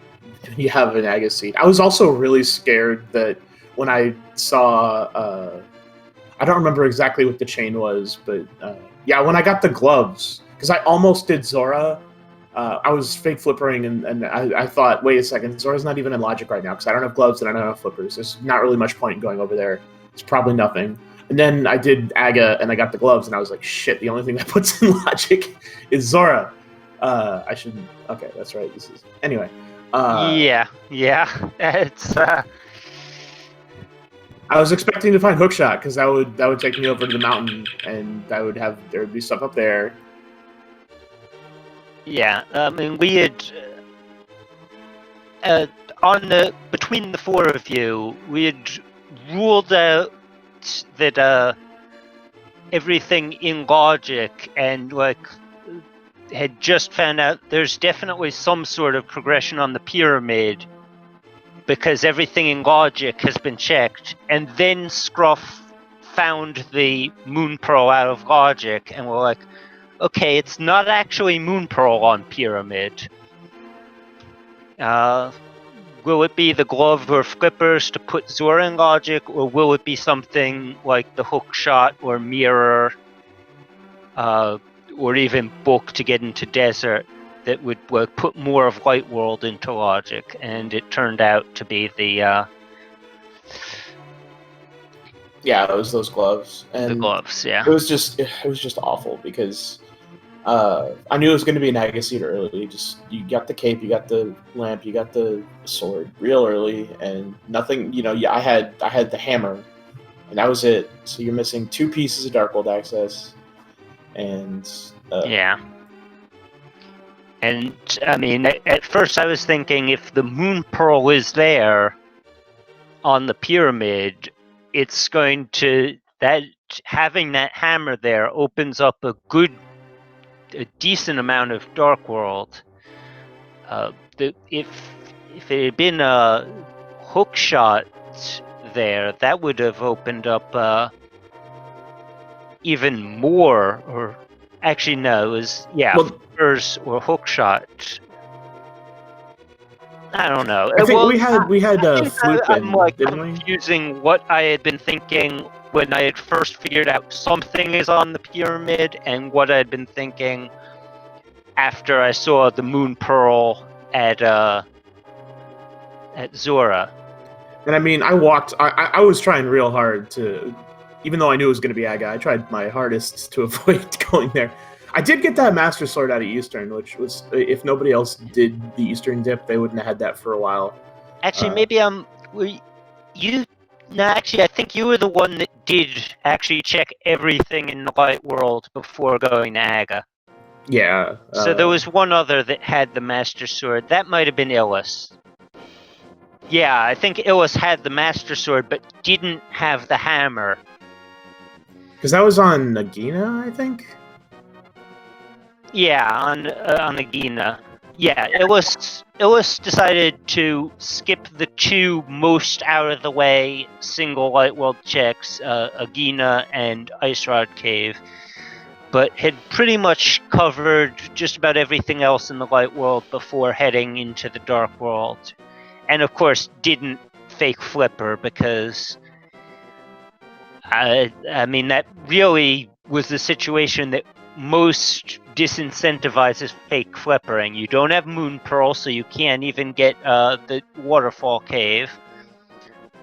you have an Aga seat. I was also really scared that when I saw, I don't remember exactly what the chain was, but yeah, when I got the gloves, because I almost did Zora. I was fake flippering, and I thought, wait a second, Zora's not even in Logic right now because I don't have gloves and I don't have flippers. There's not really much point in going over there. It's probably nothing. And then I did Aga and I got the gloves and I was like, shit, the only thing that puts in Logic is Zora. I shouldn't. Okay, that's right. This is anyway. Yeah, it's. I was expecting to find Hookshot because that would take me over to the mountain and there would be stuff up there. Yeah, I mean, we had between the four of you, we had ruled out that everything in Logic, and like had just found out there's definitely some sort of progression on the pyramid because everything in Logic has been checked, and then Scruff found the Moon Pearl out of Logic, and we're like, okay, it's not actually Moon Pearl on Pyramid. Will it be the glove or flippers to put Zora in Logic, or will it be something like the hook shot or mirror, or even book to get into Desert that would put more of Light World into Logic? And it turned out to be the Yeah, it was those gloves. And the gloves. Yeah, it was just awful because I knew it was going to be an Aga seed early. You got the cape, you got the lamp, you got the sword real early, and nothing. I had the hammer, and that was it. So you're missing 2 pieces of Dark World access, and yeah. And I mean, at first I was thinking if the Moon Pearl is there on the pyramid, it's going to having that hammer there opens up a decent amount of Dark World. If it had been a hook shot there, that would have opened up even more. Or actually, no, it was flippers or hook shot. I don't know. I think we had Floop I'm like didn't we? confusing what I had been thinking when I had first figured out something is on the pyramid, and what I had been thinking after I saw the Moon Pearl at Zora. And I mean, I was trying real hard to, even though I knew it was going to be Aga, I tried my hardest to avoid going there. I did get that Master Sword out of Eastern, which was, if nobody else did the Eastern dip, they wouldn't have had that for a while. Actually, maybe actually, I think you were the one that did actually check everything in the Light World before going to Aga. Yeah. So there was one other that had the Master Sword. That might have been Illis. Yeah, I think Illis had the Master Sword, but didn't have the hammer. Because that was on Nagina, I think? Yeah, on Nagina. Yeah, Illis decided to skip the 2 most out of the way single Light World checks, Agina and Ice Rod Cave, but had pretty much covered just about everything else in the Light World before heading into the Dark World. And of course, didn't fake flipper because I mean, that really was the situation that most disincentivizes fake flippering. You don't have Moon Pearl, so you can't even get the Waterfall Cave.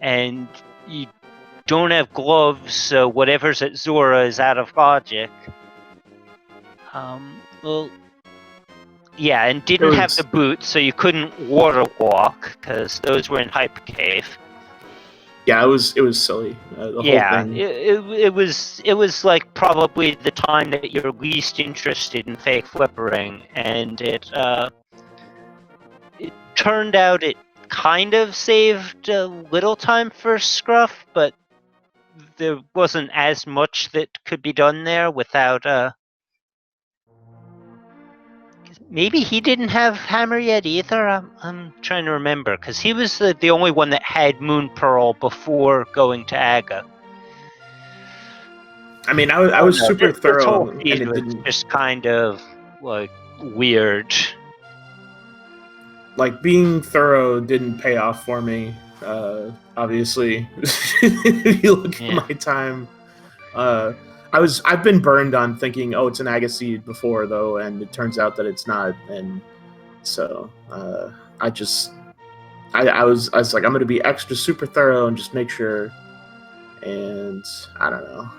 And you don't have gloves, so whatever's at Zora is out of Logic. Well, yeah, and didn't have the boots, so you couldn't water walk because those were in Hyper Cave. Yeah, it was silly. The whole thing. It was like probably the time that you're least interested in fake flippering, and it turned out it kind of saved a little time for Scruff, but there wasn't as much that could be done there without maybe he didn't have Hammer yet either. I'm trying to remember because he was the only one that had Moon Pearl before going to Aga. I mean, I was super thorough, and it was didn't just kind of like weird. like being thorough didn't pay off for me. Obviously, if you look at my time, I've been burned on thinking, oh, it's an Agaseed before though, and it turns out that it's not, and so I was like, I'm gonna be extra super thorough and just make sure, and I don't know.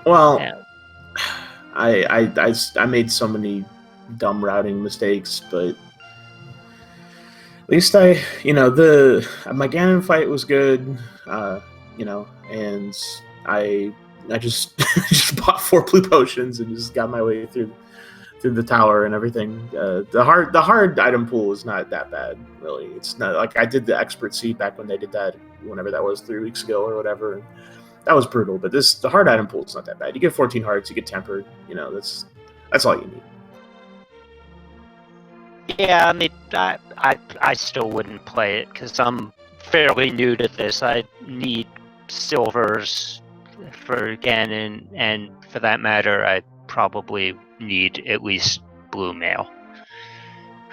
Well, yeah. I made so many dumb routing mistakes, but at least my Ganon fight was good, and I just just bought 4 blue potions and just got my way through the tower and everything. The hard item pool is not that bad, really. It's not like I did the expert seed back when they did that, whenever that was 3 weeks ago or whatever. That was brutal, but the hard item pool is not that bad. You get 14 hearts, you get tempered. That's all you need. Yeah, I mean, I still wouldn't play it because I'm fairly new to this. I need silvers for Ganon, and for that matter, I probably need at least blue mail.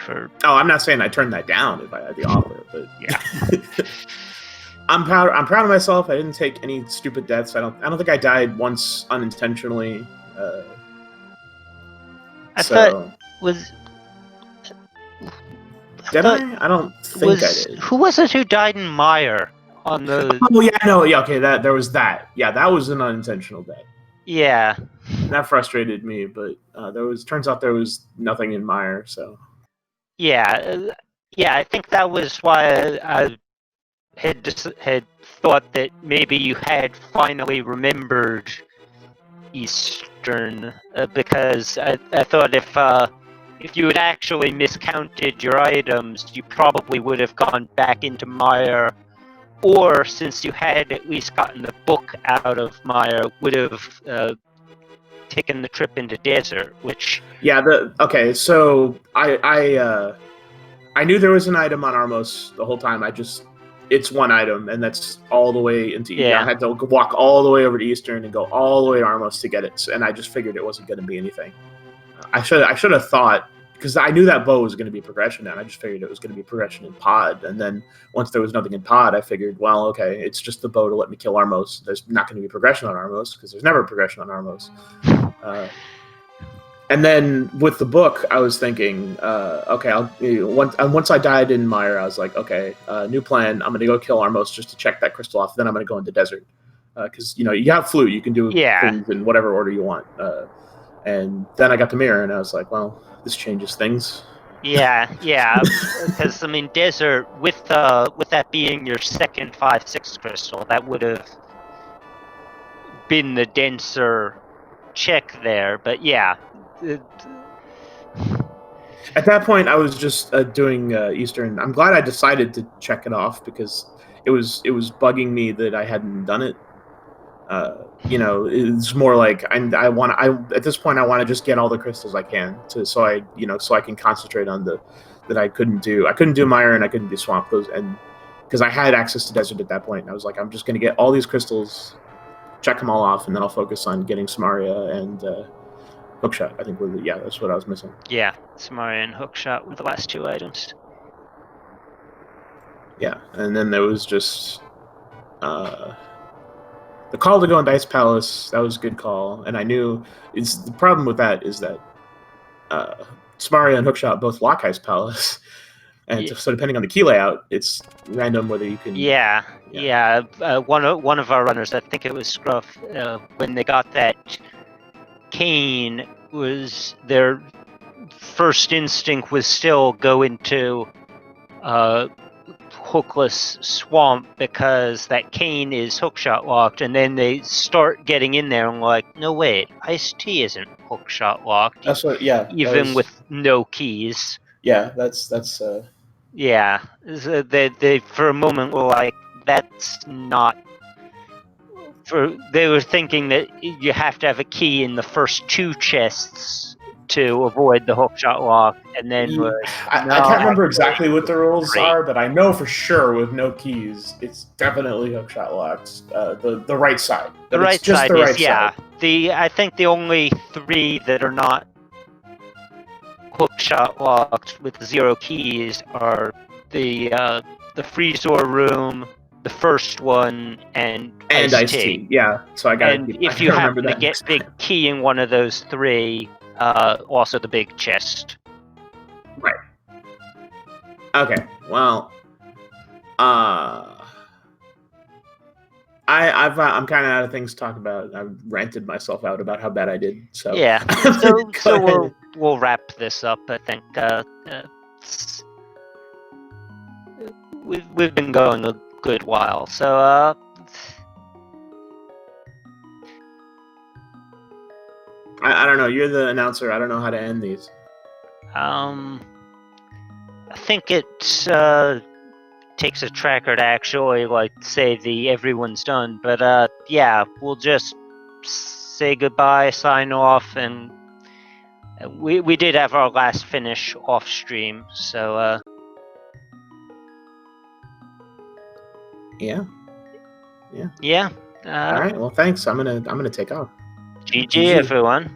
Oh, I'm not saying I turned that down if I had the offer, but yeah. I'm proud of myself. I didn't take any stupid deaths. I don't think I died once unintentionally. I thought Did I? I don't think I did. Who was it who died in Mire on the? Oh yeah, no, yeah, okay. There was that. Yeah, that was an unintentional death. Yeah. That frustrated me, but turns out there was nothing in Mire, so. Yeah, I think that was why I had thought that maybe you had finally remembered Eastern, because I thought if you had actually miscounted your items, you probably would have gone back into Mire, or since you had at least gotten the book out of Mire, would have taken the trip into Desert, which... Yeah, okay, so I knew there was an item on Armos the whole time. It's one item, and that's all the way into Eastern. I had to walk all the way over to Eastern and go all the way to Armos to get it, and I just figured it wasn't going to be anything. I should have thought, because I knew that bow was going to be progression, and I just figured it was going to be progression in Pod. And then once there was nothing in Pod, I figured, well, okay, it's just the bow to let me kill Armos. There's not going to be progression on Armos, because there's never progression on Armos. And then with the book, I was thinking, okay, once I died in Mire, I was like, okay, new plan. I'm going to go kill Armos just to check that crystal off. Then I'm going to go into Desert. Because, you have Flute. You can do things in whatever order you want. And then I got to Mirror, and I was like, well, this changes things. Yeah. Because, I mean, Desert, with that being your second 5/6 crystal, that would have been the denser check there. But, yeah. At that point, I was just doing Eastern. I'm glad I decided to check it off because it was bugging me that I hadn't done it. It's more like at this point I want to just get all the crystals I can so I can concentrate on that I couldn't do Mire and I couldn't do Swamp, and because I had access to Desert at that point, and I was like, I'm just going to get all these crystals, check them all off, and then I'll focus on getting Samaria and Hookshot. I think that's what I was missing. Yeah, Samaria and Hookshot were the last 2 items. Yeah, and then there was just the call to go into Ice Palace. That was a good call, and I knew the problem with that is that Samaria and Hookshot both lock Ice Palace, And Ye- so depending on the key layout, it's random whether you can. Yeah. One of our runners, I think it was Scruff, when they got that cane, was their first instinct was still go into hookless swamp because that cane is hookshot locked, and then they start getting in there and like, no wait, iced tea isn't hookshot locked, That's what. Yeah. that even was- with no keys. Yeah. That's. Yeah, so they for a moment were like, that's not. They were thinking that you have to have a key in the first 2 chests to avoid the hookshot lock, and then Ye- I no, can't remember actually, exactly what the rules great. are, but I know for sure with no keys, it's definitely hookshot locked. The right side. the But right it's just side the is right yeah. side. I think the only 3 that are not hookshot locked with 0 keys are the freezer room, the first one, and And iced iced tea. tea. Yeah. So I got And to if you remember happen to that. get next big time. key in one of those 3, also the big chest. Okay. Well. I'm kind of out of things to talk about. I've ranted myself out about how bad I did. So Yeah. Go So ahead. we'll wrap this up. I think we've been going a good while. So I don't know. You're the announcer. I don't know how to end these. I think it takes a tracker to actually like say the everyone's done. But yeah, we'll just say goodbye, sign off, and we did have our last finish off stream. So Yeah. yeah. All right. Well, thanks. I'm gonna take off. GG GG. everyone.